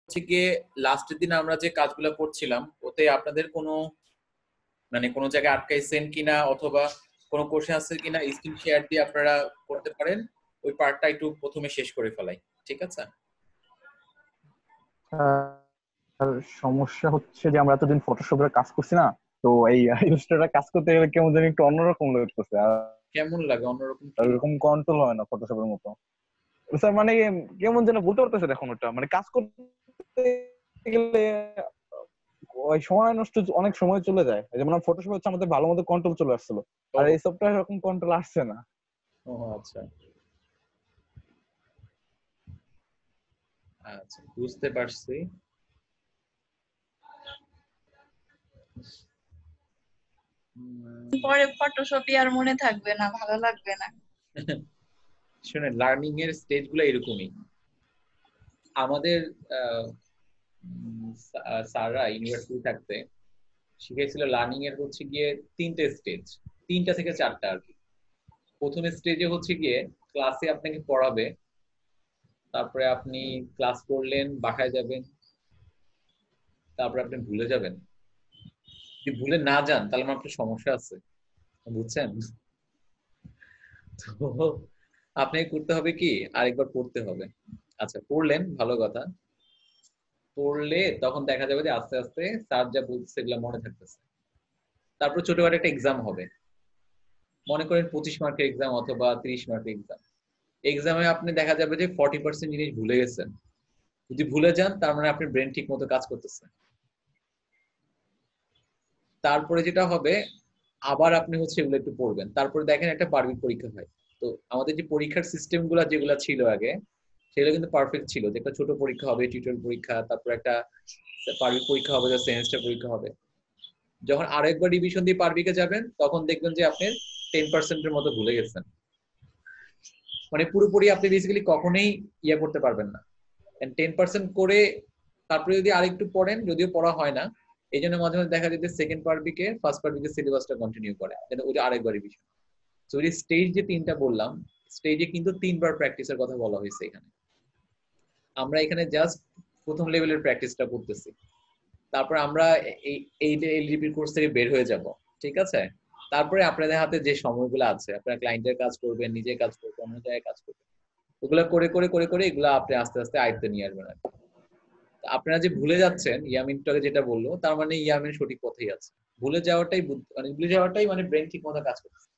হচ্ছে গিয়ে লাস্টের দিন আমরা যে কাজগুলো করছিলাম ওতে আপনাদের কোনো মানে কোনো জায়গায় আটকাইছেন কিনা অথবা কোনো কোশ্চেন আছে কিনা স্ক্রিন শেয়ার দিয়ে আপনারা করতে পারেন। ওই পার্টটা একটু প্রথমে শেষ করে ফেলাই, ঠিক আছে? আর সমস্যা হচ্ছে যে আমরা এতদিন ফটোশপের কাজ করছি না, তো এই ইলাস্ট্রেটর কাজ করতে গেলে কেমন জানি একটু অন্যরকম লাগতেছে। আর কেমন লাগে অন্যরকম কি? এরকম কন্ট্রোল হয় না ফটোশপের মতো। স্যার মানে কেমন যেন বলতে পারতেছে এখন, ওটা মানে কাজ করতে গেলে ওই সময় নষ্ট, অনেক সময় চলে যায়। যেমন ফটোশপ হচ্ছে আমাদের ভালো মতো কন্ট্রোল চলে আসছিল, ও আর এই সফটওয়্যার এরকম কন্ট্রোল আসছে না। ও আচ্ছা আচ্ছা, বুঝতে পারছি। পরে ফটোশপই আর মনে থাকবে না, ভালো লাগবে না। শুনে লার্নিং এর স্টেজ গুলো এরকমই। আমাদের স্যাররা ইউনিভার্সিটি থাকতে শিখেছিল লার্নিং এর হচ্ছে গিয়ে তিনটে স্টেজ, তিনটা থেকে চারটা আর কি। প্রথম স্টেজে হচ্ছে গিয়ে ক্লাসে আপনাকে পড়াবে, তারপরে আপনি ক্লাস করলেন, বাসায় যাবেন, তারপরে আপনি ভুলে যাবেন। যদি ভুলে না যান তাহলে আমার আপনার সমস্যা আছে, বুঝছেন? তো আপনাকে করতে হবে কি, আরেকবার পড়তে হবে। আচ্ছা পড়লেন, ভালো কথা। পড়লে তখন দেখা যাবে যে আস্তে আস্তে স্যার যা বলছে সেগুলো মনে থাকতেছে। তারপর ছোটখাটো একটা এক্সাম হবে, মনে করেন 25 মার্কের এক্সাম অথবা 30 মার্কের এক্সাম। এক্সামে আপনি দেখা যাবে যে 40% জিনিস ভুলে গেছেন। যদি ভুলে যান তার মানে আপনার ব্রেন ঠিক মতো কাজ করতেছে। তারপরে যেটা হবে, আবার আপনি হচ্ছে এগুলো একটু পড়বেন, তারপরে দেখেন একটা পার্বিক পরীক্ষা হয়। তো আমাদের যে পরীক্ষার সিস্টেম গুলা যেগুলো ছিল আগে, সেগুলো কিন্তু পারফেক্ট ছিল, যে একটা ছোট পরীক্ষা হবে, টিউটোরিয়াল পরীক্ষা, তারপর একটা পার্বিক পরীক্ষা হবে, সেমিস্টার পরীক্ষা হবে। যখন আরেকবার রিভিশন দিয়ে পার্বিকে যাবেন তখন দেখবেন যে আপনি 10%-এর মতো ভুলে গেছেন। মানে পুরোপুরি আপনি বেসিক্যালি কখনোই ইয়ে করতে পারবেন না। 10% করে তারপরে যদি আরেকটু পড়েন, যদিও পড়া হয় না, এই জন্য মাঝে মাঝে দেখা যায় যে সেকেন্ড পার্বিকে ফার্স্ট পার্বিকে সিলেবাসটা কন্টিনিউ করে, কিন্তু ওই যে আরেকবার রিভিশন। তো ওই স্টেজ যে তিনটা বললাম, স্টেজে কিন্তু 3বার প্র্যাকটিসের কথা বলা হয়েছে এখানে। আমরা এখানে জাস্ট প্রথম লেভেলের প্র্যাকটিসটা করতেছি, তারপর আমরা এই এই এলডিপি কোর্স থেকে বের হয়ে যাব, ঠিক আছে? তারপরে আপনাদের হাতে যে সময়গুলো আছে, আপনারা ক্লায়েন্টের কাজ করবেন, নিজের কাজ করবেন, অন্য জায়গায় কাজ করবেন, ওগুলা করে করে করে করে এগুলা আপনি আস্তে আস্তে আয়ত্তে নিয়ে আসবেন আর কি। আপনারা যে ভুলে যাচ্ছেন, ইয়ামিন টকে যেটা বললো, তার মানে ইয়ামিন সঠিক পথেই আছে। ভুলে যাওয়াটাই মানে ভুলে যাওয়াটাই মানে ব্রেন ঠিক মতো কাজ করতেছে,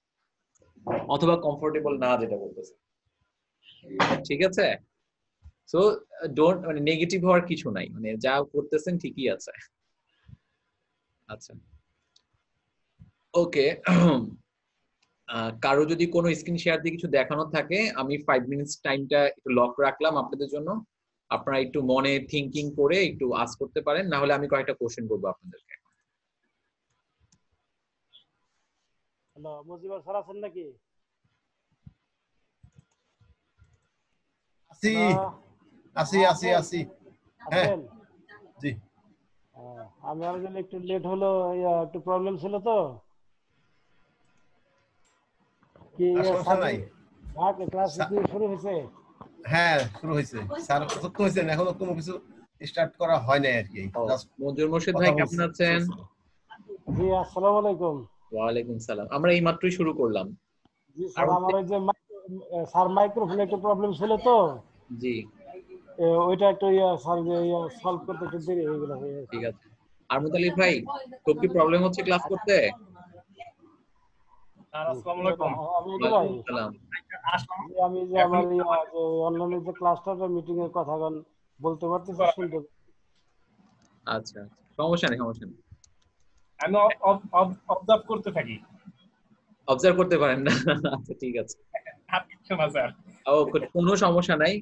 অথবা কমফোর্টেবল না, যেটা বলতেছে, ঠিক আছে? সো ডোন্ট, মানে নেগেটিভ হওয়ার কিছু নাই, মানে যা করতেছেন ঠিকই আছে। আচ্ছা ওকে। কারো যদি কোনো স্ক্রিন শেয়ার দিয়ে কিছু দেখানো থাকে, আমি 5 মিনিটস টাইমটা একটু লক রাখলাম আপনাদের জন্য। আপনারা একটু মনে থিঙ্কিং করে একটু আস্ক করতে পারেন, না হলে আমি কয়েকটা কোশ্চেন করবো আপনাদেরকে। হ্যালো, মুজিবুর স্যার আছেন নাকি? আসি হ্যালো, আসি হ্যাঁ আসি আছেন আসি হ্যাঁ, আছেন জি। আমি আমার জন্য একটু লেট হলো, একটু প্রবলেম ছিল তো। কি আর সমস্যা স্যার নাই। ক্লাস সা- কি শুরু হয়েছে? হ্যাঁ, শুরু হয়েছে। স্যার যুক্ত হয়েছেন, এখনো কোনো কিছু স্টার্ট করা হয় নাই আর কি, ও, জাস্ট মঞ্জুর মোর্শেদ কথা ভাই কেমন বলছে আছেন? চলছে। জি, আসসালামু আলাইকুম। ওয়ালাইকুম সালাম। আমরা এই মাত্রই শুরু করলাম। জি আর স্যার, হচ্ছে আমার ওই যে স্যার মাইক্রোফোনে একটু প্রবলেম ছিল তো, জি, ওইটা একটু স্যার যে সলভ করতে একটু দেরি হয়ে গেল। ঠিক আছে। আর মুতালিব ভাই, খুব কি প্রবলেম হচ্ছে ক্লাস করতে? আসসালামু আলাইকুম। আমি এই যে ভাই, ওয়ালাইকুম সালাম। জি, আমি যে আমার যে অনলাইনে যে ক্লাসটা মিটিং এর কথা বলতে পারতেছি, শুনতে। আচ্ছা সমস্যা নেই, সমস্যা নেই। আমি অবজার্ভ করতে থাকি। অবজার্ভ করতে পারেন না? আচ্ছা ঠিক আছে। আর কিছু না স্যার। ও, কোনো সমস্যা নাই।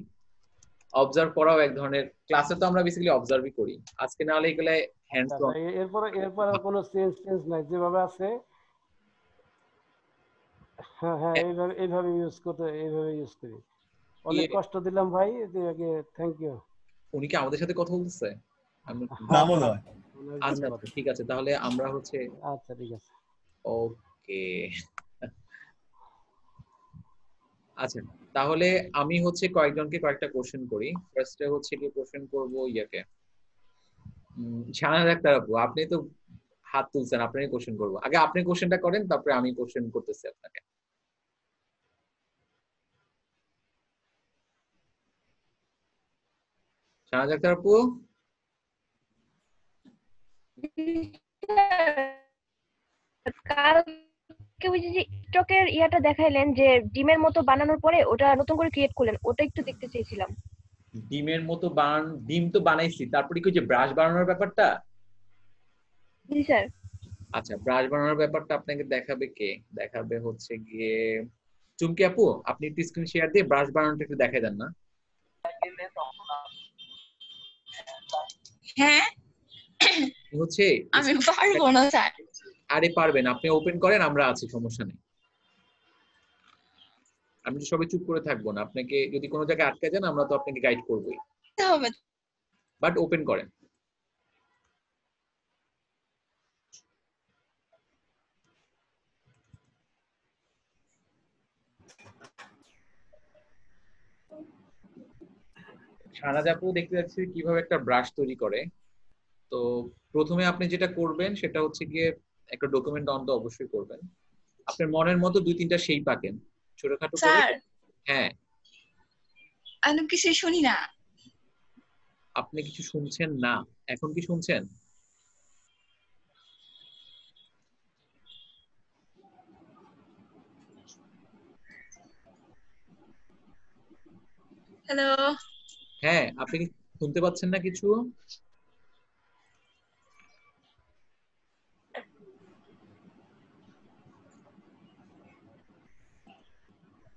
অবজার্ভ করাও এক ধরনের, ক্লাসে তো আমরা বেসিক্যালি অবজার্ভই করি। আজকে না হলে এগুলো আচ্ছা হ্যান্ডস আচ্ছা, অন। এরপরে কোনো চেঞ্জ চেঞ্জ নাই, যেভাবে আছে। হ্যাঁ হ্যাঁ, এইভাবে ইউজ করি। অনেক কষ্ট দিলাম ভাই, থ্যাংক ইউ। উনি কি আমাদের সাথে কথা বলতেছে? আমি না হ্যাঁ মনে হ্যাঁ, হয়। আচ্ছা আচ্ছা ঠিক আছে, তাহলে আমরা হচ্ছে আচ্ছা ঠিক আছে। ওকে। আচ্ছা তাহলে আমি হচ্ছে কয়েকজনকে কয়েকটা কোশ্চেন করি। ফার্স্টে হচ্ছে কি কোশ্চেন করব ইয়াকে, জানা ডাক্তার আপু, আপনি তো হাত তুলছেন, আপনারই কোশ্চেন করবো। আগে আপনি কোশ্চেনটা করেন, তারপরে আমি কোশ্চেন করতেছি আপনাকে। জানা ডাক্তার আপু, কালকে ওই যে টিকটকের ইয়াটা দেখাইলেন যে ডিমের মতো বানানোর পরে ওটা নতুন করে ক্রিয়েট করলেন, ওটা একটু দেখতে চেয়েছিলাম। ডিমের মতো ডিম তো বানাইছি, তারপরে কি ওই যে ব্রাশ বানানোর ব্যাপারটা? জি স্যার। আচ্ছা, ব্রাশ বানানোর ব্যাপারটা আপনাকে দেখাবে কে? দেখাবে হচ্ছে গিয়ে চুমকি আপু। আপনি একটু স্ক্রিন শেয়ার দিয়ে ব্রাশ বানানোটা একটু দেখাই দেন না? হ্যাঁ, হচ্ছে আমি পারবো না স্যার। আরে পারবেন, আপনি ওপেন করেন, আমরা আছি, সমস্যা নেই। আমি তো সবাই চুপ করে থাকবো না, আপনাকে যদি কোনো জায়গায় আটকে যান আমরা তো আপনাকে গাইড করবোই। হবে। বাট ওপেন করেন। শাহনাজ আপু দেখতে যাচ্ছি কিভাবে একটা ব্রাশ তৈরি করে। তো প্রথমে আপনি যেটা করবেন সেটা হচ্ছে গিয়ে একটা ডকুমেন্ট অন তো অবশ্যই করবেন। আপনার মনের মতো 2-3টা শেপ আঁকেন ছোটখাটো করে। স্যার, হ্যাঁ, আমি কিছু শুনি না। আপনি কিছু শুনছেন না? এখন কি শুনছেন? হ্যালো। হ্যাঁ, আপনি কি শুনতে পাচ্ছেন না কিছু?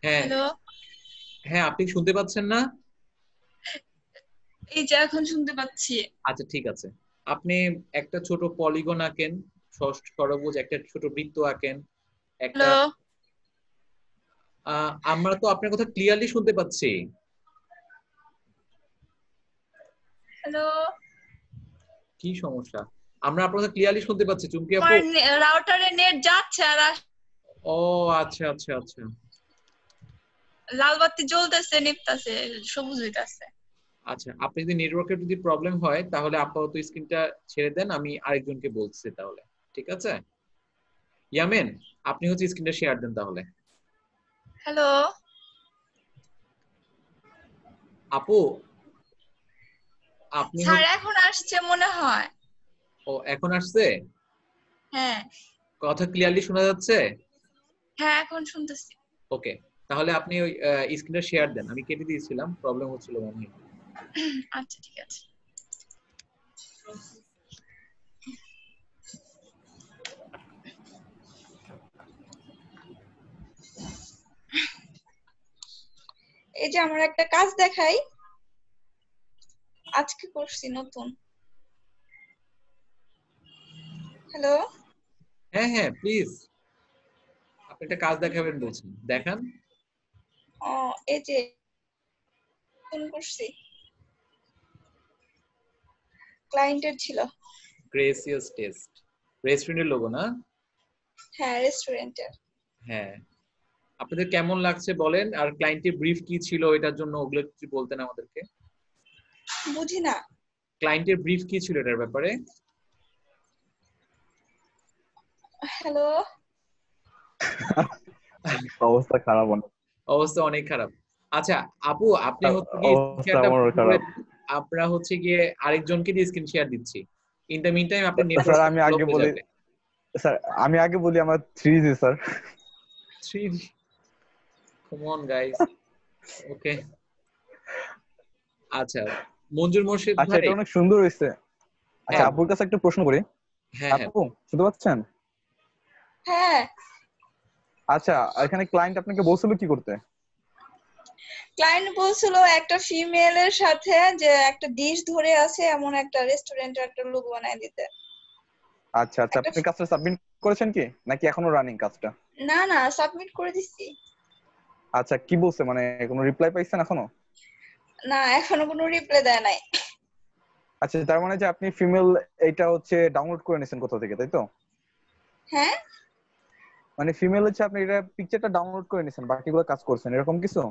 হ্যাঁ হ্যালো। হ্যাঁ, আপনি শুনতে পাচ্ছেন না? এই যে এখন শুনতে পাচ্ছি। আচ্ছা ঠিক আছে, আপনি একটা ছোট পলিগন আঁকেন, ষড়ভুজ একটা ছোট বৃত্ত আঁকেন একটা। হ্যালো। আমরা তো আপনার কথা ক্লিয়ারলি শুনতে পাচ্ছি। হ্যালো। কি সমস্যা? আমরা আপনার কথা ক্লিয়ারলি শুনতে পাচ্ছি চুমকি আপু। আমার রাউটারে নেট যাচ্ছে আর ও আচ্ছা আচ্ছা আচ্ছা লাল বাতি জ্বলতেছে, নিপতাছে, সবুজ হইতাছে। আচ্ছা, আপনি যদি নেটওয়ার্কের যদি প্রবলেম হয় তাহলে আপাতত স্ক্রিনটা ছেড়ে দেন, আমি আরেকজনকে বলছি তাহলে। ঠিক আছে ইয়ামিন, আপনি হচ্ছে স্ক্রিনটা শেয়ার দেন তাহলে। হ্যালো। আপু আপনি স্যার এখন আসছে মনে হয়। ও এখন আসছে? হ্যাঁ কথা ক্লিয়ারলি শোনা যাচ্ছে? হ্যাঁ, এখন শুনতেছি। ওকে, তাহলে আপনি ওই স্ক্রিনটা শেয়ার দেন, আমি কেটে দিয়েছিলাম, প্রবলেম হচ্ছিল মনে হয়। আচ্ছা ঠিক আছে। এই যে আমার একটা কাজ দেখাই, আজকে করছি নতুন। হ্যালো। হ্যাঁ হ্যাঁ প্লিজ, আপনি একটা কাজ দেখাবেন বলছেন, দেখান। ও, এই যে ফোন করছি, ক্লায়েন্টের ছিল। গ্রেসিয়াস টেস্ট, রেস্টুরেন্টের লোগো না? হ্যাঁ, রেস্টুরেন্টের। হ্যাঁ, আপনাদের কেমন লাগছে বলেন, আর ক্লায়েন্টের ব্রিফ কি ছিল এটার জন্য, ওগুলো একটু বলতেন আমাদেরকে। বুঝি না। ক্লায়েন্টের ব্রিফ কি ছিল এটার ব্যাপারে? হ্যালো। অবস্থা খারাপ অনেক। অবস্থা অনেক খারাপ। আচ্ছা আপু, আপনি হচ্ছে কি অবস্থা শেয়ারটা আমারও খারাপ। আমরা হচ্ছে গিয়ে আরেকজনকে দিয়ে স্ক্রিন শেয়ার দিচ্ছি। ইন দ্য মিন টাইম আপনি স্যার নেটওয়ার্ক আমি ফলো আগে হয়ে বলি, যাবে। স্যার আমি আগে বলি আমার 3G sir. 3D, come on guys. Okay, আচ্ছা মঞ্জুর মোর্শেদ আচ্ছা ভাই। এটা অনেক সুন্দর হয়েছে। আচ্ছা হ্যাঁ আপুর কাছে একটা প্রশ্ন করি। হ্যাঁ হ্যাঁ, আপু শুনতে পাচ্ছেন? হ্যাঁ, আচ্ছা এখানে ক্লায়েন্ট আপনাকে বলছিল কি করতে? ক্লায়েন্ট বলছিল একটা ফিমেলের সাথে যে একটা ডিশ ধরে আছে এমন একটা রেস্টুরেন্টের একটা লোগো বানায় দিতে। আচ্ছা আচ্ছা, আপনি কাজটা সাবমিট করেছেন কি নাকি এখনো রানিং কাজটা? না না, সাবমিট করে দিছি। আচ্ছা কি বলছে, মানে কোনো রিপ্লাই পাইছেন এখনো? না, এখনো কোনো রিপ্লাই দেয় নাই। আচ্ছা তার মানে যে আপনি ফিমেল এইটা হচ্ছে ডাউনলোড করে নিয়েছেন কোথা থেকে, তাই তো? হ্যাঁ মানে ফিমেল হচ্ছে আপনি এটা পিকচারটা ডাউনলোড করে নিয়েছেন, বাকিগুলো কাজ করছেন, এরকম কিছু?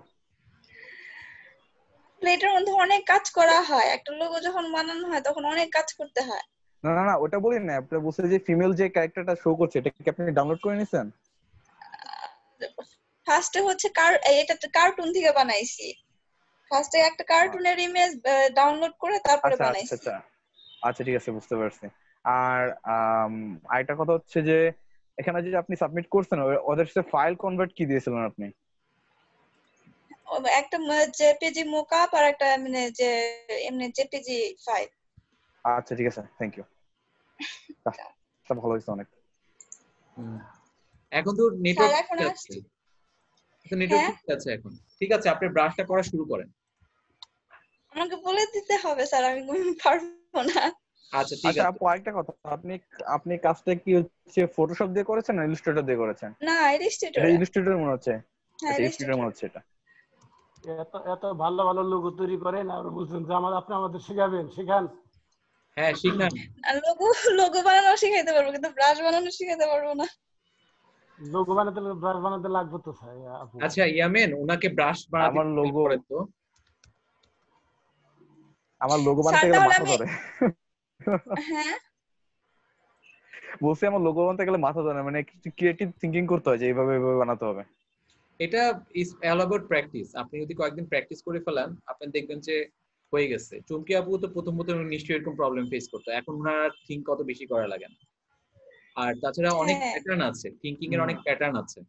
টেমপ্লেটের মধ্যে অনেক কাজ করা হয়, একটা লোগো যখন বানানো হয় তখন অনেক কাজ করতে হয়। না না না, ওটা বলি না, আপনি বলছেন যে ফিমেল যে ক্যারেক্টারটা শো করছে, এটা কি আপনি ডাউনলোড করে নিছেন? ফার্স্টে হচ্ছে এটা কার্টুন থেকে বানাইছি। ফার্স্টে একটা কার্টুনের ইমেজ ডাউনলোড করে তারপরে আচ্ছা আচ্ছা বানাইছি। আচ্ছা আচ্ছা, ঠিক আছে, বুঝতে পারছি। আর আরেকটা কথা হচ্ছে যে এখানে যে আপনি সাবমিট করছেন, ওদের সাথে ফাইল কনভার্ট কি দিয়েছিলেন আপনি? একটা জেপিজি মোকআপ আর একটা মানে যে এমনি জেপিজি ফাইল। আচ্ছা ঠিক আছে, থ্যাংক ইউ, কাজটা ভালো হয়েছে অনেক। এখন তো স্যার নেটওয়ার্ক এখন ঠিক আছে, আসছে। তো নেটওয়ার্ক হ্যাঁ ঠিক আছে এখন। ঠিক আছে, আপনি ব্রাশটা করা শুরু করেন। আমাকে বলে দিতে হবে স্যার, আমি পারবো না। আচ্ছা ঠিক আচ্ছা আছে। আপু, আরেকটা কথা, আপনি আপনি কাজটা কি হচ্ছে ফটোশপ দিয়ে করেছেন না ইলাস্ট্রেটর দিয়ে করেছেন? না এটা ইলাস্ট্রেটর। ইলাস্ট্রেটর মনে হচ্ছে। হ্যাঁ আচ্ছা, ইলাস্ট্রেটর ইলাস্ট্রেটর। মনে হচ্ছে এটা। এত এত ভালো ভালো লোগো তৈরি করেন আর বলছেন যে আপনি আমাদের শিখাবেন, শিখান। হ্যাঁ শিখান। আর লোগো লোগো বানানো শিখাইতে পারবো কিন্তু ব্রাশ বানানো শিখাইতে পারবো না। লোগো বানাতে ব্রাশ বানাতে লাগবে তো স্যার আপু। আচ্ছা ইয়ামেন, ওনাকে ব্রাশ বানাতে আমার হেল্প লোগো করেন তো। আমার লোগো স্যার বানাতে গেলে তাহলে মাথা আমি ধরে। হ্যাঁ বলছি আমার লোগো বানাতে গেলে মাথা ধরে, মানে কিছু ক্রিয়েটিভ থিঙ্কিং করতে হয় যে এইভাবে এইভাবে বানাতে হবে। এটা ইজ অল অ্যাবাউট প্র্যাকটিস। আপনি যদি কয়েকদিন প্র্যাকটিস করে ফেলেন, আপনি দেখবেন যে হয়ে গেছে। চুমকি আপু তো প্রথম নিশ্চয়ই এরকম প্রবলেম ফেস করতো, এখন ওনার থিঙ্ক কত বেশি করা লাগে না। আর তাছাড়া অনেক হ্যাঁ প্যাটার্ন আছে, থিঙ্কিং এর অনেক প্যাটার্ন আছে,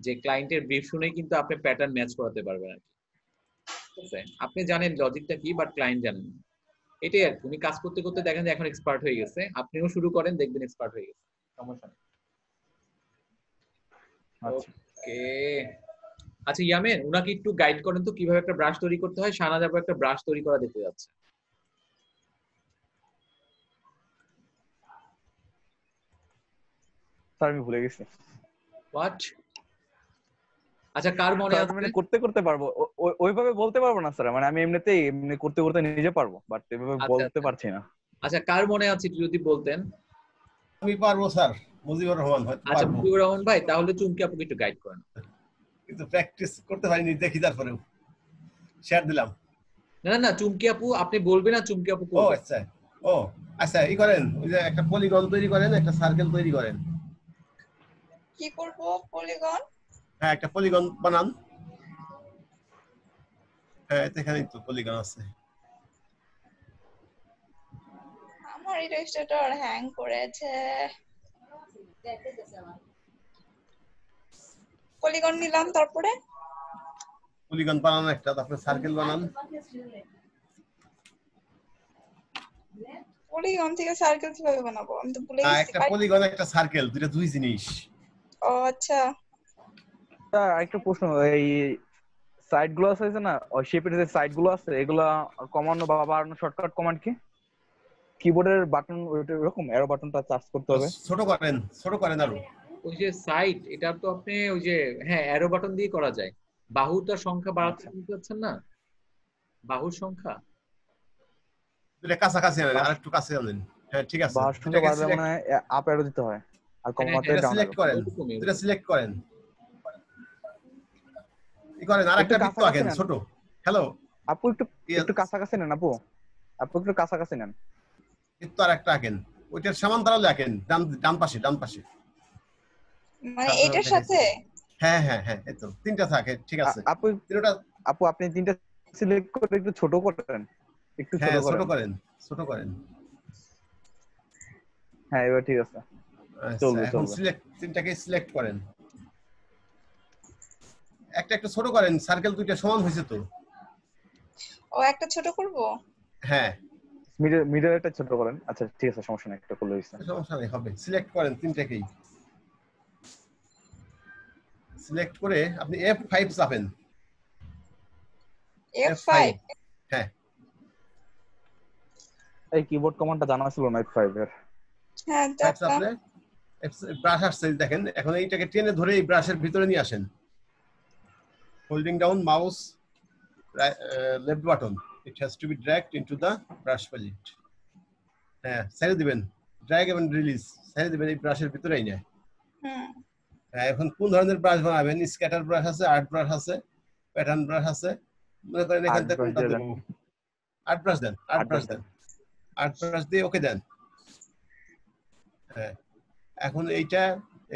যে ক্লায়েন্টের ব্রিফ শুনেই কিন্তু আপনি প্যাটার্ন ম্যাচ করাতে পারবেন আর কি। ঠিক আছে? আপনি জানেন লজিকটা কি, বাট ক্লায়েন্ট জানেন না। এটাই আর কি। উনি কাজ করতে করতে দেখেন যে এখন এক্সপার্ট হয়ে গেছে, আপনিও শুরু করেন, দেখবেন এক্সপার্ট হয়ে গেছে, সমস্যা নেই। আচ্ছা ওকে। আচ্ছা ইয়ামেন, উনাকে একটু গাইড করেন তো কিভাবে একটা ব্রাশ তৈরি করতে হয়। শাহনাজ আপু একটা ব্রাশ তৈরি করা দেখতে যাচ্ছে। স্যার আমি ভুলে গেছি হোয়াট? আচ্ছা কার মনে স্যার, আছে? মানে করতে করতে পারবো, ওইভাবে বলতে পারবো না স্যার, মানে আমি এমনিতেই এমনি করতে করতে নিজে পারবো, বাট এভাবে আচ্ছা বলতে আচ্ছা পারছি না। আচ্ছা, কার মনে আছে একটু যদি বলতেন। আমি পারবো স্যার, মুজিবুর রহমান হয়তো আচ্ছা পারবো, মুজিবুর রহমান ভাই, তাহলে চুমকি আপুকে একটু গাইড করেন। কিন্তু প্র্যাকটিস করতে পারিনি, দেখি তারপরেও শেয়ার দিলাম। না না না, চুমকি আপু আপনি বলবেন না, চুমকি আপু ও করবে। আচ্ছা, ও আচ্ছা, ই করেন, ওই যে একটা পলিগন তৈরি করেন, একটা সার্কেল তৈরি করেন। কি করব? পলিগন? হ্যাঁ, একটা পলিগন বানান। হ্যাঁ, এখানেই তো পলিগন আছে। আমার ইলাস্ট্রেটর হ্যাং করেছে। পলিগন নিলাম, তারপরে পলিগন বানান একটা, তারপরে সার্কেল বানান। পলিগন থেকে সার্কেল কিভাবে বানাবো? আমি তো ভুলে গেছি। একটা পলিগন একটা সার্কেল, দুইটা দুই জিনিস। ও আচ্ছা। আরেকটা প্রশ্ন, এই সাইড গুলো আছে না, ওই শেপের যে সাইড গুলো আছে, এগুলা কমানো বা বাড়ানো শর্টকাট কমান্ড কি? কিবোর্ডের বাটন ওইরকম অ্যারো বাটনটা চার্জ করতে হবে। ছোট করেন আরো। ওই যে সাইড, এটা তো আপনি ওই যে হ্যাঁ অ্যারো বাটন দিয়ে করা যায়। বাহুটার সংখ্যা বাড়াতে চাচ্ছেন না? বাহুর সংখ্যা দুইটা কাছাকাছি আনেন, আর একটু কাছে আনেন। হ্যাঁ ঠিক আছে, বাহুর সংখ্যা বাড়লে মানে আপ অ্যারো দিতে হয়, আর কমাতে এটা ডাউন সিলেক্ট অ্যারো। করেন, দুইটা সিলেক্ট করেন, ই করেন, আরেকটা বৃত্ত আঁকেন ছোট। হ্যালো আপু, একটু একটু কাছাকাছি নেন আপু, আপু একটু কাছাকাছি নেন। বৃত্ত আরেকটা আঁকেন, ওইটার সমান্তরালে আঁকেন, ডান পাশে, ডান পাশে। মানে এটার সাথে? হ্যাঁ হ্যাঁ হ্যাঁ, এই তো তিনটা থাকে, ঠিক আছে। আপু আপু আপনি তিনটা সিলেক্ট করে একটু ছোট করেন, একটু ছোট হ্যাঁ ছোট করেন। করেন, ছোট করেন। হ্যাঁ এবার ঠিক আছে, চলবে এখন চলবে। তিনটাকে সিলেক্ট করেন, একটা একটা ছোট করেন, সার্কেল দুইটা সমান হয়েছে তো। ও একটা ছোট করব? হ্যাঁ মিডল একটা ছোট করেন। আচ্ছা ঠিক আছে, সমস্যা নেই, একটা করলে হইছে। সমস্যা নেই, হবে। সিলেক্ট করেন তিনটাকেই, সিলেক্ট করে আপনি F5 চাপেন। F5? হ্যাঁ, এই কিবোর্ড কমান্ডটা জানা ছিল না F5 এর। হ্যাঁ চাপলাম। ব্রাশ আসছে দেখেন, এখন এইটাকে টেনে ধরে এই ব্রাশের ভিতরে নিয়ে আসেন, holding down mouse left button, it has to be dragged into the brush palette. হ্যাঁ ছেড়ে দিবেন, ড্র্যাগ এবং রিলিজ, ছেড়ে দিবেন, এই ব্রাশের ভিতরেই নেয়। এখন কোন ধরনের ব্রাশ বানাবেন? স্ক্যাটার ব্রাশ আছে, আর্ট ব্রাশ আছে, প্যাটার্ন ব্রাশ আছে, মনে করেন এখান আট থেকে ব্রাশ কোনটা দিয়ে দেবো? দেন। আট ব্রাশ দেন, আট আট ব্রাশ ব্রাশ দেন। দেন, আট ব্রাশ দিয়ে ওকে দেন। হ্যাঁ, এখন এইটা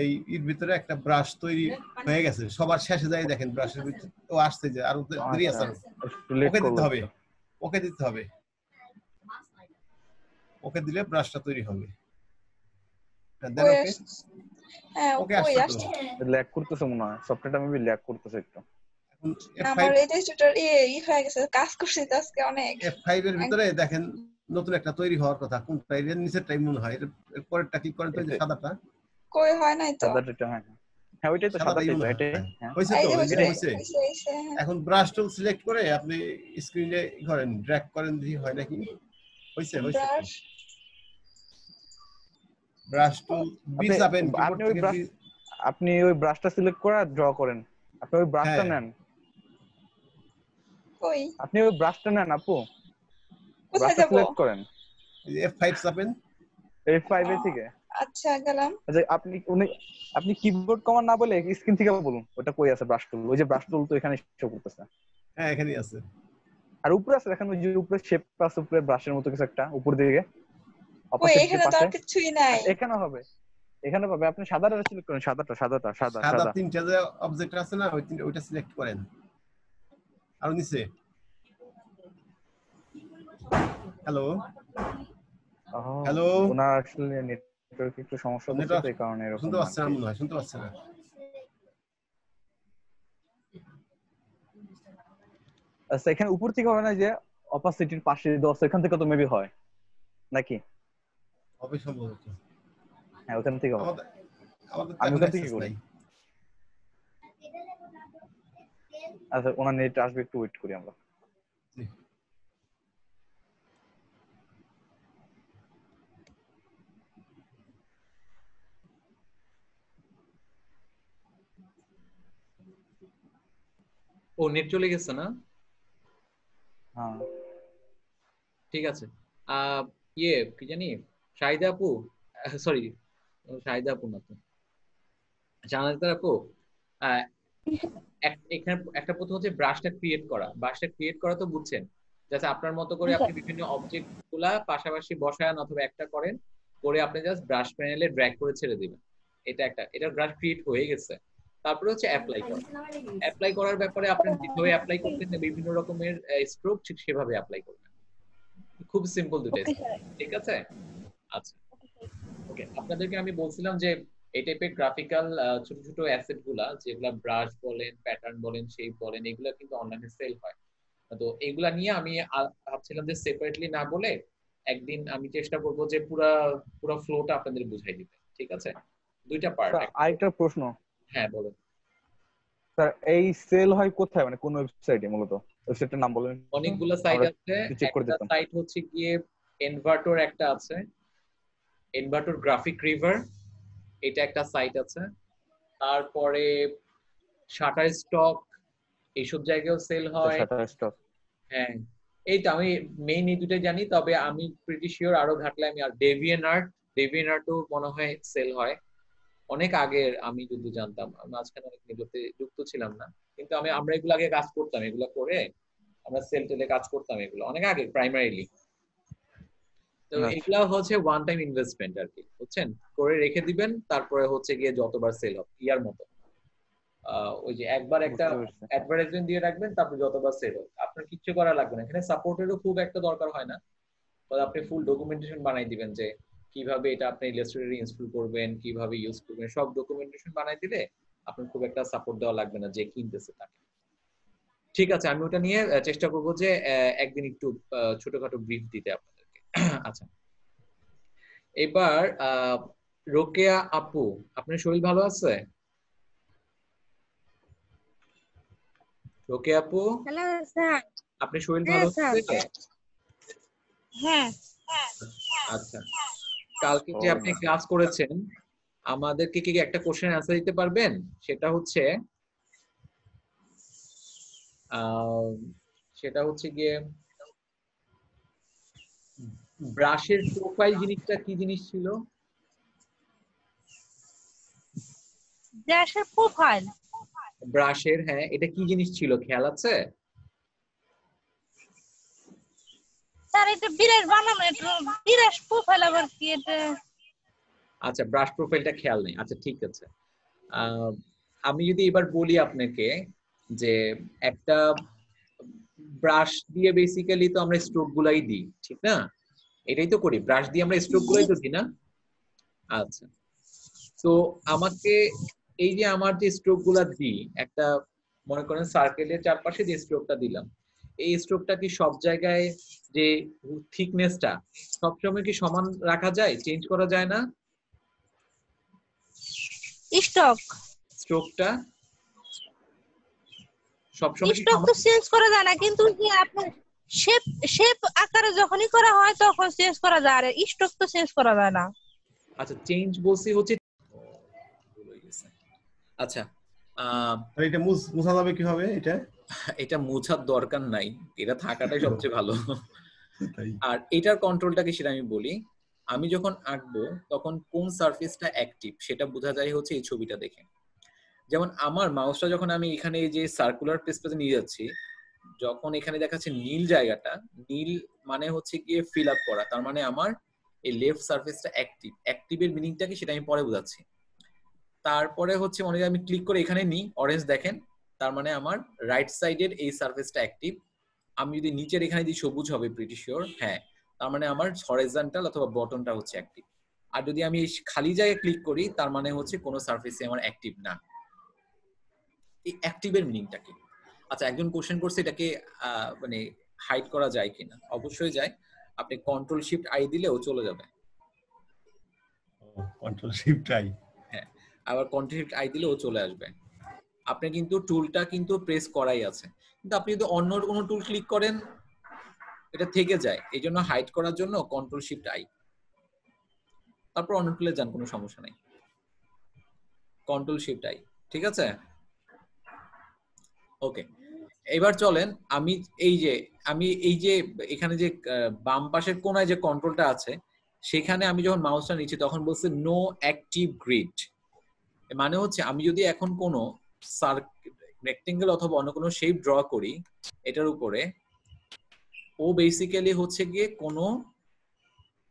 এই এর ভিতরে একটা ব্রাশ তৈরি হয়ে গেছে। সবার শেষে যাই দেখেন ব্রাশের ভিতরে ও আসছে যে আরো দেরি আচ্ছা, আছে, আরো একটু লেট ওকে করলো দিতে হবে, একটু। ওকে দিতে হবে, ওকে দিলে ব্রাশটা তৈরি হবে। হ্যাঁ, দেন কই ওকে, আসছে? হ্যাঁ ওকে কই আসছে তো। আসছে? ল্যাগ করতেছে মনে হয়, সফটওয়্যারটা মেবি ল্যাগ করতেছে একটু। এখন আমার F5 এই টেস্টটার হয়ে গেছে, কাজ করছি তো আজকে অনেক। F5 এর ভিতরে দেখেন নতুন একটা তৈরি হওয়ার কথা, কোনটা এর নিচের টাইম মনে হয়, এর পরেরটা ক্লিক করেন তো, এই যে সাদাটা, কই হয় নাই তো। সাদাটা, হ্যাঁ হ্যাঁ ওইটাই তো, সাদাটাই সাদাটাই তো, মনে হয়। এটাই। হ্যাঁ, হ্যাঁ হয়েছে এই তো, যে এই হইছে যে হয়েছে। হইছে হ্যাঁ। এখন ব্রাশ টুল সিলেক্ট করে আপনি স্ক্রিনে করেন, ড্র্যাগ করেন, দেখি হয় নাকি। হয়েছে, হয়েছে তো। ব্রাশ ব্রাশ টুল বি আপনি চাপেন কিবোর্ড আপনি ওই থেকে ব্রাশ, আপনি ওই ব্রাশটা সিলেক্ট করে ড্র করেন। আপনি ওই ব্রাশটা হ্যাঁ, নেন, কই আপনি ওই ব্রাশটা নেন আপু, কোথায় ব্রাশটা যাব? সিলেক্ট করেন F5 চাপেন। F5 এ থেকে। আচ্ছা গেলাম। আচ্ছা আপনি কিবোর্ড কমান্ড না বলে স্ক্রিন থেকে বলুন ওটা কই আছে ব্রাশ টুল। ওই যে ব্রাশ টুল তো এখানে শো করতেছে। হ্যাঁ, এখানেই আছে। আর উপরে আছে দেখেন, ওই যে উপরে শেপ আছে, উপরে ব্রাশের মতো কিছু একটা উপর দিকে কই অপোজিট এখানে তো পাশে। আর কিছুই নাই। এখানে হবে, এখানে পাবে। আপনি সাদাটা সিলেক্ট করেন, সাদাটা সাদাটা সাদা সাদা সাদা। তিনটা যে অবজেক্ট আছে না, ওই তিনটা, ওইটা সিলেক্ট করেন। আর নিচে হ্যালো, হ্যালো, ওনার আসলে নেটওয়ার্ক একটু সমস্যা করছে তো, এই কারণে এরকম শুনতে আর পাচ্ছেন না কি। মনে হয়, শুনতে পাচ্ছেন না। আচ্ছা এখানে উপর থেকে হবে না যে অপাসিটির পাশে 10, এখান থেকে তো মেবি হয় নাকি? হবে সম্ভবত। হ্যাঁ ওখান থেকে হবে। আমাদের আমাদের তো আমি এখন ওখান থেকে অ্যাক্সেস করি। নাই। আচ্ছা ওনার নেট আসবে, একটু ওয়েট করি আমরা। জি। ও নেট চলে গেছে না? হ্যাঁ ঠিক আছে। কি জানি, শাহিদা আপু, সরি শাহিদা আপু না তো, জানাতে আপু, আহ, এখানে একটা প্রথম হচ্ছে ব্রাশটা ক্রিয়েট করা। ব্রাশটা ক্রিয়েট করা তো বুঝছেন, যাতে আপনার মতো করে আপনি বিভিন্ন অবজেক্ট গুলা পাশাপাশি বসান অথবা একটা করেন, করে আপনি জাস্ট ব্রাশ প্যানেলে ড্র্যাগ করে ছেড়ে দিবেন। এটা ব্রাশ ক্রিয়েট হয়ে গেছে। তারপরে হচ্ছে অ্যাপ্লাই করা। অ্যাপ্লাই করার ব্যাপারে আপনি যেভাবে অ্যাপ্লাই করতেন বিভিন্ন রকমের স্ট্রোক, ঠিক সেভাবে অ্যাপ্লাই করবেন। খুব সিম্পল দুটো ওকে step, স্যার। ঠিক আছে? আচ্ছা, ওকে। আপনাদেরকে আমি বলছিলাম যে এই টাইপের গ্রাফিক্যাল ছোট ছোট অ্যাসেট গুলা, যেগুলা ব্রাশ বলেন, প্যাটার্ন বলেন, শেপ বলেন, এগুলা কিন্তু অনলাইনে সেল হয়। তো এগুলা নিয়ে আমি ভাবছিলাম যে সেপারেটলি না বলে একদিন আমি চেষ্টা করব যে পুরা পুরো ফ্লোটা আপনাদের বুঝাই দিতে, ঠিক আছে? দুইটা পার্ট। স্যার আরেকটা প্রশ্ন। হ্যাঁ বলেন। স্যার এই সেল হয় কোথায়, মানে কোন ওয়েবসাইটে মূলত? ওয়েবসাইটের নাম বলেন। অনেকগুলো সাইট আমরা আছে। চেক করে একটা দিতাম। সাইট হচ্ছে গিয়ে এনভার্টর, একটা আছে এনভার্টর গ্রাফিক রিভার, এটা একটা সাইট আছে। তারপরে শাটার স্টক, এইসব জায়গায়ও সেল হয়। শাটারস্টক। হ্যাঁ, এই তো আমি মেইন এই দুটোই জানি, তবে আমি প্রিটি শিওর আরো ঘাটলে আমি, আর ডেভিয়েনআর্টও মনে হয় সেল হয়। অনেক আগের আমি যদি জানতাম, আমি মাঝখানে অনেক এগুলোতে যুক্ত ছিলাম না, কিন্তু আমরা এগুলো আগে কাজ করতাম, এগুলো করে আমরা সেল টেলে কাজ করতাম, এগুলো অনেক আগে প্রাইমারিলি। তো আচ্ছা এগুলা হচ্ছে ওয়ান টাইম ইনভেস্টমেন্ট আর কি, বুঝছেন? করে রেখে দিবেন, তারপরে হচ্ছে গিয়ে যতবার সেল হবে ইয়ার মতো। ওই যে একবার একটা বুঝতে পারছি। অ্যাডভার্টাইজমেন্ট দিয়ে রাখবেন, তারপর যতবার সেল হবে আপনার কিচ্ছু করা লাগবে না। এখানে সাপোর্টেরও খুব একটা দরকার হয় না, তবে আপনি ফুল ডকুমেন্টেশন বানাই দিবেন যে কিভাবে এটা আপনি ইলাস্ট্রেটরে ইনস্টল করবেন, কিভাবে ইউজ করবেন, সব ডকুমেন্টেশন বানাই দিলে আপনার খুব একটা সাপোর্ট দেওয়া লাগবে না যে কিনতেছে তাকে। ঠিক আছে, আমি ওটা নিয়ে চেষ্টা করব যে একদিন একটু ছোটখাটো ব্রিফ দিতে আপনাদেরকে। আচ্ছা, এবার রোকেয়া আপু, আপনার শরীর ভালো আছে? রোকেয়া আপু, হ্যালো স্যার। আপনার শরীর ভালো হ্যাঁ স্যার। আছে? হ্যাঁ আচ্ছা, কালকে যে আপনি ক্লাস করেছেন, আমাদেরকে কি একটা কোশ্চেন অ্যান্সার দিতে পারবেন? সেটা হচ্ছে গিয়ে ব্রাশের প্রোফাইল জিনিসটা কি জিনিস ছিল? ব্রাশের প্রোফাইল। ব্রাশের, হ্যাঁ, এটা কি জিনিস ছিল খেয়াল আছে? স্যার এটা বিরাট বানানো, এটা বিরাট প্রোফাইল আবার কি এটা? আচ্ছা, ব্রাশ প্রোফাইলটা খেয়াল নেই। আচ্ছা ঠিক আছে। আমি যদি এবার বলি আপনাকে যে একটা ব্রাশ দিয়ে বেসিক্যালি তো আমরা স্ট্রোক গুলাই দিই, ঠিক না? এটাই তো করি, ব্রাশ দিয়ে আমরা স্ট্রোক গুলাই তো দিই না? আচ্ছা, তো আমাকে এই যে আমার যে স্ট্রোক গুলা দিই, একটা মনে করেন সার্কেলের চারপাশে যে স্ট্রোকটা দিলাম, এই স্ট্রোকটা কি সব জায়গায় যে থিকনেসটা সবসময় কি সমান রাখা যায়, চেঞ্জ করা যায় না? স্টক স্ট্রোকটা সবসময় কি স্টক তো চেঞ্জ করা যায় না, কিন্তু যে আপনার শেপ শেপ আকারে যখনই করা হয় তখন চেঞ্জ করা যায়, আর স্টক তো চেঞ্জ করা যায় না। আচ্ছা, চেঞ্জ বলছি হচ্ছে, আচ্ছা আর এটা মুছা যাবে কিভাবে? এটা মোছার দরকার নাই, এটা থাকাটাই সবচেয়ে ভালো। আর এটার কন্ট্রোলটা কি সেটা আমি বলি। আমি যখন আঁকবো তখন কোন সারফেসটা অ্যাক্টিভ সেটা বোঝা যায় হচ্ছে এই ছবিটা দেখে। যেমন আমার মাউসটা যখন আমি এখানে এই যে সার্কুলার স্পেসে নিয়ে যাচ্ছি, যখন এখানে দেখাচ্ছে নীল জায়গাটা, নীল মানে হচ্ছে গিয়ে ফিল আপ করা, তার মানে আমার এই লেফট সারফেসটা অ্যাক্টিভ। অ্যাক্টিভের মিনিংটা কি সেটা আমি পরে বোঝাচ্ছি। তারপরে হচ্ছে মনে হয় আমি ক্লিক করে এখানে নিই, অরেঞ্জ দেখেন, তার মানে আমার রাইট সাইডের এই সারফেসটা অ্যাক্টিভ। আমি যদি নিচের এখানে দিই সবুজ হবে, প্রিটি শিওর, হ্যাঁ, তার মানে আমার হরাইজন্টাল অথবা বটনটা হচ্ছে অ্যাক্টিভ। আর যদি আমি খালি জায়গায় ক্লিক করি তার মানে হচ্ছে কোনো সারফেসে আমার অ্যাক্টিভ না। এই অ্যাক্টিভের মিনিংটা কি? আচ্ছা, একজন কোশ্চেন করছে এটাকে মানে হাইড করা যায় কিনা। অবশ্যই যায়, আপনি কন্ট্রোল শিফট আই দিলেও চলে যাবে। কন্ট্রোল শিফট আই, হ্যাঁ, আবার কন্ট্রোল শিফট আই দিলেও চলে আসবে। আপনি কিন্তু টুলটা কিন্তু প্রেস করাই আছে, কিন্তু আপনি যদি অন্য কোনো টুল ক্লিক করেন এটা থেকে যায়। এই জন্য হাইড করার জন্য কন্ট্রোল শিফট আই, তারপর অন্য টুলে যান, কোনো সমস্যা নাই। কন্ট্রোল শিফট আই, ঠিক আছে? ওকে, এবার চলেন আমি এই যে এখানে যে বাম পাশের কোনায় যে কন্ট্রোলটা আছে সেখানে আমি যখন মাউসটা নিচ্ছি তখন বলছে নো অ্যাক্টিভ গ্রিড। মানে হচ্ছে আমি যদি এখন কোনো রেক্টেঙ্গেল অথবা অন্য কোনো শেপ ড্র করি এটার উপরে, ও বেসিক্যালি হচ্ছে গিয়ে কোনো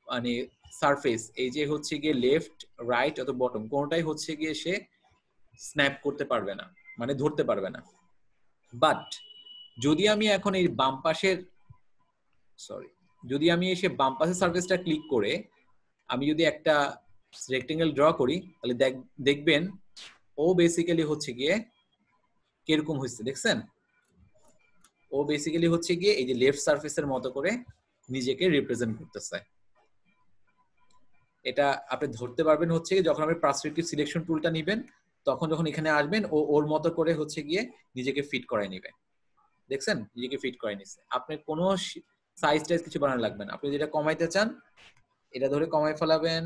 মানে সারফেস, এই যে হচ্ছে গিয়ে লেফট রাইট অথবা বটম কোনোটাই হচ্ছে গিয়ে সে স্ন্যাপ করতে পারবে না, মানে ধরতে পারবে না। বাট যদি আমি এখন এই বাম পাশের যদি আমি এসে বাম পাশের সারফেসটা ক্লিক করে আমি যদি একটা রেক্টেঙ্গেল ড্র করি তাহলে দেখবেন ও বেসিক্যালি হচ্ছে গিয়ে কিরকম হচ্ছে, দেখছেন? ও বেসিক্যালি হচ্ছে গিয়ে এই যে লেফট সারফেসের মতো করে নিজেকে রিপ্রেজেন্ট করতেছে। এটা আপনি ধরতে পারবেন হচ্ছে যখন আপনি পার্সপেক্টিভ সিলেকশন টুলটা নেবেন, তখন যখন এখানে আসবেন ও ওর মতো করে হচ্ছে গিয়ে নিজেকে ফিট করায় নেবে। দেখছেন, নিজেকে ফিট করায় নিচ্ছে। আপনি কোনো সাইজ টাইজ কিছু বানানো লাগবে না। আপনি যেটা কমাইতে চান এটা ধরে কমাই ফেলাবেন,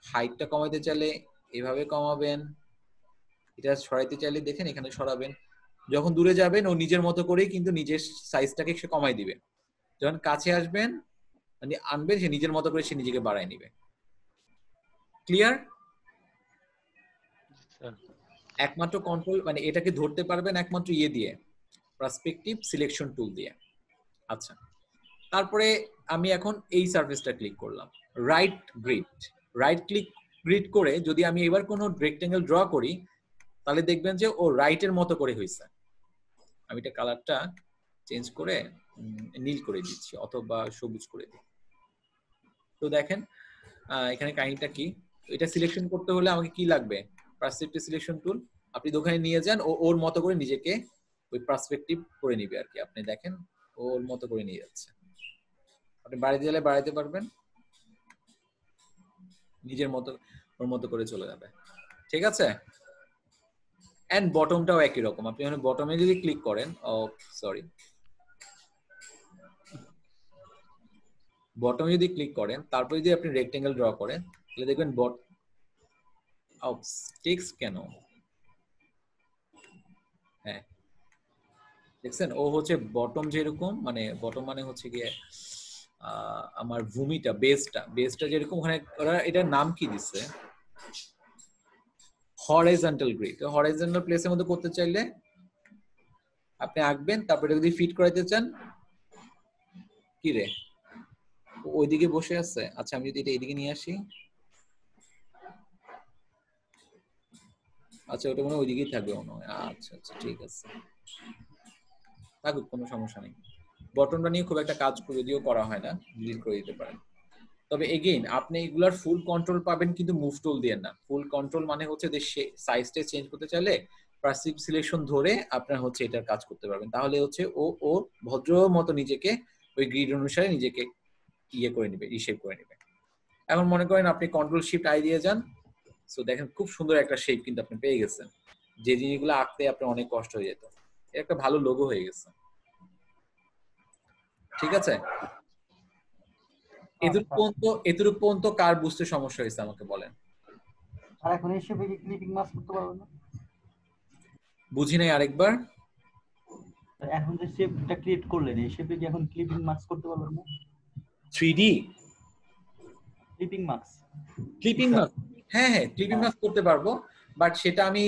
হাইটটা কমাইতে চাইলে এভাবে কমাবেন, এটা সরাইতে চাইলে দেখেন এখানে সরাবেন। যখন দূরে যাবেন ও নিজের মতো করেই কিন্তু নিজের সাইজটাকে সে কমাই দিবে। যখন কাছে আসবেন মানে আনবেন, সে নিজের মতো করে সে নিজেকে বাড়ায় নিবে। ক্লিয়ার? একমাত্র কন্ট্রোল মানে এটাকে ধরতে পারবেন একমাত্র ইয়ে দিয়ে, পার্সপেক্টিভ সিলেকশন টুল দিয়ে। আচ্ছা, তারপরে আমি এখন এই সারফেসটা ক্লিক করলাম, রাইট ক্লিক গ্রিড করে যদি আমি এবার কোনো রেক্টেঙ্গেল ড্র করি তাহলে দেখবেন যে ও রাইটের মতো করে হয়েছে। আমি এটা কালারটা চেঞ্জ করে নীল করে দিচ্ছি অথবা সবুজ করে দিই। তো দেখেন এখানে কাহিনীটা কি। এটা সিলেকশন করতে হলে আমাকে কি লাগবে? Perspective selection tool. আপনি দোকানে নিয়ে যান, ও ওর মতো করে নিজেকে ওই পার্সপেক্টিভ করে নিবে আর কি। আপনি দেখেন ও ওর মতো করে নিয়ে যাচ্ছে। আপনি বাড়িতে গেলে বাড়াইতে পারবেন, নিজের মতো ওর মতো করে চলে যাবে। ঠিক আছে? এন্ড বটমটাও একই রকম। আপনি যখন বটমে যদি ক্লিক করেন, বটমে যদি ক্লিক করেন তারপর যদি আপনি রেক্টেঙ্গেল ড্র করেন তাহলে দেখবেন টেক্সট কেন, হ্যাঁ দেখছেন ও হচ্ছে বটম যেরকম, মানে বটম মানে হচ্ছে গিয়ে আমার ভূমিটা বেসটা যেরকম, ওখানে ওরা এটার নাম কি দিচ্ছে? Horizontal grid. হরাইজন্টাল প্লেসের মধ্যে করতে চাইলে আপনি আঁকবেন, তারপরে যদি ফিট করাইতে চান কি রে ওইদিকে বসে আছে। আচ্ছা আমি যদি এটা এইদিকে নিয়ে আসি, আচ্ছা ওটা মনে হয় ওইদিকেই থাকবে মনে হয়। আচ্ছা আচ্ছা ঠিক আছে, থাকুক, কোনো সমস্যা নেই। বটনটা নিয়ে খুব একটা কাজ যদিও করা হয় না, ডিলিট করে দিতে পারেন। তবে এগেইন আপনি এগুলার ফুল কন্ট্রোল পাবেন কিন্তু মুভ টুল দিয়ে না। ফুল কন্ট্রোল মানে হচ্ছে যে সাইজটা চেঞ্জ করতে চাইলে পাসিভ সিলেকশন ধরে আপনার হচ্ছে এটার কাজ করতে পারবেন। তাহলে হচ্ছে ও ভদ্র মতো নিজেকে ওই গ্রিড অনুসারে নিজেকে ইয়ে করে নেবে, রিশেপ করে নেবে। এখন মনে করেন আপনি কন্ট্রোল শিফট আই দিয়ে যান, সো দেখেন খুব সুন্দর একটা শেপ কিন্তু আপনি পেয়ে গেছেন। যে জিনিসগুলো আঁকতে আপনার অনেক কষ্ট হয়ে যেত, এর একটা ভালো লোগো হয়ে গেছে। ঠিক আছে, এতটুকু পর্যন্ত কার বুঝতে সমস্যা হয়েছে আমাকে বলেন। আর এখন এই শেপে কি ক্লিপিং মাস্ক করতে পারবেন না? বুঝি নাই, আরেকবার। এখন যে শেপটা ক্রিয়েট করলেন এই শেপে কি এখন ক্লিপিং মাস্ক করতে পারবেন না? 3D clipping mask, clipping mask, হ্যাঁ হ্যাঁ ক্লিপিং মাস্ক করতে পারবো, বাট সেটা আমি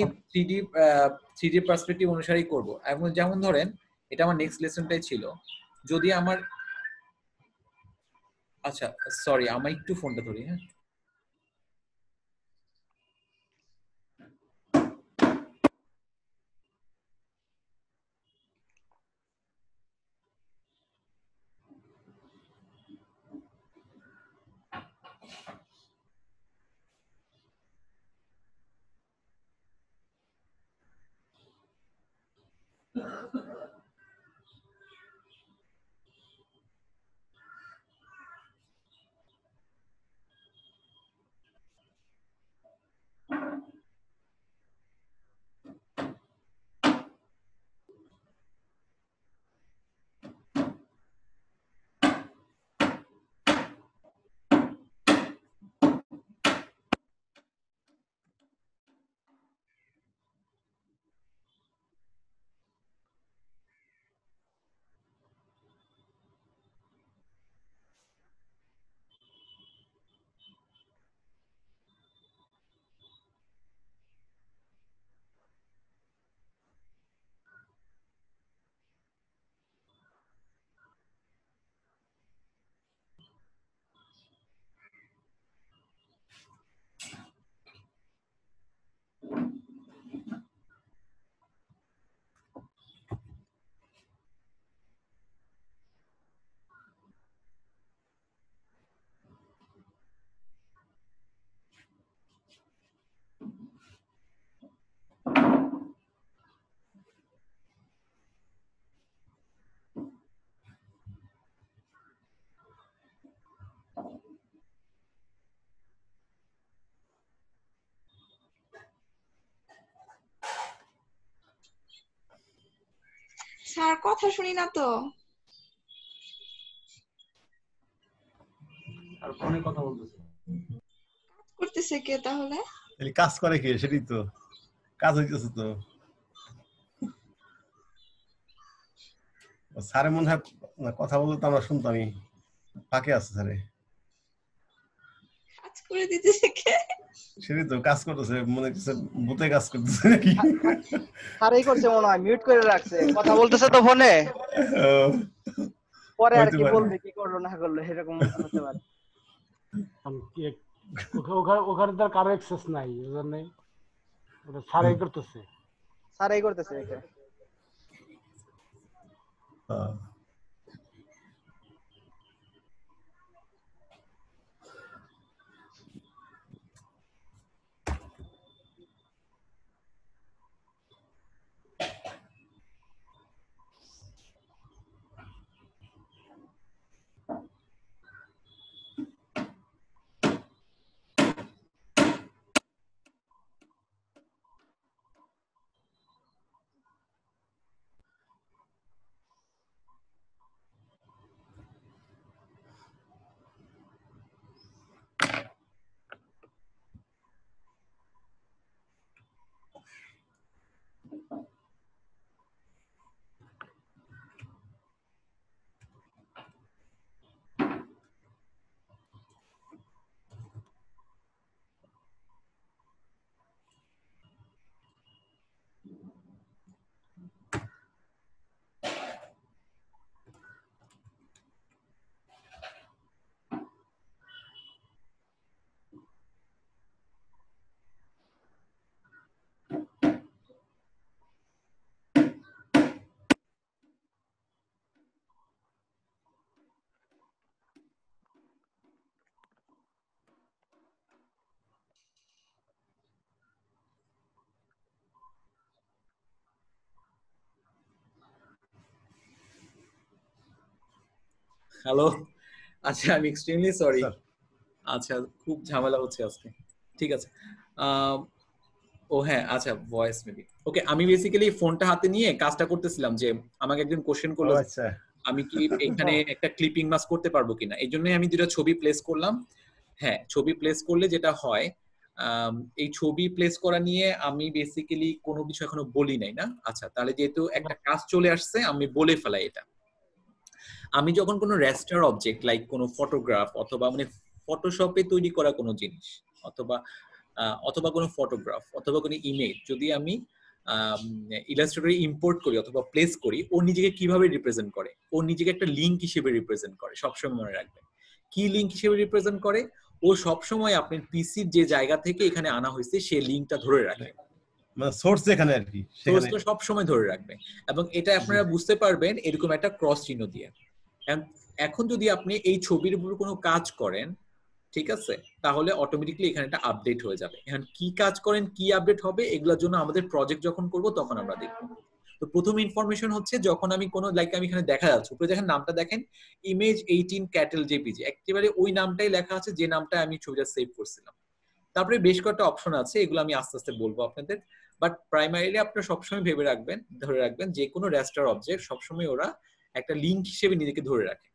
3D পার্সপেক্টিভ অনুসারেই করব। এখন যেমন ধরেন এটা আমার নেক্সট লেসনটাই ছিল, যদি আমার, আচ্ছা সরি আমার একটু ফোনটা ধরি, হ্যাঁ। স্যার কথা শুনি না তো। আর ফোনে কথা বলতেছে। করতেছে কে তাহলে? তাহলে কাজ করে কে? সেটাই তো কাজ হইতেছে তো। স্যারে মনে হয় কথা বলতে তো আমরা শুনতামই, ফাঁকে আছে স্যারে। কাজ করে দিতেছে কে? সেটাই তো কাজ করতেছে, মনে হচ্ছে ভূতে কাজ করতেছে নাকি। স্যারই করছে মনে হয়, মিউট করে রাখছে, কথা বলতেছে তো ফোনে, পরে আর কি বলবে কি করলো না করলো এরকম হতে পারে। ওখানে তার কারো অ্যাক্সেস নাই, এজন্য ওটা স্যারই করতেছে। স্যারই করতেছে এটা। হ্যালো, আচ্ছা আমি এক্সট্রিমলি সরি। স্যার আচ্ছা খুব ঝামেলা হচ্ছে আজকে। ঠিক আছে। আহ, ও হ্যাঁ, আচ্ছা ভয়েস মেবি ওকে। আমি বেসিক্যালি ফোনটা হাতে নিয়ে কাজটা করতেছিলাম যে আমাকে একজন কোশ্চেন ও করলো যে আচ্ছা আমি কি এখানে একটা ক্লিপিং মাস্ক করতে পারবো কিনা, এই জন্যই আমি দুটো ছবি প্লেস করলাম। হ্যাঁ, ছবি প্লেস করলে যেটা হয়, এই ছবি প্লেস করা নিয়ে আমি বেসিক্যালি কোনো কিছু এখনো বলি নাই না। আচ্ছা তাহলে যেহেতু একটা কাজ চলে আসছে আমি বলে ফেলাই এটা। আমি যখন কোনো রেস্টার অবজেক্ট লাইক কোনো ফটোগ্রাফ অথবা মানে ফটোশপে তৈরি করা কোনো জিনিস অথবা অথবা কোনো ফটোগ্রাফ অথবা কোনো ইমেজ যদি আমি ইলাস্ট্রেটরে ইম্পোর্ট করি অথবা প্লেস করি, ও নিজেকে কিভাবে রিপ্রেজেন্ট করে, ও নিজেকে একটা লিঙ্ক হিসেবে রিপ্রেজেন্ট করে। সবসময় মনে রাখবেন কি লিঙ্ক হিসেবে রিপ্রেজেন্ট করে। ও সবসময় আপনার পিসির যে জায়গা থেকে এখানে আনা হয়েছে সেই লিঙ্কটা ধরে রাখে, মানে সোর্স যেখানে আর কি সেখানে সোর্সটা সবসময় ধরে রাখবে। এবং এটা আপনারা বুঝতে পারবেন এরকম একটা ক্রস চিহ্ন দিয়ে। এখন যদি আপনি এই ছবির উপর কোনো কাজ করেন, ঠিক আছে, তাহলে অটোমেটিকলি এখানে একটা আপডেট হয়ে যাবে। এখন কি কাজ করেন, কি আপডেট হবে, এগুলোর জন্য আমাদের প্রজেক্ট যখন করব তখন আমরা দেখব। তো প্রথম ইনফরমেশন হচ্ছে যখন আমি কোনো লাইক আমি এখানে দেখা যাচ্ছে উপরে দেখেন নামটা দেখেন ইমেজ 18 ক্যাটেল জেপিজি, একেবারে ওই নামটাই লেখা আছে যে নামটা আমি ছবিটা সেভ করছিলাম। তারপরে বেশ কয়েকটা অপশন আছে, এগুলো আমি আস্তে আস্তে বলবো আপনাদের। বাট প্রাইমারিলি আপনারা সবসময় ভেবে রাখবেন, ধরে রাখবেন যে কোনো রেস্টার অবজেক্ট সবসময় ওরা একটা লিঙ্ক হিসেবে নিজেকে ধরে রাখে।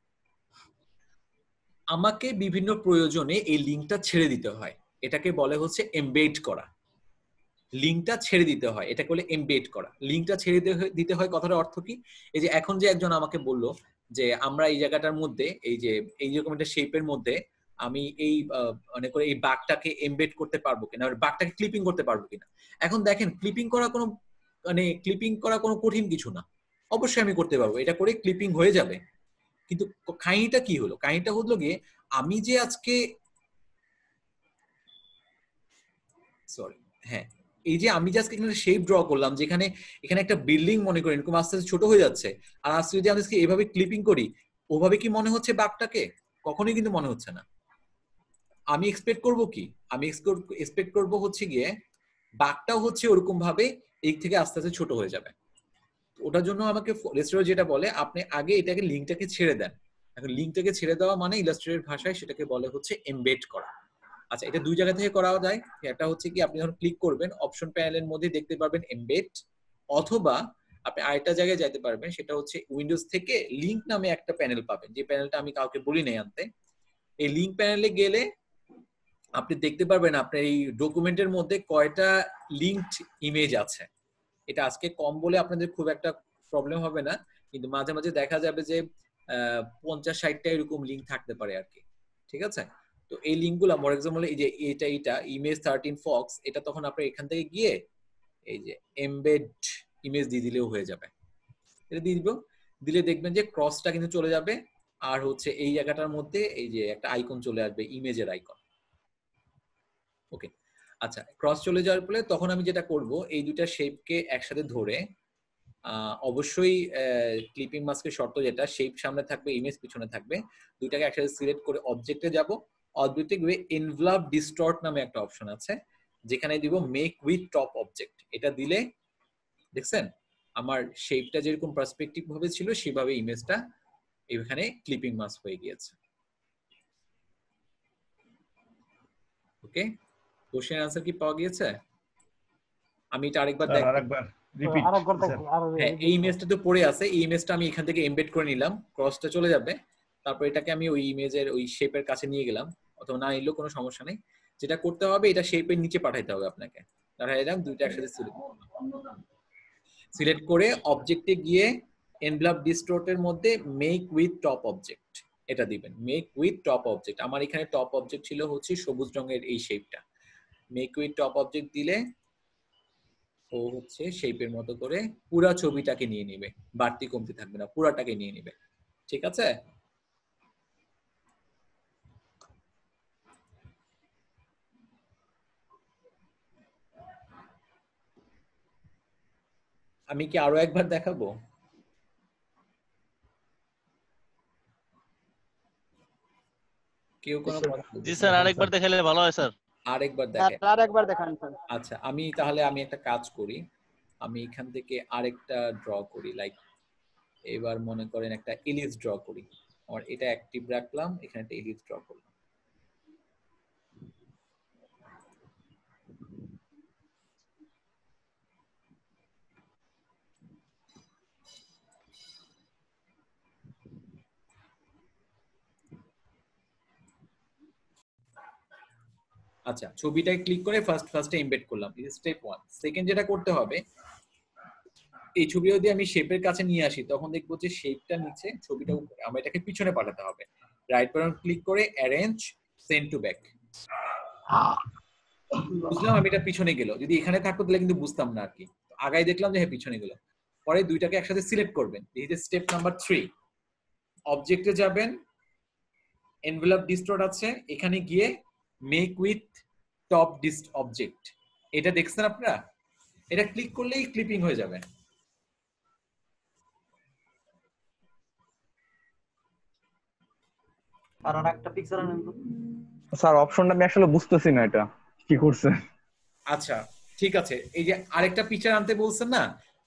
আমাকে বিভিন্ন প্রয়োজনে এই লিঙ্কটা ছেড়ে দিতে হয়, এটাকে বলে হচ্ছে এমবেড করা। লিঙ্কটা ছেড়ে দিতে হয়, এটাকে বলে এমবেড করা। লিঙ্কটা ছেড়ে দিতে হয় কথাটার অর্থ কি? এই যে এখন যে একজন আমাকে বললো যে আমরা এই জায়গাটার মধ্যে এই যে এইরকম একটা শেপের মধ্যে আমি এই মানে করে এই বাঘটাকে এমবেড করতে পারবো কিনা, বাঘটাকে ক্লিপিং করতে পারবো কিনা। এখন দেখেন ক্লিপিং করা কোনো মানে ক্লিপিং করা কোনো কঠিন কিছু না, অবশ্যই আমি করতে পারবো, এটা করে ক্লিপিং হয়ে যাবে। কিন্তু কাহিনীটা কি হলো, কাহিনীটা হলো গিয়ে আমি যে আজকে সরি হ্যাঁ এই যে আমি যে আজকে এখানে শেপ ড্র করলাম, যেখানে এখানে একটা বিল্ডিং মনে করি এরকম আস্তে আস্তে ছোট হয়ে যাচ্ছে, আর আজকে যদি আমি আজকে এভাবে ক্লিপিং করি, ওভাবে কি মনে হচ্ছে বাঘটাকে? কখনোই কিন্তু মনে হচ্ছে না। আমি এক্সপেক্ট করব কি, আমি এক্সপেক্ট করব হচ্ছে গিয়ে বাঘটাও হচ্ছে ওরকম ভাবে এই থেকে আস্তে আস্তে ছোট হয়ে যাবে। ওটার জন্য আমাকে ইলাস্ট্রেটর যেটা বলে আপনি আগে এটাকে লিঙ্কটাকে ছেড়ে দেন। এখন লিঙ্কটাকে ছেড়ে দেওয়া মানে ইলাস্ট্রেটর ভাষায় সেটাকে বলে হচ্ছে এমবেড করা। আচ্ছা এটা দুই জায়গা থেকে করা যায়। একটা হচ্ছে কি আপনি যখন ক্লিক করবেন অপশন প্যানেলের মধ্যে দেখতে পারবেন এমবেড, অথবা আপনি আরেকটা জায়গায় যেতে পারবেন, সেটা হচ্ছে উইন্ডোজ থেকে লিঙ্ক নামে একটা প্যানেল পাবেন, যে প্যানেলটা আমি কাউকে বলি নাই আনতে। এই লিঙ্ক প্যানেলে গেলে আপনি দেখতে পারবেন আপনার এই ডকুমেন্টের মধ্যে কয়টা লিঙ্কড ইমেজ আছে। এটা আজকে কম বলে আপনাদের খুব একটা প্রবলেম হবে না, কিন্তু মাঝে মাঝে দেখা যাবে যে 50-60টা এরকম লিঙ্ক থাকতে পারে আর কি। ঠিক আছে, তো এই লিঙ্কগুলো ফর এক্সাম্পল এই যে এটা ইমেজ 13 ফক্স, এটা তখন আপনি এখান থেকে গিয়ে এই যে এমবেড ইমেজ দিয়ে দিলেও হয়ে যাবে। এটা দিয়ে দিব, দিলে দেখবেন যে ক্রসটা কিন্তু চলে যাবে, আর হচ্ছে এই জায়গাটার মধ্যে এই যে একটা আইকন চলে আসবে, ইমেজের আইকন। ওকে, আচ্ছা ক্রস চলে যাওয়ার পরে তখন আমি যেটা করব এই দুইটা শেপকে একসাথে ধরে অবশ্যই ক্লিপিং মাস্কের শর্ত যেটা শেপ সামনে থাকবে ইমেজ পিছনে থাকবে, দুইটাকে একসাথে সিলেক্ট করে অবজেক্টে যাব। অবজেক্টে গিয়ে এনভেলপ ডিস্টর্ট নামে একটা অপশন আছে, যেখানে দিব মেক উইথ টপ অবজেক্ট। এটা দিলে দেখছেন আমার শেপটা যেরকম পার্সপেক্টিভ ভাবে ছিল সেভাবে ইমেজটা এখানে ক্লিপিং মাস্ক হয়ে গিয়েছে। ওকে, কোশ্চেন আনসার কি পাওয়া গিয়েছে? আমি এটা আরেকবার দেখব। হ্যাঁ এই ইমেজটা তো পড়ে আছে, এই ইমেজটা আমি এখান থেকে এমবেড করে নিলাম, ক্রসটা চলে যাবে, তারপর এটাকে আমি ওই ইমেজের ওই শেপের কাছে নিয়ে গেলাম, অথবা না নিলেও কোনো সমস্যা নেই। যেটা করতে হবে এটা শেপের নিচে পাঠাইতে হবে আপনাকে। দাঁড়াই এলাম, দুইটা একসাথে সিলেক্ট করে অবজেক্টে গিয়ে এনভেলপ ডিস্টর্টের মধ্যে মেক উইথ টপ অবজেক্ট এটা দিবেন। মেক উইথ টপ অবজেক্ট, আমার এখানে টপ অবজেক্ট ছিল হচ্ছে সবুজ রঙের এই শেপটা। মেক উইথ টপ অবজেক্ট দিলে ও হচ্ছে শেপের মতো করে পুরা ছবিটাকে নিয়ে নেবে, বাড়তি কমতি থাকবে না, পুরাটাকে নিয়ে নেবে। ঠিক আছে, আমি কি আরো একবার দেখাবো? কেউ কোনো জি স্যার আরেকবার দেখালে ভালো হয় স্যার। আরেকবার দেখেন, আরেকবার দেখান স্যার। আচ্ছা আমি তাহলে আমি একটা কাজ করি, আমি এখান থেকে আরেকটা ড্র করি, লাইক এবার মনে করেন একটা এলিস ড্র করি। আর এটা অ্যাক্টিভ রাখলাম, এখানে একটা এলিপস ড্র করলাম। আচ্ছা, ছবিটায় ক্লিক করে ফার্স্টে এমবেড করলাম, এই স্টেপ 1। সেকেন্ড যেটা করতে হবে, এই ছবিটা যদি আমি শেপের কাছে নিয়ে আসি তখন দেখবো যে শেপটা নিচে, ছবিটা উপরে, আমরা এটাকে পিছনে পাঠাতে হবে। রাইট বাটন ক্লিক করে অ্যারেঞ্জ, সেন্ড টু ব্যাক। বুঝলাম আমি এটা পিছনে গেল, যদি এখানে থাকতো তাহলে কিন্তু বুঝতাম না আর কি। আগাই দেখলাম যে হ্যাঁ পিছনে গেল। পরে দুইটাকে একসাথে সিলেক্ট করবেন, এই যে স্টেপ নাম্বার 3। অবজেক্টে যাবেন, এনভেলপ ডিস্টর্ট আছে, এখানে গিয়ে make with top dist object, এটা দেখছেন আপনারা? এটা ক্লিক করলেই ক্লিপিং হয়ে যাবে। আর একটা পিকচার আনেন তো স্যার। অপশনটা আমি আসলে বুঝতেছি না এটা কি করছে। আচ্ছা ঠিক আছে, এই যে আরেকটা পিকচার আনতে বলছেন না,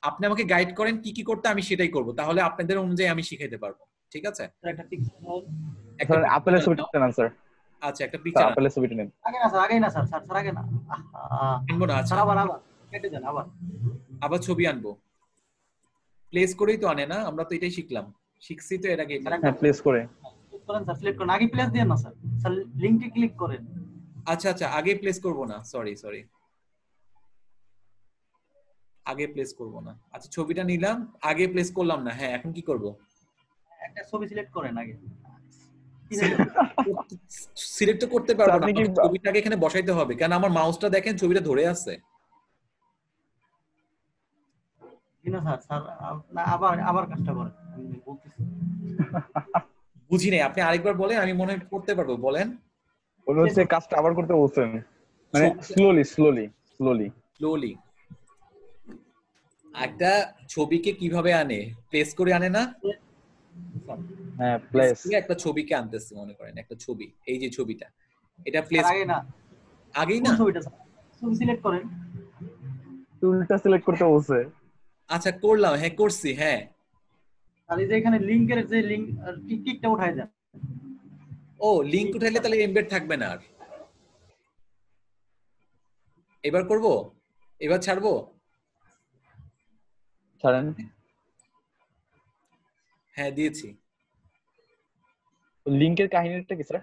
আপনি আমাকে গাইড করেন কি কি করতে, আমি সেটাই করব, তাহলে আপনাদের অনুযায়ী আমি শিখাইতে পারবো। ঠিক আছে, একটা পিকচার স্যার আপেলের ছবিটা নেন স্যার। আচ্ছা একটা পিকচার আপেলের ছবিটা নেন। আগে না স্যার, আগে না স্যার, স্যার আগে না আনবো না। আচ্ছা আবার কেটে যান, আবার ছবি আনবো, প্লেস করেই তো আনে না, আমরা তো এটাই শিখছি তো এর আগে। হ্যাঁ প্লেস করে করেন স্যার, সিলেক্ট করেন, আগে প্লেস দেন না স্যার, স্যার লিংকে ক্লিক করেন। আচ্ছা আচ্ছা, আগে প্লেস করব না, সরি আগে প্লেস করব না। আচ্ছা ছবিটা নিলাম, আগে প্লেস করলাম না। হ্যাঁ এখন কি করব? একটা ছবি সিলেক্ট করেন আগে। সিলেক্ট করতে পারবো না, ছবিটাকে এখানে বসাইতে হবে, কারণ আমার মাউসটা দেখেন ছবিটা ধরে আছে। না স্যার, স্যার না আবার কাজটা করেন, আমি বলতেছি। বুঝি নাই, আপনি আরেকবার বলেন, আমি মনে হয় করতে পারবো। বলেন। ওটা হচ্ছে কাজটা আবার করতে বলছেন, মানে স্লোলি। একটা ছবিকে কিভাবে আনে? প্লেস করে আনে না? হ্যাঁ প্লেস। একটা ছবিকে আনতেছে, মনে করেন একটা ছবি, এই যে ছবিটা, এটা প্লেস আগে না, আগেই না, ছবিটা ছবি সিলেক্ট করেন, টুলটা সিলেক্ট করতে বলছে। আচ্ছা করলাম, হ্যাঁ করছি, হ্যাঁ। আর এই যে এখানে লিংকের যে লিংক টিকটা উঠাই দেন। ও লিংক উঠাইলে তাহলে এমবেড থাকবে না আর। এবার করব, এবার ছাড়বো, ছাড়েন। হ্যাঁ দিয়েছি। লিংকের কাহিনীটা কি স্যার?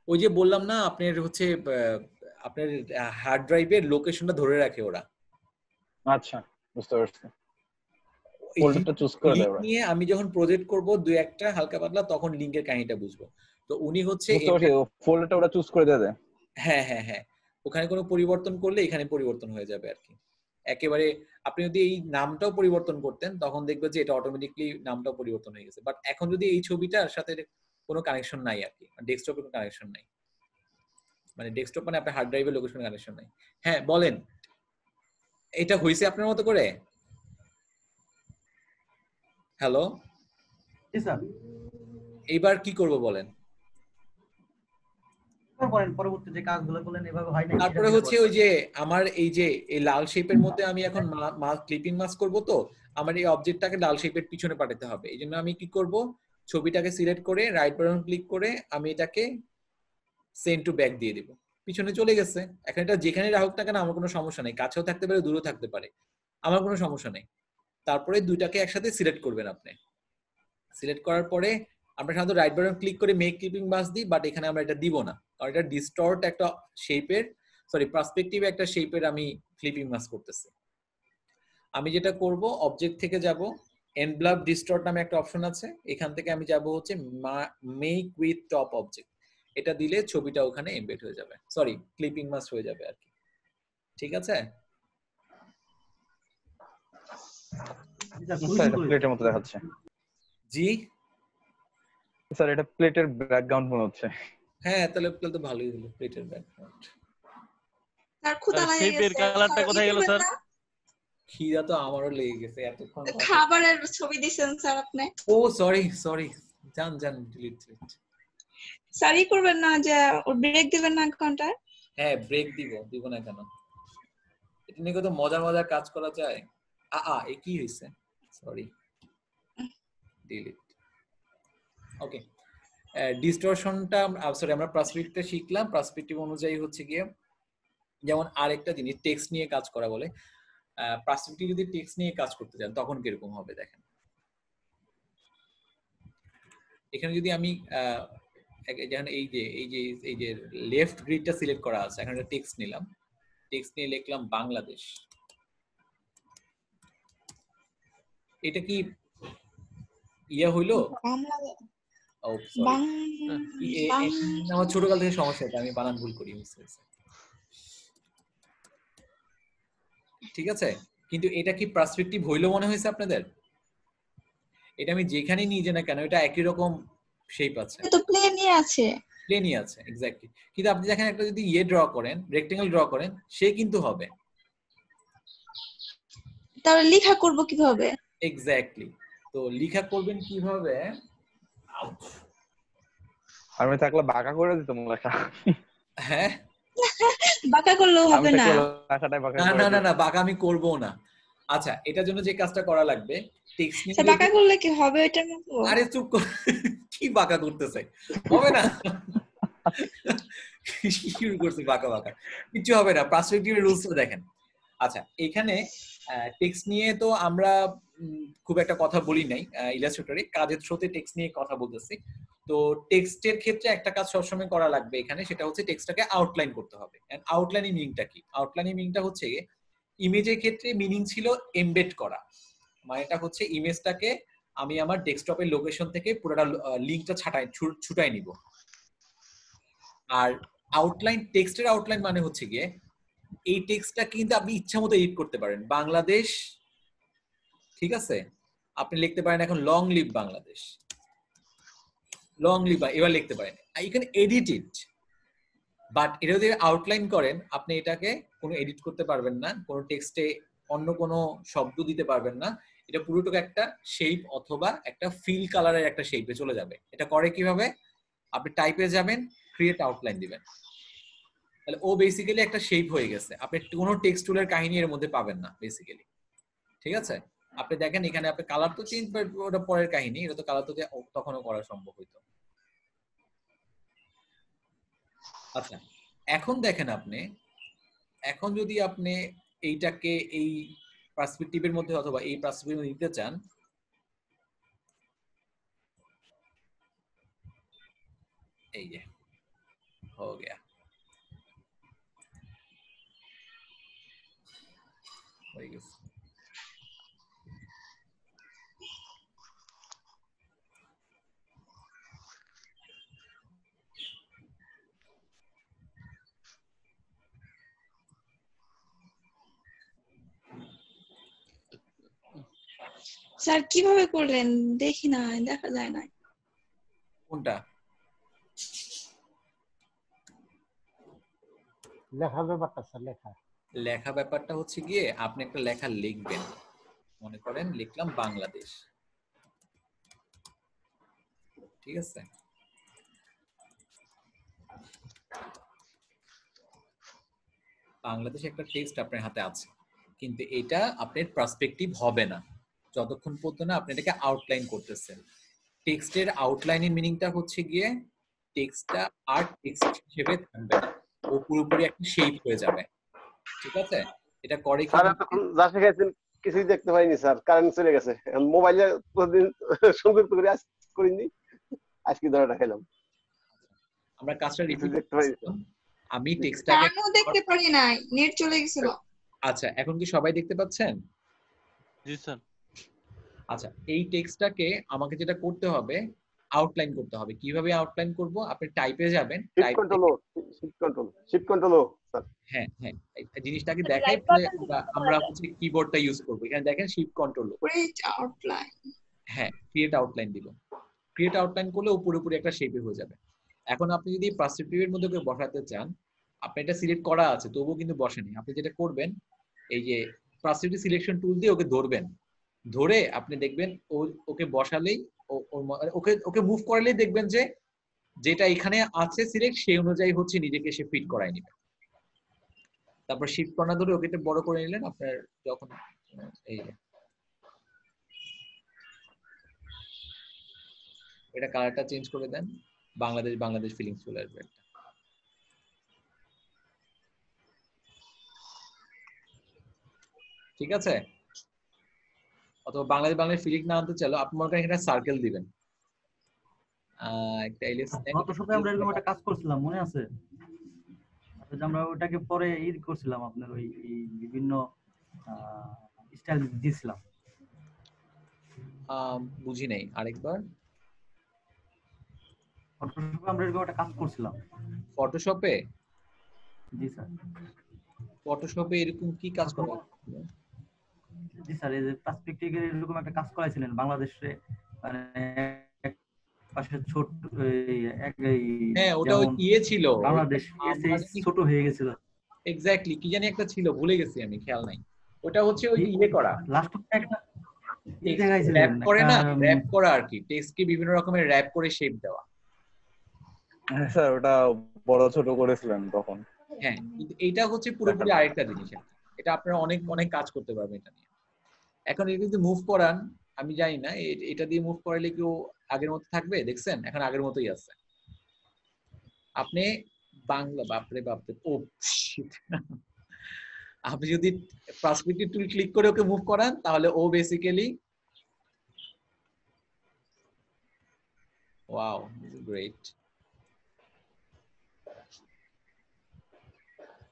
ওই যে বললাম না, আপনার হচ্ছে আপনার হার্ড ড্রাইভের লোকেশনটা ধরে রাখে ওরা। আচ্ছা বুঝতে পারছি। ফোল্ডারটা চুজ করে দেব। নিয়ে আমি যখন প্রজেক্ট করব দুই একটা হালকা পাতলা, তখন লিংকের কাহিনীটা বুঝবো। তো উনি হচ্ছে ফোল্ডারটা ওরা চুজ করে দেয়। হ্যাঁ হ্যাঁ হ্যাঁ, ওখানে কোনো পরিবর্তন করলে এখানে পরিবর্তন হয়ে যাবে আর কি। একেবারে আপনি যদি এই নামটাও পরিবর্তন করতেন তখন দেখবে যে এটা অটোমেটিকলি নামটাও পরিবর্তন হয়ে গেছে। বাট এখন যদি এই ছবিটার সাথে কোনো কানেকশন নাই আর কি, ডেস্কটপের কোনো কানেকশন নাই, মানে ডেস্কটপ মানে আপনার হার্ড ড্রাইভের লোকেশনের কানেকশন নাই। হ্যাঁ বলেন, এটা হইছে আপনার মতো করে? হ্যালো, জি স্যার। এইবার কি করব বলেন? পরবর্তী যে কাজগুলো করলেন এভাবে হয় না। তারপরে হচ্ছে ওই যে আমার এই যে এই লাল শেপের মধ্যে আমি এখন ক্লিপিং মাস্ক করব, তো আমার এই অবজেক্টটাকে লাল শেপের পিছনে পাঠাতে হবে। এই জন্য আমি কি করব, ছবিটাকে সিলেক্ট করে রাইট বাটন ক্লিক করে আমি এটাকে সেন্ড টু ব্যাক দিয়ে দিব, পিছনে চলে গেছে। এখন এটা যেখানে রাখুক না কেন আমার কোনো সমস্যা নেই, কাছেও থাকতে পারে দূরেও থাকতে পারে, আমার কোনো সমস্যা নেই। তারপরে দুইটাকে একসাথে সিলেক্ট করবেন আপনি। সিলেক্ট করার পরে আমরা সাধারণত রাইট বাটন ক্লিক করে মেক ক্লিপিং মাস্ক দিই, বাট এখানে আমরা এটা দিব না, কারণ এটা ডিস্টর্ট একটা শেপের, সরি পার্সপেক্টিভ একটা শেপের আমি ক্লিপিং মাস্ক করতেছি। আমি যেটা করব, অবজেক্ট থেকে যাব, এনভেলপ ডিস্টর্ট নামে একটা অপশন আছে, এখান থেকে আমি যাব হচ্ছে মেক উইথ টপ অবজেক্ট, এটা দিলে ছবিটা ওখানে এমবেড হয়ে যাবে, সরি ক্লিপিং মাস্ক হয়ে যাবে আর কি। ঠিক আছে? প্লেটের মতো দেখাচ্ছে। জি স্যার এটা প্লেটের ব্যাকগ্রাউন্ড মনে হচ্ছে। হ্যাঁ তাহলে তো ভালোই হলো, প্লেটের ব্যাকগ্রাউন্ড। স্যার ক্ষুধা লেগে গেছে, শেপের কালারটা কোথায় গেল স্যার? খিদা তো আমারও লেগে গেছে এতক্ষণ। খাবারের ছবি দিছেন স্যার আপনি। ও সরি জান ডিলিট। সরি করবেন না, যে ব্রেক দিবেন না ঘন্টা? হ্যাঁ ব্রেক দিব না কেন, এটা নিয়ে কত মজার কাজ করা যায়। এ কি হইছে, সরি ডিলিট। ওকে ডিস্টরশনটা সরি আমরা পার্সপেক্টিভটা শিখলাম। পার্সপেক্টিভ অনুযায়ী হচ্ছে গিয়ে যেমন আরেকটা জিনিস টেক্সট নিয়ে কাজ করা বলে, পার্সপেক্টিভ যদি টেক্সট নিয়ে কাজ করতে চান তখন কিরকম হবে দেখেন। এখানে যদি আমি যেখানে এই যে লেফট গ্রিডটা সিলেক্ট করা আছে, এখানে টেক্সট নিলাম, টেক্সট নিয়ে লিখলাম বাংলাদেশ। এটা কি ইয়া হইলো? ও সরি, আমার ছোটকাল থেকে সমস্যা এটা, আমি বানান ভুল করি। ঠিক আছে, কিন্তু এটা কি পার্সপেক্টিভ হইলো মনে হয়েছে আপনাদের? এটা আমি যেখানেই নিয়ে যাই না কেন এটা একই রকম শেপ আছে, তো প্লেনই আছে, প্লেনই আছে এক্স্যাক্টলি। কিন্তু আপনি দেখেন একটা যদি ড্র করেন, রেক্টেঙ্গেল ড্র করেন, সে কিন্তু হবে। তাহলে লেখা করব কিভাবে? এক্স্যাক্টলি, তো লেখা করবেন কিভাবে? আমি থাকলে বাঁকা করে দিতাম লেখা। হ্যাঁ, বাঁকা করলেও হবে না। না না না, বাঁকা আমি করব না। আচ্ছা, এটার জন্য যে কাজটা করা লাগবে, টেক্সট নিয়ে বাঁকা করলে কি হবে এটার মতো? আরে চুপ কর, কি বাঁকা করতেছে? হবে না, শুরু করছে বাঁকা বাঁকা, কিছু হবে না। পার্সপেক্টিভের রুলসটা দেখেন। আচ্ছা, এখানে টেক্সট নিয়ে তো আমরা খুব একটা কথা বলি নাই ইলাস্ট্রেটরে, কাজের থ্রুতে টেক্সট নিয়ে কথা বলতেছি। তো টেক্সটের ক্ষেত্রে একটা কাজ সবসময় করা লাগবে এখানে, সেটা হচ্ছে টেক্সটটাকে আউটলাইন করতে হবে। এন্ড আউটলাইনের মিনিংটা কি? আউটলাইনের মিনিংটা হচ্ছে ইমেজের ক্ষেত্রে মিনিং ছিল এমবেড করা, মানে এটা হচ্ছে ইমেজটাকে আমি আমার ডেস্কটপের লোকেশন থেকে পুরোটা লিংকটা ছুটাই নিব। আর আউটলাইন, টেক্সটের আউটলাইন মানে হচ্ছে গিয়ে এই টেক্সটটা কিন্তু আপনি ইচ্ছা মতো এডিট করতে পারেন। বাংলাদেশ, ঠিক আছে, আপনি লিখতে পারেন এখন long live Bangladesh, long live, এবার লিখতে পারেন, you can edit it. But এটা যদি আউটলাইন করেন, আপনি এটাকে কোনো এডিট করতে পারবেন না, কোনো টেক্সটে অন্য কোনো শব্দ দিতে পারবেন না। এটা পুরোটুকু একটা শেপ অথবা একটা ফিল কালারের একটা শেপে চলে যাবে। এটা করে কিভাবে? আপনি টাইপে যাবেন, ক্রিয়েট আউটলাইন দিবেন, তাহলে ও বেসিক্যালি একটা শেপ হয়ে গেছে। আপনি কোনো টেক্সট টুলের কাহিনী এর মধ্যে পাবেন না বেসিক্যালি। ঠিক আছে, আপনি দেখেন এখানে আপনি কালার তো চেঞ্জ, ওটা পরের কাহিনী, এটা তো কালার তো তখনও করা সম্ভব হইতো। আচ্ছা, এখন দেখেন আপনি, এখন যদি আপনি এইটাকে এই পার্সপেক্টিভের মধ্যে অথবা এই পার্সপেক্টিভে নিতে চান, এই যে हो गया, হয়ে গেছে। স্যার কিভাবে করলেন? দেখি না, দেখা যায় না। কোনটা? লেখা ব্যাপারটা স্যার, লেখা ব্যাপারটা হচ্ছে গিয়ে আপনি একটা লেখা লিখবেন, মনে করেন লিখলাম বাংলাদেশ, ঠিক আছে, বাংলাদেশ একটা টেক্সট আপনার হাতে আছে, কিন্তু এটা আপনার পার্সপেক্টিভ হবে না যতক্ষণ পর্যন্ত না আপনি এটাকে আউটলাইন করতেছেন। টেক্সটের আউটলাইনের মিনিংটা হচ্ছে গিয়ে টেক্সটটা আর টেক্সট হিসেবে থাকবে না, ও পুরোপুরি একটা শেপ হয়ে যাবে। ঠিক আছে, এটা করে কি? স্যার এতক্ষণ যা শিখাইছেন কিছুই দেখতে পাইনি স্যার, কারেন্ট চলে গেছে। মোবাইলে প্রতিদিন সংযুক্ত করে আজ করিনি, আজকে ধরাটা খেলাম। আমরা কাজটা রিপিট দেখতে পাইনি। আমি টেক্সটটাকে আমিও দেখতে পারি নাই, নেট চলে গেছিল। আচ্ছা, এখন কি সবাই দেখতে পাচ্ছেন? জি স্যার। আচ্ছা, এই টেক্সটটাকে আমাকে যেটা করতে হবে, আউটলাইন করতে হবে। কিভাবে আউটলাইন করব? আপনি টাইপে যাবেন, টাইপ শিফট কন্ট্রোল স্যার। হ্যাঁ হ্যাঁ, এই জিনিসটাকে দেখাই, আমরা হচ্ছে কিবোর্ডটা ইউজ করব। এখানে দেখেন শিফট কন্ট্রোল, ক্রিয়েট আউটলাইন। হ্যাঁ, ক্রিয়েট আউটলাইন দিব। ক্রিয়েট আউটলাইন করলে ও পুরোপুরি একটা শেপে হয়ে যাবে। এখন আপনি যদি পার্সপেক্টিভের মধ্যে বসাতে চান, আপনি এটা সিলেক্ট করা আছে তবুও কিন্তু বসেনি, আপনি যেটা করবেন এই যে পার্সপেক্টিভ সিলেকশন টুল দিয়ে ওকে ধরবেন, ধরে আপনি দেখবেন ওকে বসালেই ওকে মুভ করালেই দেখবেন যে যেটা এখানে আছে সিলেক্ট সেই অনুযায়ী হচ্ছে নিজেকে সে ফিট করায় নিবে। তারপর শিফট কর্নার ধরে ওকে বড় করে নিলেন। আপনার যখন এই এটা কালারটা চেঞ্জ করে দেন, বাংলাদেশ ফিলিংস চলে আসবে একটা। ঠিক আছে, অথবা বাংলাদেশ ফিলিংস না আনতে চাইলো আপনি মনে করেন এখানে সার্কেল দিবেন, একটা এলিপস। ফটোশপে আমরা এরকম একটা কাজ করছিলাম মনে আছে? আমরা ওটাকে পরে করছিলাম আপনার ওই বিভিন্ন স্টাইল দিয়েছিলাম। বুঝি নাই, আরেকবার। ফটোশপে আমরা এরকম একটা কাজ করছিলাম। ফটোশপে? জি স্যার। ফটোশপে এরকম কি কাজ করা? জি স্যার, এই যে পার্সপেক্টিভের এরকম একটা কাজ করাইছিলেন বাংলাদেশে, মানে পাশে ছোট হ্যাঁ ওটা ওই ছিল বাংলাদেশ ছোট হয়ে গেছিল। এক্স্যাক্টলি, কি জানি একটা ছিল, ভুলে গেছি আমি, খেয়াল নাই। ওটা হচ্ছে ওই করা লাস্ট একটা র‍্যাপ করে না, র‍্যাপ করা আর কি, টেক্সটকে বিভিন্ন রকমের র‍্যাপ করে শেপ দেওয়া। হ্যাঁ স্যার, ওটা বড় ছোট করেছিলেন তখন। হ্যাঁ, কিন্তু এইটা হচ্ছে পুরোপুরি আরেকটা জিনিস। এটা আপনারা অনেক কাজ করতে পারবেন এটা নিয়ে। এখন এটা যদি মুভ করান, আমি জানি না এটা দিয়ে মুভ করালে কি ও আগের মতো থাকবে? দেখছেন এখন আগের মতোই আছে। আপনি বাংলা বাপরে ও শিট, আপনি যদি পার্সপেক্টিভ টুল ক্লিক করে ওকে মুভ করান তাহলে ও বেসিক্যালি ওয়াও, গ্রেট।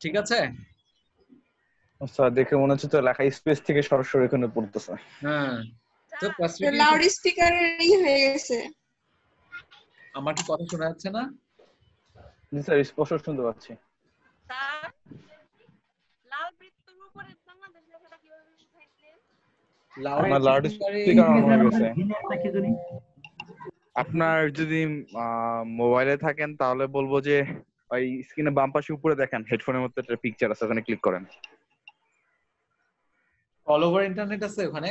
ঠিক আছে স্যার, দেখে মনে হচ্ছে তো লেখা স্পেস থেকে সরাসরি এখানে পড়তেছে। হ্যাঁ, তো লাউড স্পিকারের হয়ে গেছে। আমার কি কথা শোনা যাচ্ছে না? জি স্যার, স্পষ্ট শুনতে পাচ্ছি। লাল বৃত্তের উপরে বাংলাদেশ লেখাটা কিভাবে উঠাইছেন? লাউড স্পিকার অন হয়ে গেছে। আপনার যদি মোবাইলে থাকেন তাহলে বলবো যে ওই স্ক্রিনে বাম পাশে উপরে দেখেন হেডফোনের মধ্যে একটা পিকচার আছে, ওখানে ক্লিক করেন। অল ওভার ইন্টারনেট আছে ওখানে?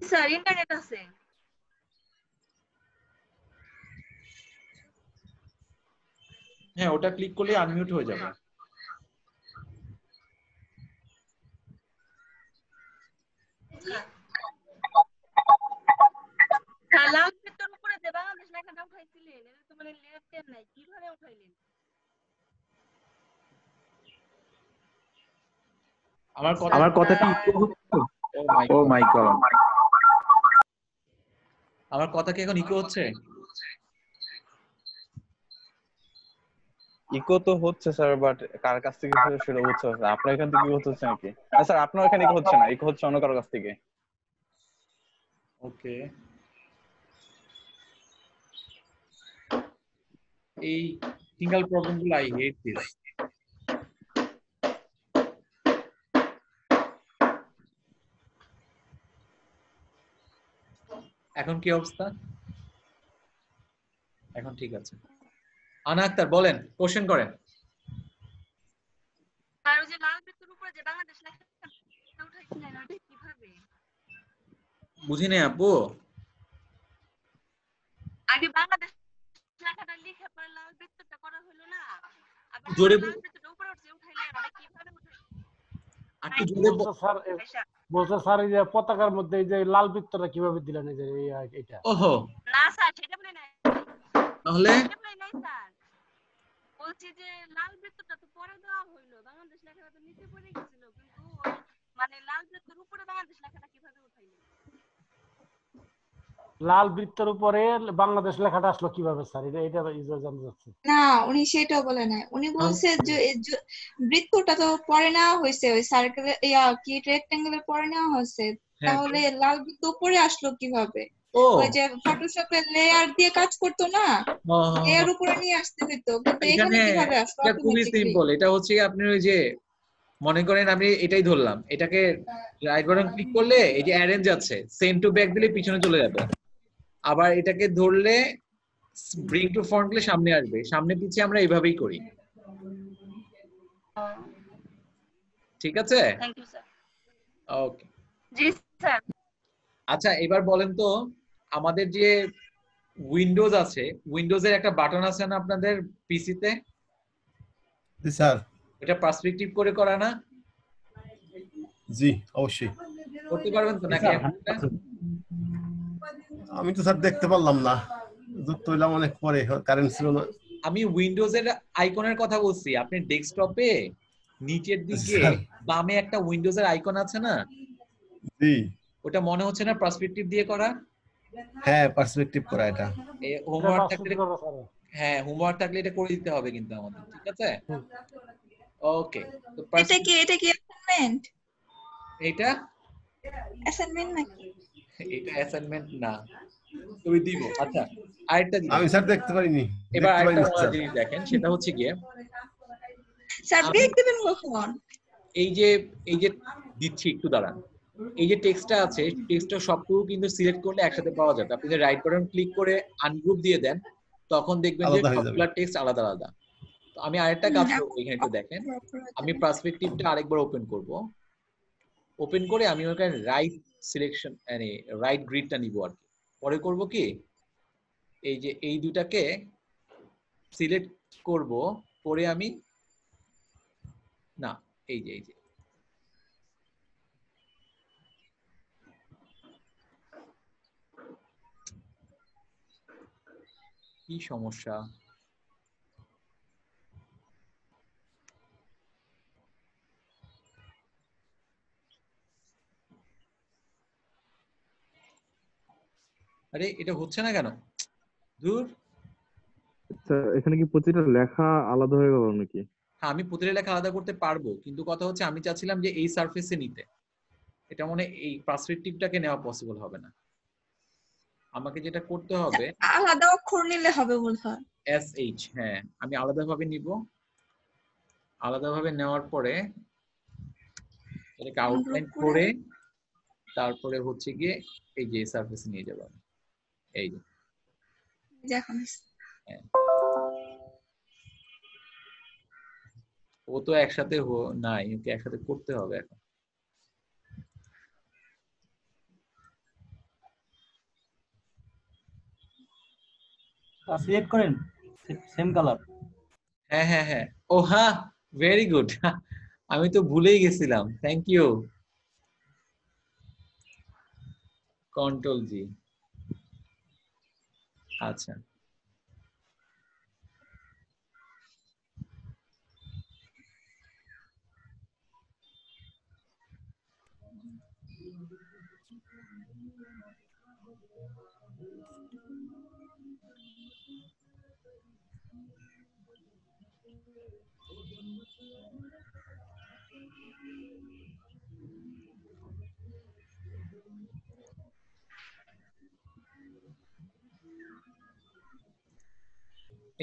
স্যার ইন্টারনেট আছে। হ্যাঁ, ওটা ক্লিক করলে আনমিউট হয়ে যাবে। লাল বৃত্তের উপরে যে বাংলাদেশ লেখাটা উঠাইছিলেন, এটা তো মানে লেয়ার নাই, কিভাবে উঠাইলেন? আমার কথা কি ও মাই গড, আমার কথা কি এখন ইকো হচ্ছে? ইকো তো হচ্ছে স্যার, বাট কার কাছ থেকে সেটা বুঝতে পারছি। আপনার এখান থেকে ইকো হচ্ছে নাকি? না স্যার, আপনার এখানে ইকো হচ্ছে না, ইকো হচ্ছে অন্য কারোর কাছ থেকে। ওকে, এই সিঙ্গেল প্রবলেমগুলো আই হেট দিস। এখন কি অবস্থা? এখন ঠিক আছে। আনা আক্তার বলেন, কোশ্চেন করেন। আর ওই যে লাল বৃত্তের উপরে যে বাংলাদেশ লেখাটা উঠাইছিলেন, ওটা কিভাবে? বুঝি নাই আপু। আগে বাংলাদেশ লেখাটা লিখে পরে লাল বৃত্তটা করা হলো না, আবার জোরে লাল বৃত্তটা উপরে উঠাইলেন, ওটা কিভাবে উঠাইলেন? একটু জোরে বলছে স্যার, এই যে পতাকার মধ্যে এই যে লাল বৃত্তটা কিভাবে দিলেন? এই যে এটা। ওহো, না স্যার, সেটা বলে নাই। তাহলে সেটা বলে নাই স্যার, বলছি যে লাল বৃত্তটা তো পরে দেওয়া হইলো, বাংলাদেশ লেখাটা তো নিচে পড়ে গেছিল, কিন্তু ওই মানে লাল বৃত্তের উপরে বাংলাদেশ লেখাটা কিভাবে উঠাইলেন? লাল বৃত্তের উপরে বাংলাদেশ লেখাটা আসলো কিভাবে স্যার? এটা জানতে চাচ্ছি। না, উনি সেটাও বলে নাই। উনি বলছে যে বৃত্তটা তো পরে নেওয়া হয়েছে, ওই সার্কেল কি রেক্ট্যাঙ্গেলের পরে নেওয়া হয়েছে, তাহলে লাল বৃত্ত উপরে আসলো কিভাবে? ওই যে ফটোশপে লেয়ার দিয়ে কাজ করতো না, লেয়ার উপরে নিয়ে আসতে হইতো, কিন্তু এখানে কিভাবে আসলো? এটা খুবই সিম্পল। এটা হচ্ছে আপনি ওই যে মনে করেন আমি এটাই ধরলাম, এটাকে রাইট বাটন ক্লিক করলে এই যে অ্যারেঞ্জ আছে, সেন্ড টু ব্যাক দিলে পিছনে চলে যাবে। আবার এটাকে ধরলে ব্রিং টু ফ্রন্ট দিলে সামনে আসবে। সামনে পিছে আমরা এইভাবেই করি। ঠিক আছে, থ্যাংক ইউ স্যার। ওকে, জি স্যার। আচ্ছা এবার বলেন তো, আমাদের যে উইন্ডোজ আছে, উইন্ডোজের একটা বাটন আছে না আপনাদের পিসিতে? জি স্যার। এটা পার্সপেক্টিভ করে করা না? জি অবশ্যই। করতে পারবেন তো নাকি স্যার একটা? আমি তো স্যার দেখতে পারলাম না, যুক্ত হইলাম অনেক পরে, কারেন্ট ছিল না। আমি উইন্ডোজের আইকনের কথা বলছি। আপনি ডেস্কটপে নিচের দিকে স্যার বামে একটা উইন্ডোজের আইকন আছে না, জি ওটা মনে হচ্ছে না পার্সপেক্টিভ দিয়ে করা? হ্যাঁ পার্সপেক্টিভ করা এটা। এই এটা হোমওয়ার্ক বাস্তব থাকলে, করা স্যার। হ্যাঁ হোমওয়ার্ক থাকলে এটা করে দিতে হবে কিন্তু আমাদের, ঠিক আছে? ওকে, তো এটা কি অ্যাসাইনমেন্ট? এটা অ্যাসাইনমেন্ট নাকি? এটা অ্যাসাইনমেন্ট না, তুমি দিব। আচ্ছা আরেকটা জিনিস আমি স্যার দেখতে পারিনি, এবার দেখতে আরেকটা পারিনি মজার স্যার। জিনিস দেখেন, সেটা হচ্ছে গিয়ে স্যার ব্রেক দিবেন কখন? এই যে দিচ্ছি, একটু দাঁড়ান। এই যে টেক্সটটা আছে, টেক্সটটা সবটুকু কিন্তু সিলেক্ট করলে একসাথে পাওয়া যাবে। আপনি যদি রাইট বাটন ক্লিক করে আনগ্রুপ দিয়ে দেন, তখন দেখবেন যে আলাদা হয়ে যাবে। সবগুলা টেক্সট আলাদা আলাদা। তো আমি আরেকটা কাজ করবো, এখানে একটু দেখেন। আমি পার্সপেক্টিভটা আরেকবার ওপেন করব। ওপেন করে আমি ওখানে রাইট সিলেকশন মানে রাইট গ্রিডটা নিব আর কি। পরে করব কি, এই যে এই দুটাকে সিলেক্ট করব, পরে আমি না এই যে কি সমস্যা, আরে এটা হচ্ছে না কেন? দূর। স্যার এখানে কি প্রতিটা লেখা আলাদা হয়ে গেল নাকি? হ্যাঁ আমি প্রতিটা লেখা আলাদা করতে পারবো, কিন্তু কথা হচ্ছে আমি চাচ্ছিলাম যে এই সারফেসে নিতে। এটা মনে এই পার্সপেক্টিভটাকে নেওয়া পসিবল হবে না। আমাকে যেটা করতে হবে, আলাদা অক্ষর নিলে হবে বোধহয়। SH, হ্যাঁ আমি আলাদাভাবে নিব। আলাদাভাবে নেওয়ার পরে এটাকে আউটলাইন করে তারপরে হচ্ছে গিয়ে এই যে সারফেসে নিয়ে যাব আমি। এই যে দেখুন হ্যাঁ। ও তো একসাথে নাই, ওকে একসাথে করতে হবে এখন। সিলেক্ট করেন সেম কালার। হ্যাঁ হ্যাঁ হ্যাঁ, ও হ্যাঁ, ভেরি গুড। আমি তো ভুলেই গেছিলাম, থ্যাংক ইউ। কন্ট্রোল জি। আচ্ছা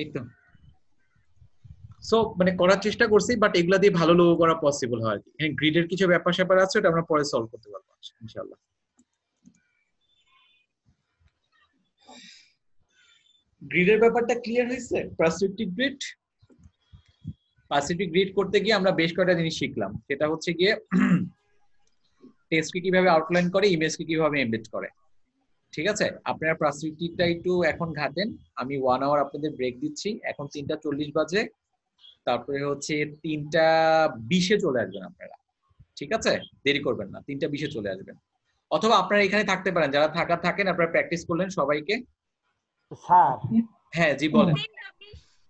এই তো। সো মানে করার চেষ্টা করছি, বাট এগুলা দিয়ে ভালো লোগো করা পসিবল হয় আর কি। হ্যাঁ গ্রিডের কিছু ব্যাপার স্যাপার আছে, ওটা আমরা পরে সলভ করতে পারবো ইনশাআল্লাহ। গ্রিডের ব্যাপারটা ক্লিয়ার হয়েছে? পার্সপেক্টিভ গ্রিড, পার্সপেক্টিভ গ্রিড করতে গিয়ে আমরা বেশ কয়েকটা জিনিস শিখলাম। সেটা হচ্ছে গিয়ে টেক্সটকে কিভাবে আউটলাইন করে, ইমেজকে কিভাবে এমবেড করে। ঠিক আছে, আপনারা পার্সপেক্টিভটা একটু এখন ঘাটেন। আমি 1 আওয়ার আপনাদের ব্রেক দিচ্ছি। এখন 3:40 বাজে, তারপরে হচ্ছে 3:20 চলে আসবেন আপনারা। ঠিক আছে, দেরি করবেন না, 3:20 চলে আসবেন। অথবা আপনারা এখানে থাকতে পারেন, যারা থাকেন আপনারা প্র্যাকটিস করলেন সবাইকে। স্যার হ্যাঁ জি বলেন।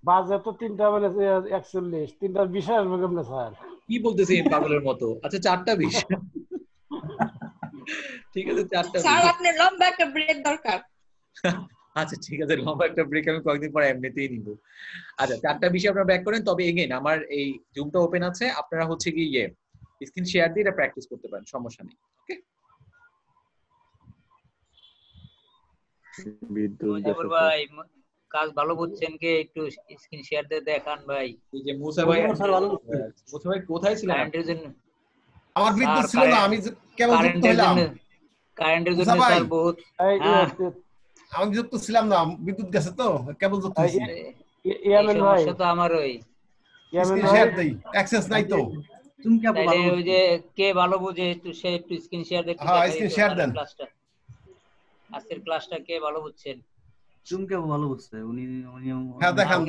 বাজে তো 3:41, 3:20 আসবে কেমনে স্যার? কি বলতেছেন পাগলের মতো? আচ্ছা 4:20, ঠিক আছে 4:20। স্যার আপনি লম্বা একটা ব্রেক দরকার। আচ্ছা ঠিক আছে, লম্বা একটা ব্রেক আমি কয়েকদিন পরে এমনিতেই নিব। আচ্ছা 4:20 আপনারা ব্যাক করেন। তবে এগেইন আমার এই জুমটা ওপেন আছে, আপনারা হচ্ছে কি স্ক্রিন শেয়ার দিয়ে এটা প্র্যাকটিস করতে পারেন, সমস্যা নেই। ওকে মুজাফর ভাই কাজ ভালো বুঝছেন কি? একটু স্ক্রিন শেয়ার দিয়ে দেখান ভাই। এই যে মুসা ভাই, মুসা ভাই কোথায় ছিলেন? কারেন্টের জন্য আমার বিদ্যুৎ ছিল না, আমি কেবল যুক্ত হলাম। কারেন্টের জন্য স্যার বহুত আমি যুক্ত ছিলাম না, বিদ্যুৎ গেছে তো কেবল যুক্ত হইছি। ইয়ামিন ভাই সমস্যা তো আমার ওই স্ক্রিন শেয়ার দেই, অ্যাক্সেস নাই তো। তুমি কি তাইলে ওই যে কে ভালো বুঝে একটু সে একটু স্ক্রিন শেয়ার দেখতে দেখাই। হ্যাঁ স্ক্রিন শেয়ার দেন। আজকের ক্লাসটা কে ভালো বুঝছেন? তুমি কে ভালো বুঝছে? উনি হ্যাঁ দেখান।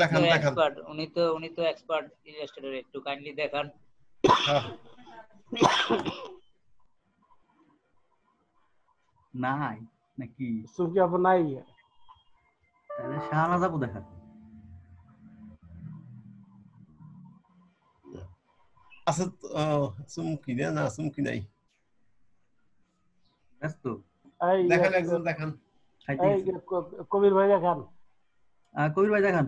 উনি তো এক্সপার্ট ইলাস্ট্রেটর, একটু কাইন্ডলি দেখান। নাই নাকি চুমকি আপু নাই? তাহলে শাহনাজ আপু দেখা। আছে চুমকি না চুমকি নাই। ব্যস্ত এই দেখান একজন দেখান। এই কবির ভাই দেখান। কবির ভাই দেখান।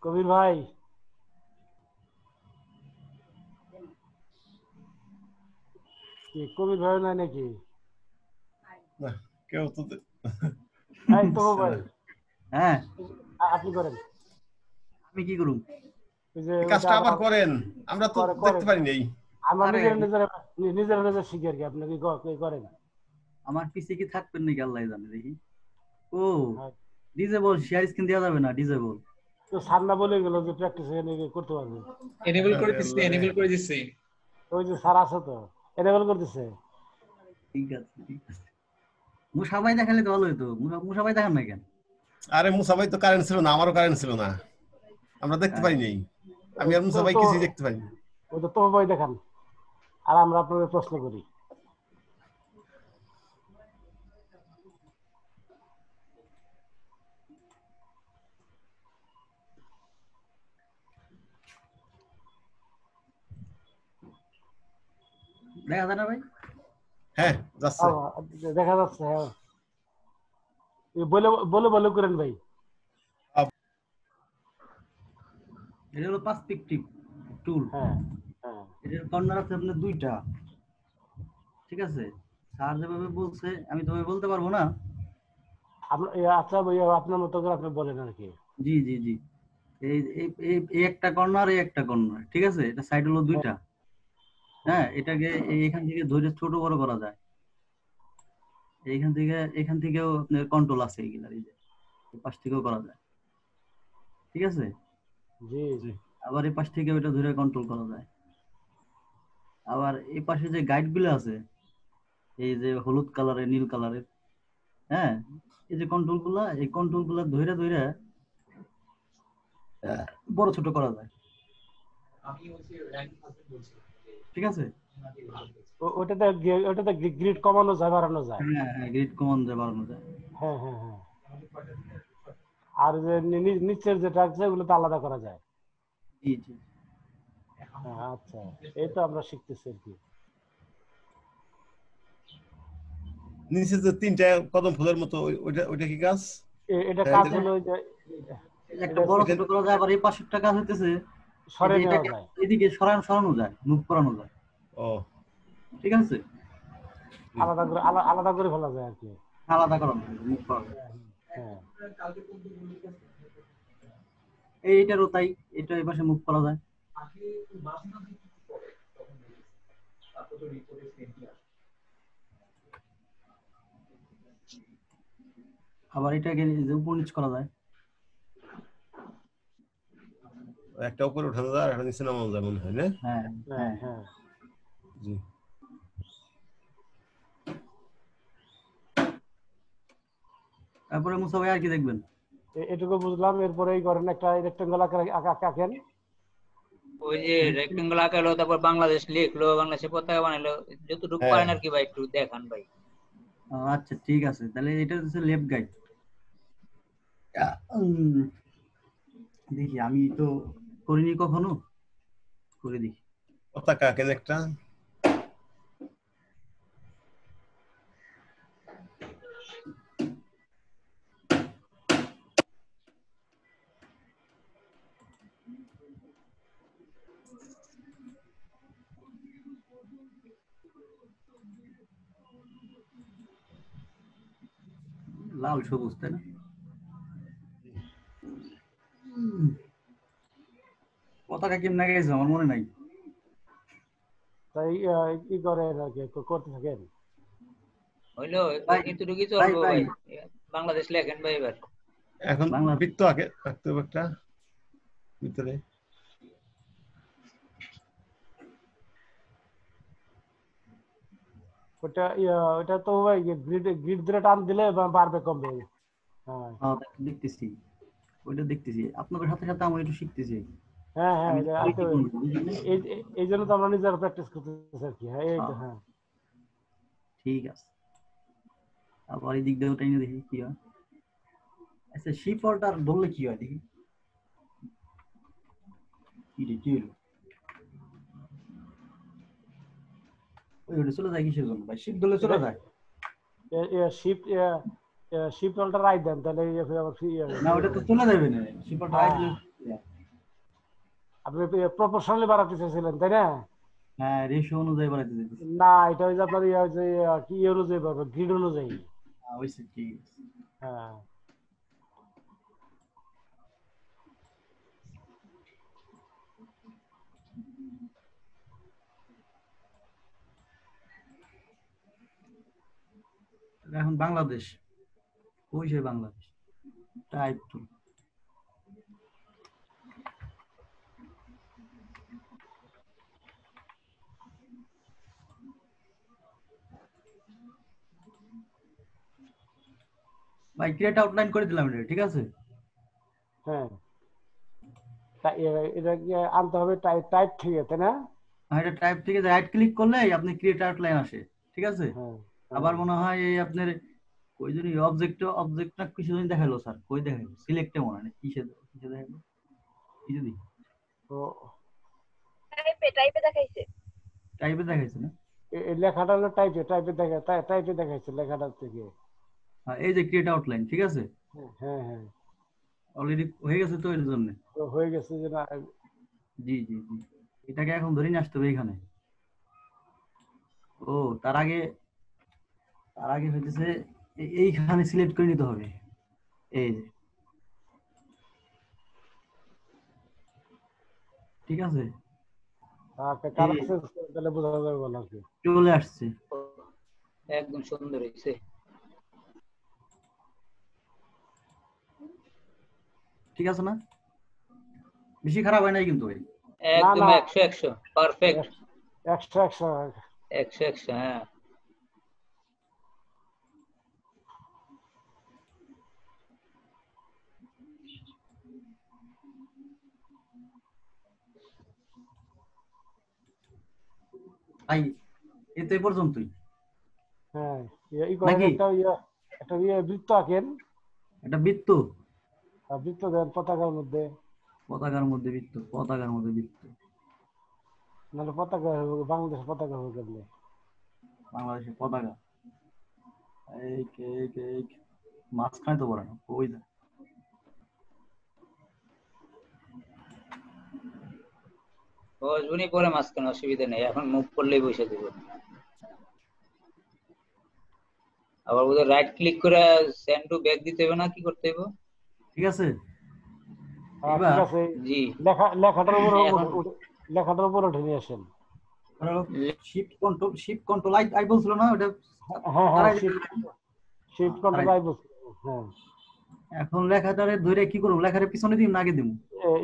কবির ভাই কবির ভাই নাই নাকি? না কেউ তো এই তো ভাই হ্যাঁ আপনি করেন। আমি কি করুম? কাজটা আবার করেন, আমরা তো দেখতে পারি নাই। আমার নিজের শিখে আর কি। আপনি কি করেন? আমার পিসি কি থাকবেন নাকি আল্লাহ জানে। দেখি ও ডিজেবল শেয়ার স্ক্রিন দেওয়া যাবে না ডিজেবল। তো সান্না বলে গেল যে প্র্যাকটিস করতে পারবে। এনেবল করে দিচ্ছি, এনেবল করে দিচ্ছি। ওই যে স্যার আছে তো এনেবল করতেছে। ঠিক আছে ঠিক আছে। মুসা ভাই দেখালে তো ভালো হতো। মুসা ভাই দেখান না কেন? আরে মুসা ভাই তো কারেন্ট ছিল না, আমারও কারেন্ট ছিল না, আমরা দেখতে পাই নাই। আমি আর মুসা ভাই কিছুই দেখতে পাই না। ওই তো তোমার ভাই দেখান আর আমরা আপনাদের প্রশ্ন করি। দেখা যায় না ভাই? হ্যাঁ যাচ্ছে, দেখা যাচ্ছে। হ্যাঁ বলে বলে বলে করেন ভাই। এটা হলো পার্সপেক্টিভ টুল। হ্যাঁ হ্যাঁ এটার কর্নার আছে আপনার দুইটা, ঠিক আছে? স্যার যেভাবে বলছে আমি তো বলতে পারবো না। আচ্ছা ভাই আপনার মতো করে আপনি বলেন আর কি। জি জি জি এই একটা কর্নার এই একটা কর্নার, ঠিক আছে? এটা সাইড হলো দুইটা। হ্যাঁ এটাকে এখান থেকে ধরে ছোট বড় করা যায়। এখান থেকেও আপনার কন্ট্রোল আছে এগুলা, এই যে এই পাশ থেকেও করা যায়, ঠিক আছে? জি জি। আবার এই পাশ থেকে ওটা ধরে কন্ট্রোল করা যায়। আবার এই পাশে যে গাইড গুলো আছে এই যে হলুদ কালারের নীল কালারের, হ্যাঁ এই যে কন্ট্রোল গুলা, এই কন্ট্রোল গুলা ধরে ধরে বড় ছোট করা যায়, ঠিক আছে? ওটাতে গ্রিড কমানো যায় বাড়ানো যায়। হ্যাঁ হ্যাঁ গ্রিড কমানো যায় বাড়ানো যায়। হ্যাঁ হ্যাঁ হ্যাঁ। আর যে নিচের যেটা আছে ওগুলো তো আলাদা করা যায়। জি জি। আচ্ছা এই তো আমরা শিখতেছি আর কি। নিচে যে তিনটা কদম ফুলের মতো ওইটা কি গাছ? এটা কাজ হলো যে একটা বড় ছোট করা যায়, আবার এই পাশেরটা কাজ হইতেছে সরাই নেওয়া যায়, এদিকে সরানো যায়, মুভ করানো যায়। ও ঠিক আছে, আলাদা করে ফেলা যায় আর কি। আলাদা করানো যায়, মুভ করানো যায়। হ্যাঁ এইটারও তাই, এটা এই পাশে মুভ করা যায়। আবার এটাকে উপর নিচ করা যায়। একটা উপরে উঠানো যায় আর একটা নিচে নামানো যায় মনে হয় না? হ্যাঁ হ্যাঁ হ্যাঁ জি। তারপরে মুসা ভাই আর কি দেখবেন? এটুকু বুঝলাম। এরপরে এই করেন একটা রেক্টেঙ্গল আকারে আঁকেন। ওই যে রেক্টেঙ্গল আঁকালো, তারপর বাংলাদেশ লিখলো, বাংলাদেশের পতাকা বানাইলো, যতটুকু পারেন আর কি ভাই একটু দেখান ভাই। আচ্ছা ঠিক আছে, তাহলে এটা হচ্ছে লেফট গাইড। দেখি আমি তো করিনি কখনো, করে দেখি। পতাকা আঁকেন একটা। লাল সবুজ তাই না? পতাকা কেমন গেছে আমার মনে নাই। তাই কি করেন আর কি করতে থাকেন। হইলো এতটুকু চলবো ভাই। বাংলাদেশ লেখেন ভাই এবার। এখন বৃত্ত আঁকতে হবে একটা ভিতরে। ওটা তো ভাই গ্রিড ধরে টান দিলে বাড়বে কমবে। হ্যাঁ দেখতেছি, ওইটা দেখতেছি। আপনাদের সাথে সাথে আমি একটু শিখতেছি। হ্যাঁ হ্যাঁ আমি এই জন্য তো আমরা নিজেরা প্র্যাকটিস করতেছি আর কি। হ্যাঁ এই তো হ্যাঁ ঠিক আছে। আবার এই দিক দিয়ে টাইনে দেখি কি হয়। আচ্ছা শিপ অল্টার ধরলে কি হয় দেখি। কি হলো ওই ওটা চলে যায় কিসের জন্য ভাই? শিপ ধরলে চলে যায় শিপ অল্টার রাইট দেন তাহলে না, ওটা তো চলে যাবে না। শিপ অল্টার রাইট আপনি প্রপোর্শনালি বাড়াতে চাইছিলেন তাই না? হ্যাঁ রেশিও অনুযায়ী বাড়াইতে দিতেছি। না এটা হচ্ছে আপনার কি অনুযায়ী পাবে, গ্রিড অনুযায়ী। হইছে ঠিক আছে। হ্যাঁ এখন বাংলাদেশ ওই যে বাংলাদেশ টাইপ টু ভাই ক্রিয়েট আউটলাইন করে দিলাম এটা, ঠিক আছে? হ্যাঁ এটা কি আনতে হবে টাইপ থেকে, তাই না? হ্যাঁ এটা টাইপ থেকে রাইট ক্লিক করলে আপনি ক্রিয়েট আউটলাইন আসে, ঠিক আছে? আবার মনে হয় এই আপনার কই জানি অবজেক্টটা কিছু জানি দেখালো স্যার, কই দেখালো সিলেক্টে মনে হয় কিসে দেখালো কি যদি ও টাইপে দেখাইছে না এই লেখাটা হলো টাইপে দেখাইছে লেখাটা থেকে। হ্যাঁ এই যে ক্রিয়েট আউটলাইন, ঠিক আছে? হ্যাঁ হ্যাঁ অলরেডি হয়ে গেছে তো এর জন্য হয়ে গেছে যে না। জি জি জি এটাকে এখন ধরে নিয়ে আসতে হবে এখানে। ও তার আগে হইতেছে এইখানে সিলেক্ট করে নিতে হবে। এই যে ঠিক আছে তাহলে বোঝা যাবে ভালো কি চলে আসছে, একদম সুন্দর হয়েছে। ঠিক আছে না? বেশি খারাপ হয় নাই কিন্তু ভাই, একদম 100 পারফেক্ট 100 হ্যাঁ। ভাই এতে পর্যন্তই। হ্যাঁ এই করেন একটা বৃত্ত আঁকেন, একটা বৃত্ত দেন পতাকার মধ্যে বৃত্ত নাহলে পতাকা বাংলাদেশের পতাকা হবে কেমনে? বাংলাদেশের পতাকা এই মাঝখানে তো বলে না ওই যা বসবনি পরে মাঝখানে অসুবিধা নেই, এখন মুভ করলেই বসে দেব। আবার ওদের রাইট ক্লিক করে সেন্ড টু ব্যাক দিতে হবে না, কি করতে হবে? ঠিক আছে ঠিক আছে জি লেখাটার উপর উঠে নিয়ে আসেন। শিফট কন্ট্রোল আই বলছিল না ওটা? হ্যাঁ শিফট কন্ট্রোল আই বলছিল। হ্যাঁ এখন লেখাটারে ধরে কি করব? লেখার পিছনে দিম না আগে দিম?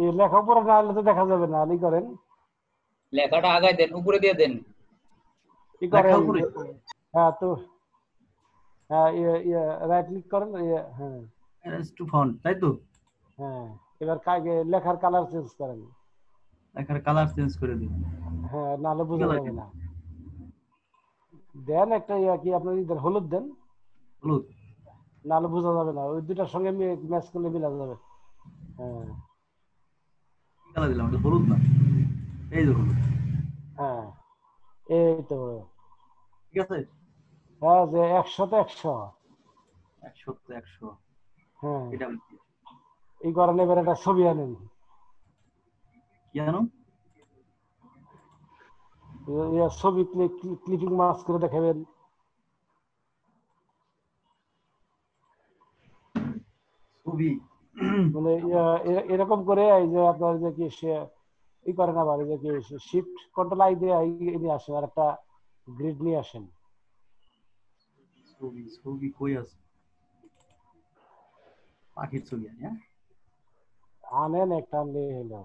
এই লেখা উপরে না হলে তো দেখা যাবে না, আলি করেন লেখাটা আগায় দেন, উপরে দিয়ে দেন। কি করেন? হ্যাঁ তো হ্যাঁ রাইট ক্লিক করেন। হ্যাঁ এস টু ফন্ট, তাই তো? হ্যাঁ এবার লেখার কালার চেঞ্জ করেন। লেখার কালার চেঞ্জ করে দিন। হ্যাঁ নাহলে বোঝা যাবে না। দেন একটা কি আপনার হলুদ দেন, হলুদ নাহলে বোঝা যাবে না, ওই দুটার সঙ্গে ম্যাচ করলে মিলা যাবে। হ্যাঁ কালার দিলাম, এটা হলুদ না, এই যে হলুদ। হ্যাঁ এই তো ঠিক আছে। হ্যাঁ যে 100 100 হ্যাঁ এটা এই কারণে এবার একটা ছবি আনেন। কি আনো? ছবি ক্লিপিং মার্ক করে দেখাবেন। ছবি মানে এরকম করে এই যে আপনার যে কি ই করেন, আবার এই যে কি শিফট কন্ট্রোল আই দিয়ে নিয়ে আসেন আর একটা গ্রিড নিয়ে আসেন। ছবি কই আছে? পাখির ছবি আনি, আনেন একটা আনলে হলো।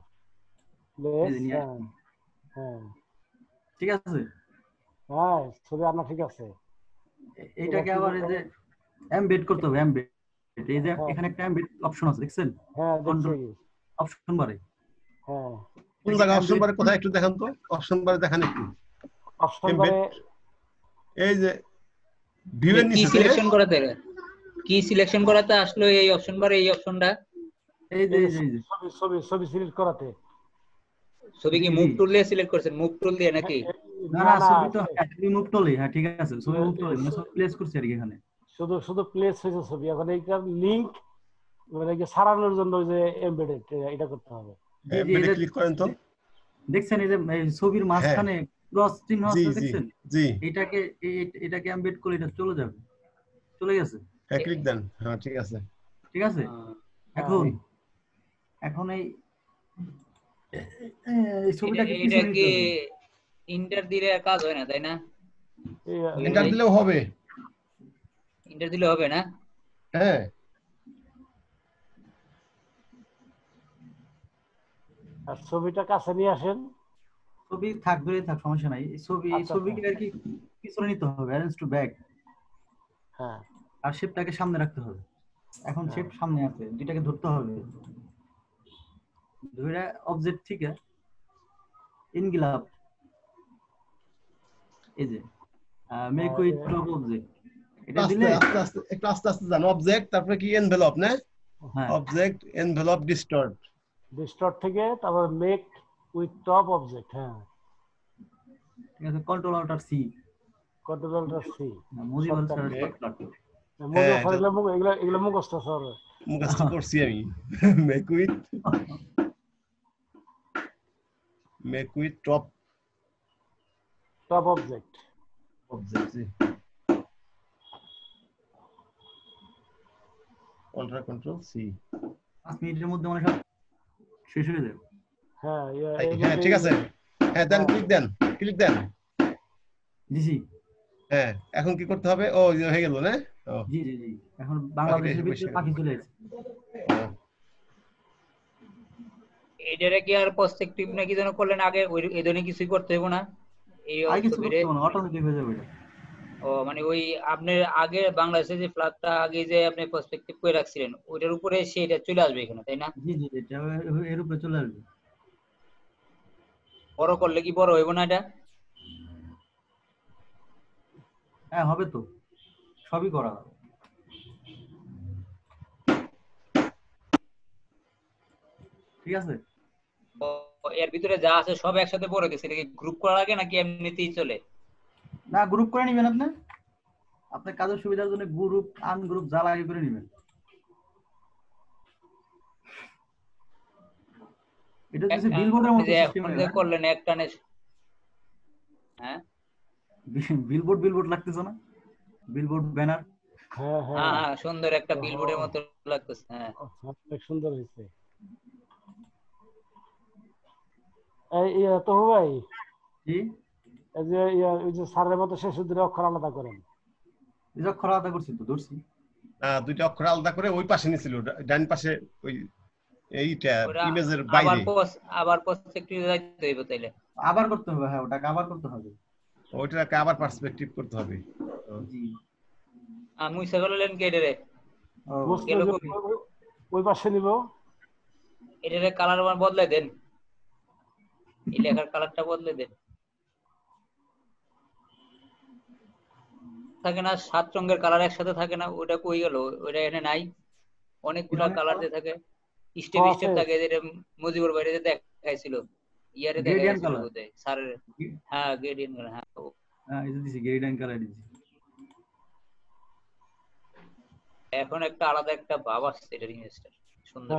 হ্যাঁ ঠিক আছে। হ্যাঁ ছবি আনা ঠিক আছে। এইটাকে আবার এই যে এমবেড করতে হবে। এমবেড এই যে এখানে একটা এমবেড অপশন আছে দেখছেন? হ্যাঁ দেখছি অপশন বারে। হ্যাঁ কোন জায়গা অপশন বারে কোথায় একটু দেখান তো, অপশন বারে দেখান একটু। অপশন বারে এই যে ভিউ এর কি নিচে সিলেকশন করাতে আসলো এই অপশন বারে, এই অপশনটা এই যে ছবি সিলেক্ট করাতে। ছবি কি মুভ টুল দিয়ে সিলেক্ট করছেন? মুভ টুল দিয়ে নাকি? না ছবি তো মুভ টুলই, হ্যাঁ ঠিক আছে, ছবি মুভ টুলই, মানে সব প্লেস করছি আর কি এখানে। শুধু প্লেস হয়েছে ছবি। এখন এইটার লিংক মানে কি সারানোর জন্য যে এমবেডেড এটা করতে হবে। এমবেডেড ক্লিক করেন তো। দেখছেন এই যে ছবির মাঝখানে ক্রস চিহ্ন আছে দেখছেন? জি এটাকে এমবেড করে এটা চলে যাবে, চলে গেছে। হ্যাঁ ক্লিক দেন, হ্যাঁ ঠিক আছে ঠিক আছে। এখন এই ছবিটাকে এটা কি ইন্টার দিলে কাজ হয় না তাই না? ইন্টার দিলেও হবে, ইন্টার দিলে হবে না? হ্যাঁ আর ছবিটা কাছে নিয়ে আসেন। ছবি থাক দূরে থাক, সমস্যা নাই। ছবিকে আর কি পিছনে নিতে হবে, অ্যারেঞ্জ টু ব্যাক। হ্যাঁ, আর শেপটাকে সামনে রাখতে হবে। এখন শেপ সামনে আছে, দুইটাকে ধরতে হবে। ধরে অবজেক্ট থেকে ইনগ্লাব, এই যে মেক উইথ টপ অবজেক্ট, এটা দিলে আস্তে আস্তে একটু আস্তে আস্তে যান। অবজেক্ট তারপরে কি এনভেলপ না? অবজেক্ট এনভেলপ ডিস্টর্ট থেকে তারপর মেক উইথ টপ অবজেক্ট। হ্যাঁ ঠিক আছে, কন্ট্রোল অল্টার সি, মুজিবল সার্চ শর্টকাট। এগুলো মুখস্থ করছি আমি। মেক উইথ টপ অবজেক্ট জি। Control C. 5 মিনিটের মধ্যে মানে সব শেষ হয়ে যাবে। হ্যাঁ ঠিক আছে। হ্যাঁ দেন, ক্লিক দেন দিছি। হ্যাঁ এখন কি করতে হবে? ও হয়ে গেল না? জি এখন বাংলাদেশের ভিতরে পাখি চলে আসছে। এইটারে কি আর পার্সপেক্টিভ নাকি যেন করলেন আগে, এই ধরনের কিছুই করতে হবে না? এই ছবিরে অটোমেটিক হয়ে যাবে। ও মানে ওই আপনার আগে বাংলাদেশে যে ফ্ল্যাগটা আগে যে আপনি পার্সপেক্টিভ করে রাখছিলেন ওইটার উপরে সেটা চলে আসবে এখানে তাই না? জি এটা এর উপরে চলে আসবে। বড় করলে কি বড় হইব না এটা? হ্যাঁ হবে তো, সবই করা হবে। ঠিক আছে, এর ভিতরে যা আছে সব একসাথে পড়ে গেছে, নাকি গ্রুপ করা লাগে নাকি এমনিতেই চলে? না গ্রুপ করে নেবেন আপনি, আপনার কাজের সুবিধার জন্য গ্রুপ আনগ্রুপ যা লাগে করে নেবেন। এটা হচ্ছে বিলবোর্ডের মতো সিস্টেম করলেন একটানে। হ্যাঁ বিলবোর্ড লাগতেছে না? Billboard banner. হ্যাঁ সুন্দর একটা বিলবোর্ডের মতো লাগতেছে। হ্যাঁ অনেক সুন্দর হয়েছে। এই তো ভাই কি এই যে স্যারের মতো শেষ দুটো অক্ষর আলাদা করেন। এই অক্ষর আলাদা করছি তো, ধরছি। দুইটা অক্ষর আলাদা করে ওই পাশে নিছিল, ডান পাশে ওই এইটা ইমেজের বাইরে। আবার পার্সপেক্টিভ যাইতে হইব তাইলে। আবার করতে হবে, হ্যাঁ ওটাকে আবার করতে হবে। ওইটাকে আবার পার্সপেক্টিভ করতে হবে। জি আমি সেগুলোলেন কেডেরে ওই পাশে নিব। এটারে কালার বদলাই দেন, এই লেখার কালারটা বদলাই দেন। থাকে না 7 রঙের কালার একসাথে থাকে না, ওটা কই গেল? ওটা এখানে নাই, অনেকগুলা কালার দিয়ে থাকে, স্টেপ থাকে, যেটা মুজিবুর বাইরে যে দেখাইছিল ইয়ারে দেখাইছিল বোধহয় স্যারের। হ্যাঁ গ্রেডিয়েন্ট কালার। হ্যাঁ এই যে দিছি গ্রেডিয়েন্ট কালার দিছি। এখন একটা আলাদা একটা ভাব আসছে এটার ইমেজটা সুন্দর।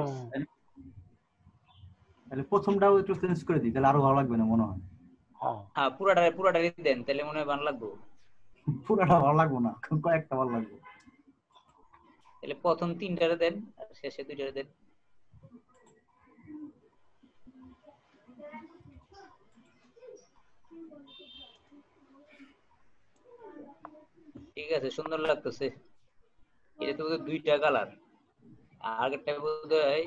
তাহলে প্রথমটাও একটু চেঞ্জ করে দিই, তাহলে আরো ভালো লাগবে না মনে হয়। হ্যাঁ পুরাটাই দেন, তাহলে মনে হয় ভালো লাগবে। পুরাটা ভালো লাগবে না, কয়েকটা ভালো লাগবে। তাহলে প্রথম 3টারে দেন আর শেষে 2টারে দেন। ঠিক আছে সুন্দর লাগতেছে। এটা তো 2টা কালার, আর একটা বোধহয়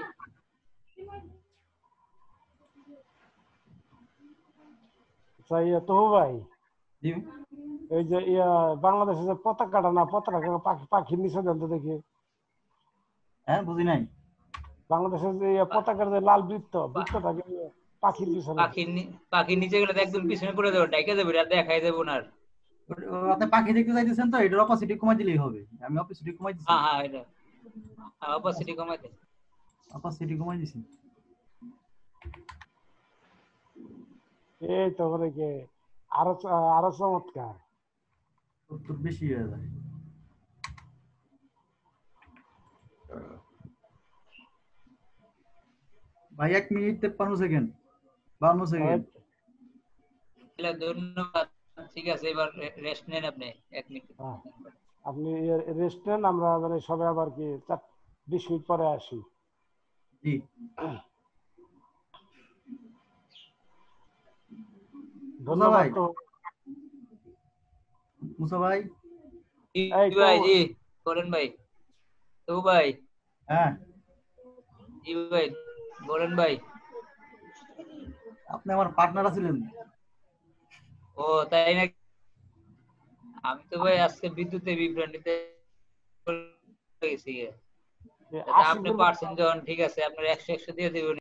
তো ভাই এই যে বাংলাদেশের যে পতাকাটা না, পতাকা পাখির নিচে দেন তো দেখি। হ্যাঁ বুঝি নাই। বাংলাদেশের যে পতাকার যে লাল বৃত্তটাকে পাখির পিছনে পাখির নিচে গেলে তো একদম পিছনে পড়ে যাবে, ডাইকা যাবে, আর দেখাই যাবে না। আপনি পাখি দেখতে চাইতেছেন তো, এটার অপাসিটি কমাই দিলেই হবে। আমি অপাসিটি কমাই দিছি। হ্যাঁ এটা অপাসিটি কমাই দে। অপাসিটি কমাই দিছি। এই তো বলে কি আরো চমৎকার। তো বেশি হয়ে যায়। ভাই 1 মিনিট 53 সেকেন্ড 52 সেকেন্ড। ধন্যবাদ। ঠিক আছে, এবার রেস্ট নেন আপনি 1 মিনিট। আপনি রেস্ট নেন, আমরা মানে সবাই আবার কি 20 মিনিট পরে আসি। জি ধন্যবাদ। তো মুসা ভাই, ভাই জি বলেন ভাই। তো ভাই হ্যাঁ জি ভাই বলেন ভাই। আপনি আমার পার্টনার আছিলেন। ও তাই না? আমি তো ভাই আজকে বিদ্যুতের বিভ্রান্তিতে গেছি। আপনি পারছেন যখন ঠিক আছে, আপনার 100 দিয়ে দেবেন।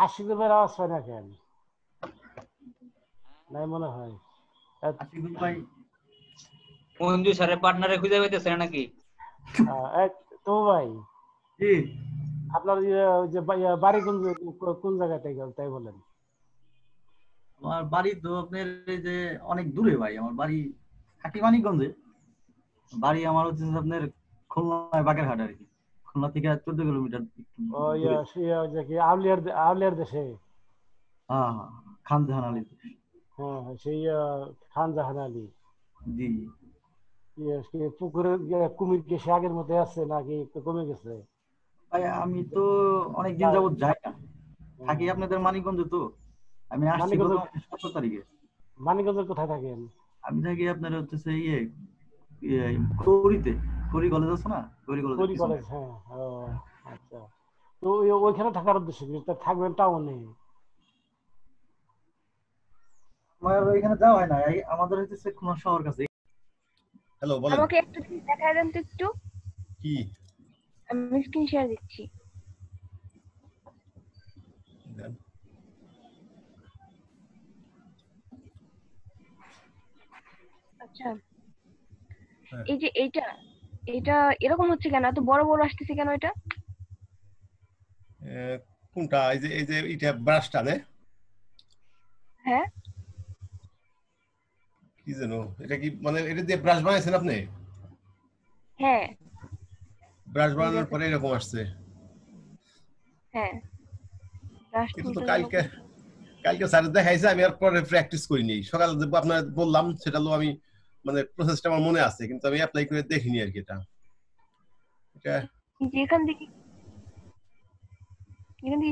80 দেবের আওয়াজ হয় না কেন? নাই মনে হয়। ভাই মঞ্জু স্যারের পার্টনারে খুঁজে পাইতেছে নাকি? তো ভাই জি আপনার যে বাড়ি কোন জায়গাতে গেল তাই বলেন। আমার বাড়ি তো আপনার যে অনেক দূরে ভাই। আমার বাড়ি থাকি মানিকগঞ্জে। বাড়ি আমার হচ্ছে আপনার খুলনায় বাগেরহাট আর কি। খুলনা থেকে 14 কিলোমিটার। ও যে কি আউলিয়ার দেশে। হ্যাঁ খান জাহান আলী। হ্যাঁ সেই খান জাহান আলী। জি পুকুরের কুমির কি সে আগের মতো আছে নাকি একটু কমে গেছে? ভাই আমি তো অনেকদিন যাবত যাই না, থাকি আপনাদের মানিকগঞ্জে। তো আমি আসছি 17 তারিখে। মানিকগঞ্জের কোথায় থাকেন? আমি থাকি আপনার হচ্ছে কৌরিতে। কৌরি কলেজ আছে না? কৌরি কলেজ। হ্যাঁ আচ্ছা। তো ওইখানে থাকার উদ্দেশ্য কি? থাকবেন টাউনে? আমার ওইখানে যাওয়া হয় না। আমাদের হচ্ছে খুলনা শহর কাছে। হ্যালো বলেন। আমাকে একটু দেখায় দেন তো একটু। কি? আমি স্ক্রিন শেয়ার দিচ্ছি। আচ্ছা এই যে এটা এরকম হচ্ছে কেন? এত বড় বড় আসতেছে কেন এটা? কোনটা? এই যে এটা ব্রাশটা না? হ্যাঁ কি জানো এটা কি মানে এটা দিয়ে ব্রাশ বানাইছেন আপনি? হ্যাঁ ব্রাশ বানানোর পরে এরকম আসছে। হ্যাঁ এটা তো কালকে স্যার দেখাইছে, আমি আর পরে প্র্যাকটিস করিনি। সকালে আপনার বললাম সেটা আমি মানে প্রসেসটা আমার মনে আছে, কিন্তু আমি অ্যাপ্লাই করে দেখিনি আর কি। এটা এখান থেকে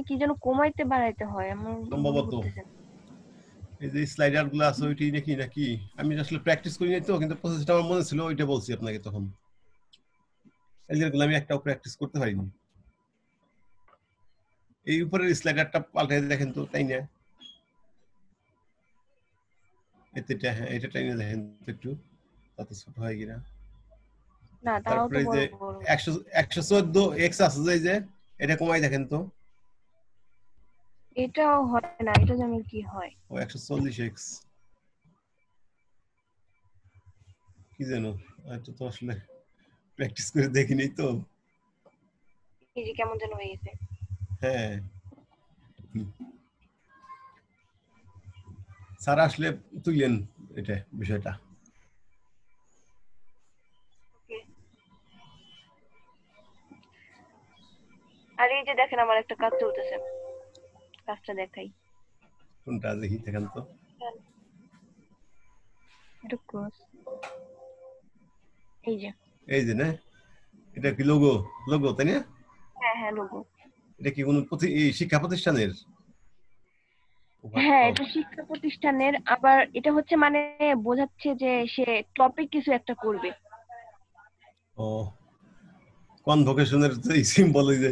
কি যেন কমাইতে বাড়াইতে হয় আমার সম্ভবত। এই যে স্লাইডার গুলো আছে ওইটাই নাকি আমি আসলে প্র্যাকটিস করিনি তো, কিন্তু প্রসেসটা আমার মনে ছিল, ওইটা বলছি আপনাকে তখন। এগুলো আমি একটাও প্র্যাকটিস করতে পারিনি। এই উপরের স্লাইডারটা পাল্টে দেখেন তো, তাই না? হ্যাঁ এটা টাইনে দেখেন একটু, তাতে ছোট হয় কিনা। না তাও তো বড় বড়। 114 এক্স আছে যে এটা কমাই দেখেন তো। এটাও হয় না, এটা জানি কি হয়। ও 140 এক্স কি জানো, এটা তো আসলে প্র্যাকটিস করে দেখিনি তো। এই যে কেমন যেন হয়ে গেছে। হ্যাঁ স্যার আসলে তুইলেন এটা বিষয়টা। আর এই যে দেখেন আমার একটা কাজ চলতেছে, কাজটা দেখাই। কোনটা দেখি দেখেন তো। এই যে না, এটা কি লোগো তাই না? হ্যাঁ লোগো। এটা কি কোন শিক্ষা প্রতিষ্ঠানের? হ্যাঁ এটা শিক্ষা প্রতিষ্ঠানের, আবার এটা হচ্ছে মানে বোঝাচ্ছে যে সে টপিক কিছু একটা করবে। ও কনভোকেশনের যে সিম্বল যে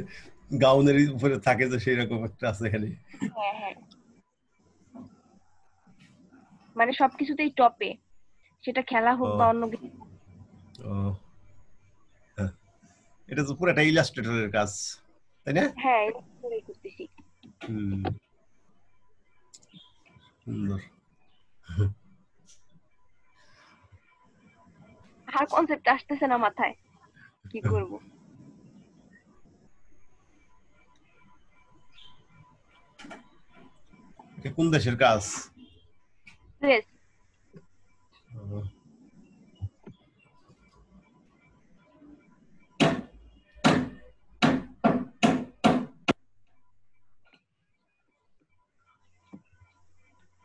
গাউনের উপরে থাকে, যে সেই রকম একটা আছে এখানে। হ্যাঁ মানে সবকিছুতেই টপে, সেটা খেলা হোক বা অন্য কিছু। এটা তো পুরোটা ইলাস্ট্রেটরের কাজ, তাই না? হ্যাঁ এটা পুরোই করতেছি। সুন্দর। আর কনসেপ্ট আসতেছে না মাথায়, কি করব? এটা কোন দেশের কাজ? প্রেস।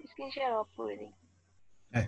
স্ক্রিন শেয়ার অফ করে দিই। হ্যাঁ।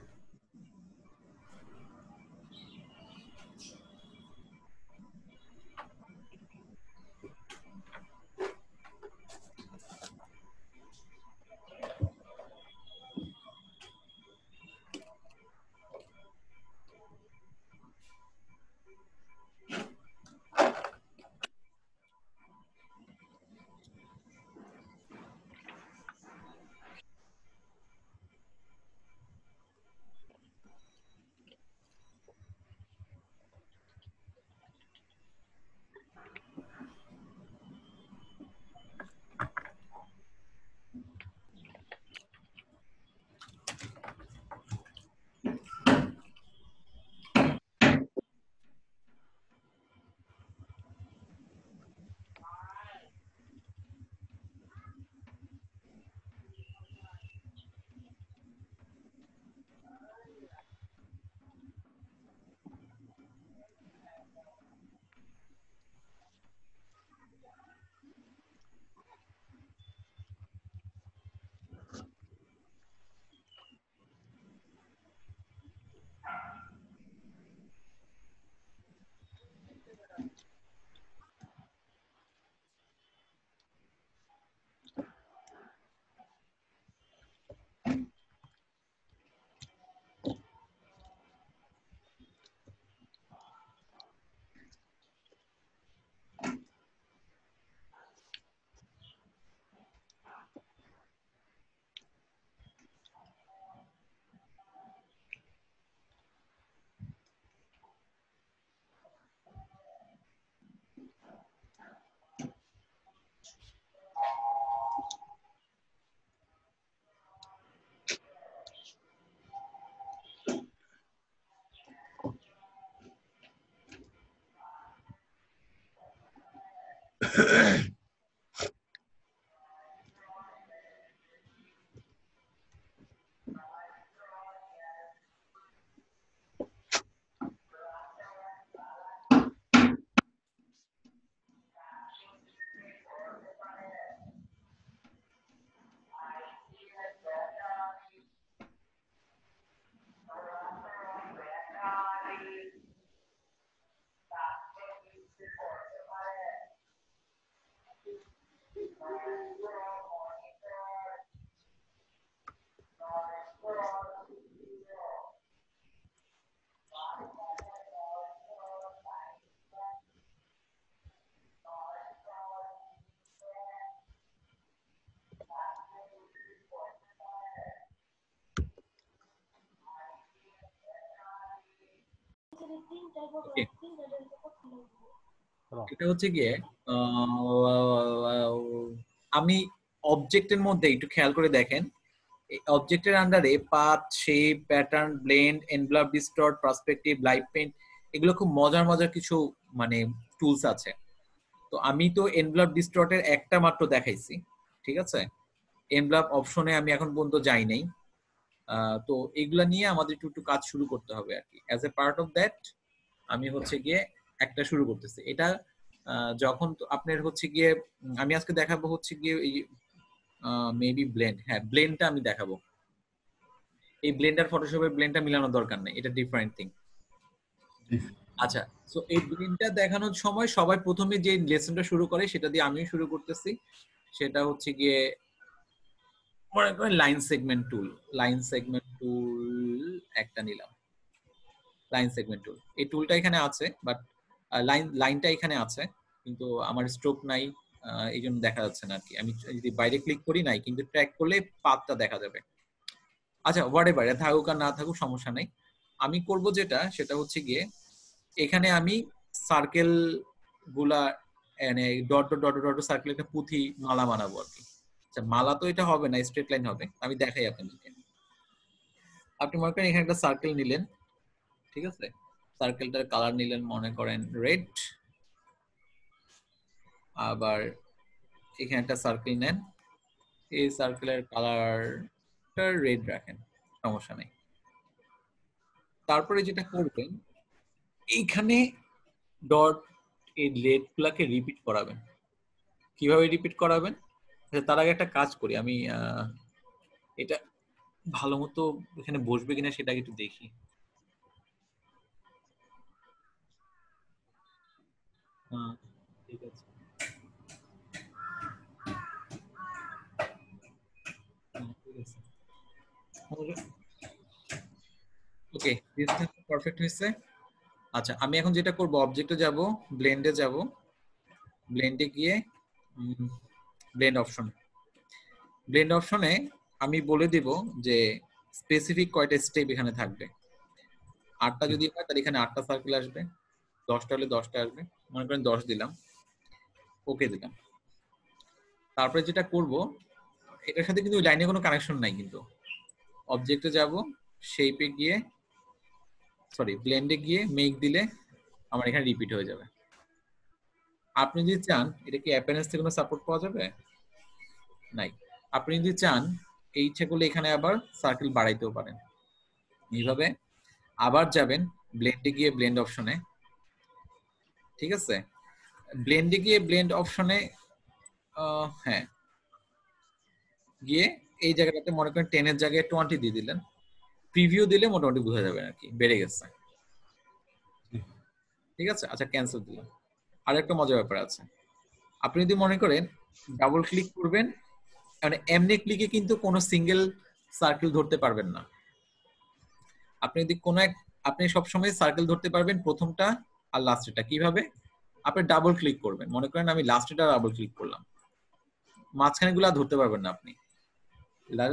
এটা হচ্ছে গিয়ে আমি অবজেক্টের মধ্যে একটু খেয়াল করে দেখেন, অবজেক্টের আন্ডারে path, shape, pattern, blend, envelope, distort, perspective, light paint, এগুলো খুব মজার মজার কিছু মানে টুলস আছে। তো আমি তো এনভেলপ ডিস্টর্টের একটা মাত্র দেখাইছি, ঠিক আছে? এনভেলপ অপশনে আমি এখন পর্যন্ত যাই নাই। তো এগুলা নিয়ে আমাদের একটু কাজ শুরু করতে হবে আর কি। As a part of that আমি হচ্ছে গিয়ে একটা শুরু করতেছি। এটা যখন আপনার হচ্ছে গিয়ে আমি আজকে দেখাবো হচ্ছে গিয়ে এই মেবি ব্লেন্ড, হ্যাঁ ব্লেন্ডটা আমি দেখাবো। এই ব্লেন্ডার ফটোশপের ব্লেন্ডটা মিলানোর দরকার নেই, এটা ডিফারেন্ট থিং। আচ্ছা, সো এই ব্লেন্ডটা দেখানোর সময় সবাই প্রথমে যে লেসনটা শুরু করে সেটা দিয়ে আমিও শুরু করতেছি। সেটা হচ্ছে গিয়ে মনে করেন লাইন সেগমেন্ট টুল। লাইন সেগমেন্ট টুল একটা নিলাম, লাইন সেগমেন্ট টুল। এই টুলটা এখানে আছে, বাট লাইনটা এখানে আছে, কিন্তু আমার স্ট্রোক নাই, এই জন্য দেখা যাচ্ছে না আর কি। আমি যদি বাইরে ক্লিক করি নাই, কিন্তু ট্র্যাক করলে পাথটা দেখা যাবে। আচ্ছা, হোয়াটএভার, থাকুক আর না থাকুক সমস্যা নেই। আমি করব যেটা, সেটা হচ্ছে গিয়ে এখানে আমি সার্কেল গুলা মানে dot dot dot dot circle একটা পুঁথি মালা বানাবো আর কি। আচ্ছা মালা তো এটা হবে না, স্ট্রেট লাইন হবে, আমি দেখাই আপনাদেরকে। আপনি মনে করেন এখানে একটা সার্কেল নিলেন, ঠিক আছে, সার্কেলটার কালার নিলেন মনে করেন রেড, আবার এখানে একটা সার্কেল নেন, এই সার্কেলের কালারটা রেড রাখেন, সমস্যা নেই। তারপরে যেটা করবেন এইখানে ডট এই রেড গুলাকে রিপিট করাবেন। কিভাবে রিপিট করাবেন? তার আগে একটা কাজ করি, আমি এটা ভালো মতো এখানে বসবে কিনা সেটা একটু দেখি। ঠিক আছে, ওকে পারফেক্ট হয়েছে। আচ্ছা আমি এখন যেটা করব, অবজেক্টে যাব, ব্লেন্ডে যাব, ব্লেন্ডে গিয়ে ব্লেন্ড অপশনে আমি বলে দিব যে স্পেসিফিক কয়টা স্টেপ এখানে থাকবে। 8টা যদি হয় তাহলে এখানে 8টা সার্কেল আসবে, 10টা হলে 10টা আসবে, মনে করেন 10 দিলাম, ওকে দিলাম। তারপরে যেটা করব, এটার সাথে কিন্তু লাইনে কোনো কানেকশন নাই, কিন্তু অবজেক্টে যাব, শেপে গিয়ে সরি ব্লেন্ডে গিয়ে মেক দিলে আমার এখানে রিপিট হয়ে যাবে। আপনি যদি চান এটা কি অ্যাপেরেন্স থেকে কোনো সাপোর্ট পাওয়া যাবে? নাই। আপনি যদি চান এই ইচ্ছা করলে এখানে আবার সার্কেল বাড়াইতেও পারেন। এইভাবে আবার যাবেন ব্লেন্ডে গিয়ে ব্লেন্ড অপশনে, ঠিক আছে, ব্লেন্ডে গিয়ে ব্লেন্ড অপশনে হ্যাঁ গিয়ে এই জায়গাটাতে মনে করেন 10 এর জায়গায় 20 দিয়ে দিলেন, প্রিভিউ দিলে মোটামুটি বোঝা যাবে আর কি বেড়ে গেছে, ঠিক আছে। আচ্ছা ক্যান্সেল দিলাম। আর একটা মজার ব্যাপার আছে, আপনি যদি মনে করেন ডাবল ক্লিক করবেন, মানে এমনি ক্লিকে কিন্তু কোনো সিঙ্গেল সার্কেল ধরতে পারবেন না। আপনি যদি কোনো এক আপনি সবসময় সার্কেল ধরতে পারবেন প্রথমটা আর লাস্টেরটা। কিভাবে? আপনি ডাবল ক্লিক করবেন, মনে করেন আমি লাস্টেরটা ডাবল ক্লিক করলাম, মাঝখানে গুলা ধরতে পারবেন না আপনি।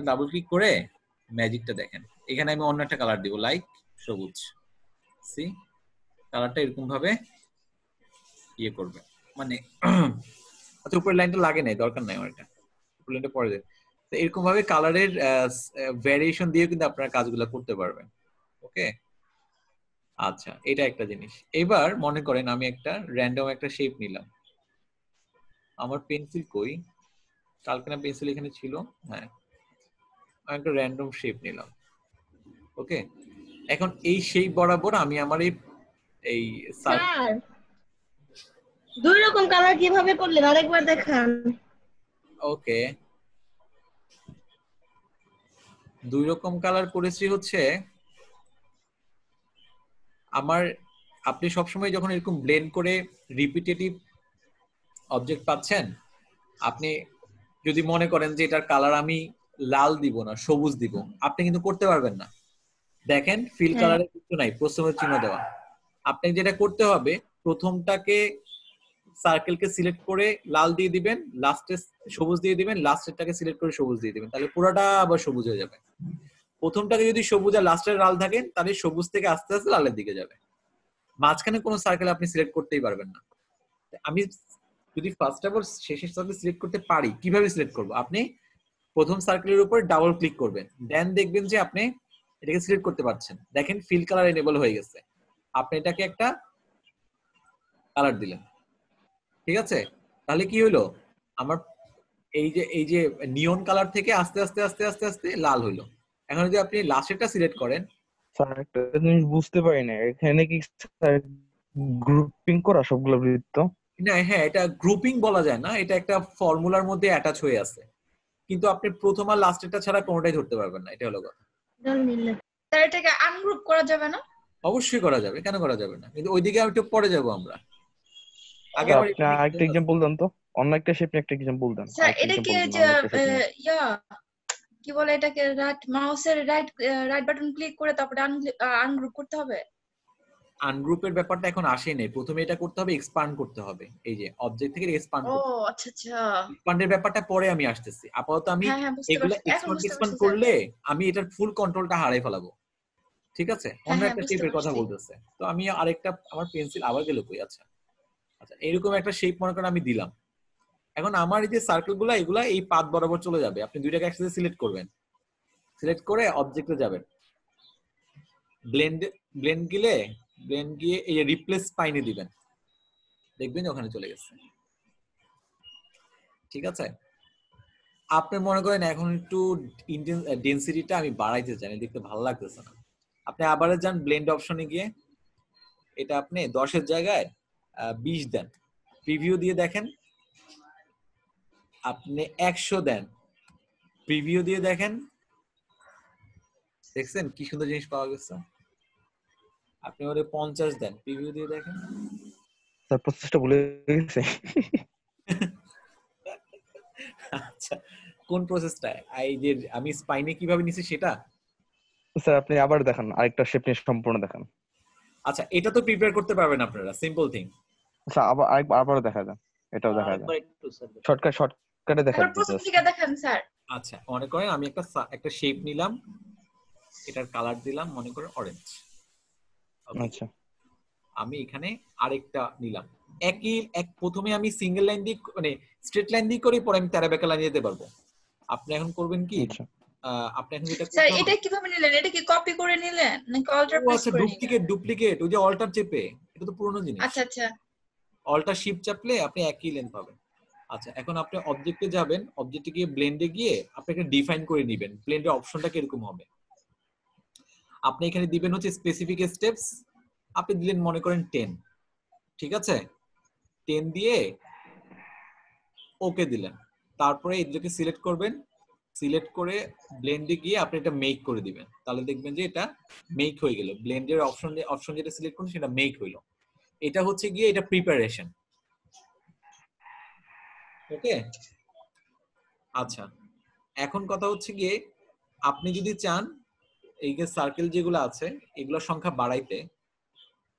ডাবল ক্লিক করে ম্যাজিকটা দেখেন, এখানে আমি অন্য একটা কালার দিব, লাইক সবুজ, সি কালারটা এরকম ভাবে ইয়ে করবে, মানে আচ্ছা উপরের লাইনটা লাগে নাই, দরকার নাই আমার, এটা উপরের লাইনটা পরে দেয়। তো এরকম ভাবে কালারের ভ্যারিয়েশন দিয়ে কিন্তু আপনারা কাজগুলো করতে পারবেন। ওকে, আচ্ছা এটা একটা জিনিস। এবার মনে করেন আমি একটা র্যান্ডম একটা শেপ নিলাম, আমার পেন্সিল কই, কালকে না পেন্সিল এখানে ছিল, হ্যাঁ আমি একটা র্যান্ডম শেপ নিলাম। ওকে, এখন এই শেপ বরাবর আমি আমার এই স্যার দুই রকম কালার কিভাবে করলেন আরেকবার দেখান। ওকে, দুই রকম কালার করেছি হচ্ছে আমার, আপনি সবসময় যখন এরকম ব্লেন্ড করে রিপিটেটিভ অবজেক্ট পাচ্ছেন, আপনি যদি মনে করেন যে এটার কালার আমি লাল দিব না সবুজ দিব, আপনি কিন্তু করতে পারবেন না। দেখেন ফিল কালারের কিছু নাই, প্রশ্নের চিহ্ন দেওয়া। আপনি যেটা করতে হবে, প্রথমটাকে সার্কেলকে সিলেক্ট করে লাল দিয়ে দিবেন, লাস্টে সবুজ দিয়ে দিবেন, লাস্টেরটাকে সিলেক্ট করে সবুজ দিয়ে দিবেন, তাহলে পুরোটা আবার সবুজ হয়ে যাবে। প্রথমটাকে যদি সবুজ আর লাস্টের লাল থাকে, তাহলে সবুজ থেকে আস্তে আস্তে লালের দিকে যাবে। মাঝখানে কোনো সার্কেল আপনি সিলেক্ট করতেই পারবেন না। আমি যদি ফার্স্ট আবার শেষের সার্কেল সিলেক্ট করতে পারি, কিভাবে সিলেক্ট করব? আপনি প্রথম সার্কেলের উপর ডাবল ক্লিক করবেন, দেন দেখবেন যে আপনি এটাকে সিলেক্ট করতে পারছেন। দেখেন ফিল কালার এনেবল হয়ে গেছে, আপনি এটাকে একটা কালার দিলেন, ঠিক আছে। তাহলে কি হলো, আমার এই যে নিয়ন কালার থেকে আস্তে আস্তে আস্তে আস্তে আস্তে লাল হলো। এখন যদি আপনি লাস্টেরটা সিলেক্ট করেন, স্যার একটা জিনিস বুঝতে পারি না, এখানে কি গ্রুপিং করা সবগুলো বৃত্ত? না হ্যাঁ, এটা গ্রুপিং বলা যায় না, এটা একটা ফর্মুলার মধ্যে অ্যাটাচ হয়ে আছে, কিন্তু আপনি প্রথম আর লাস্টেরটা ছাড়া কোনোটাই ধরতে পারবেন না, এটা হলো কথা। স্যার এটাকে আনগ্রুপ করা যাবে না? অবশ্যই করা যাবে, কেন করা যাবে না, কিন্তু ওইদিকে একটু পরে যাব আমরা। আগে আপনি আরেকটা एग्जांपल দেন তো, অন্য একটা শেপ নিয়ে একটা एग्जांपल দেন। স্যার এটা কি যে কি বলে এটাকে মাউসের রাইট বাটন ক্লিক করে তারপরে আনগ্রুপ করতে হবে? আনগ্রুপের ব্যাপারটা এখন আসেনি, প্রথমে এটা করতে হবে, এক্সপান্ড করতে হবে, এই যে অবজেক্ট থেকে এক্সপান্ড করতে হবে। ও আচ্ছা আচ্ছা, এক্সপান্ডের ব্যাপারটা পরে আমি আসতেছি। আপাতত আমি এগুলা এক্সপান্ড করলে আমি এটার ফুল কন্ট্রোলটা হারিয়ে ফেলাবো, ঠিক আছে। অন্য একটা শেপের কথা বলতেছে, তো আমি আরেকটা, আমার পেন্সিল আবার গেল কই, আচ্ছা আচ্ছা এরকম একটা শেপ মনে করেন আমি দিলাম, এখন আমার এই যে সার্কেল গুলা এগুলা এই পাথ বরাবর চলে যাবে। আপনি দুইটাকে একসাথে সিলেক্ট করবেন, সিলেক্ট করে অবজেক্টে যাবেন, ব্লেন্ড গিয়ে এই রিপ্লেস স্পাইনে দিবেন, দেখবেন ওখানে চলে গেছে। ঠিক আছে, আপনি মনে করেন এখন একটু ডেনসিটিটা আমি বাড়াইতে চাই, দেখতে ভালো লাগতেছে না, আপনি আবারও যান ব্লেন্ড অপশনে গিয়ে এটা আপনি 10-এর জায়গায় 20 দেন, প্রিভিউ দিয়ে দেখেন, আপনি 100 দেন, প্রিভিউ দিয়ে দেখেন, দেখছেন কি সুন্দর জিনিস পাওয়া গেছে। আপনি ওরে 50 দেন, প্রিভিউ দিয়ে দেখেন। স্যার প্রসেসটা ভুলে গেছে। আচ্ছা, কোন প্রসেসটা? এই যে আমি স্পাইনে কিভাবে নিছি সেটা? স্যার আপনি আবার দেখান, আরেকটা শেপ নিয়ে সম্পূর্ণ দেখান। আচ্ছা, এটা তো প্রিপেয়ার করতে পারবেন আপনারা, সিম্পল থিং। আচ্ছা আবারও দেখা দেন, এটাও দেখা দেন, শর্টকাটে দেখা দেন। প্রসেসটা দেখান স্যার। আচ্ছা, মনে করেন আমি একটা শেপ নিলাম, এটার কালার দিলাম মনে করেন অরেঞ্জ। আচ্ছা, আমি এখানে আরেকটা নিলাম, প্রথমে আমি সিঙ্গেল লাইন দিয়ে মানে স্ট্রেট লাইন দিয়ে করে পরে আমি প্যারাবেকা লাইন যেতে পারবো। আপনি এখন করবেন কি, আপনি এখন যেটা স্যার এটা কিভাবে নিলেন? এটা কি কপি করে নিলেন নাকি অল্টার প্রেস করে নিলেন? ডুপ্লিকেট, ওই যে অল্টার চেপে, এটা তো পুরনো জিনিস। আচ্ছা আচ্ছা, অল্টার শিফট চাপলে আপনি একই লেন্থ পাবেন। আচ্ছা, এখন আপনি অবজেক্টে যাবেন, অবজেক্টে গিয়ে ব্লেন্ডে গিয়ে আপনি একটা ডিফাইন করে নেবেন ব্লেন্ডের অপশনটা কিরকম হবে। আপনি এখানে দিবেন হচ্ছে স্পেসিফিক স্টেপস, আপনি দিলেন মনে করেন 10, ঠিক আছে, 10 দিয়ে ওকে দিলেন, তারপরে এগুলোকে সিলেক্ট করবেন, সিলেক্ট করে ব্লেন্ডে গিয়ে আপনি এটা মেক করে দিবেন, তাহলে দেখবেন যে এটা মেক হয়ে গেল। ব্লেন্ডের অপশন যেটা সিলেক্ট করুন সেটা মেক হইলো। এটা হচ্ছে গিয়ে এটা প্রিপারেশন। ওকে, আচ্ছা, এখন কথা হচ্ছে গিয়ে আপনি যদি চান এই যে সার্কেল যেগুলো আছে এগুলোর সংখ্যা বাড়াইতে,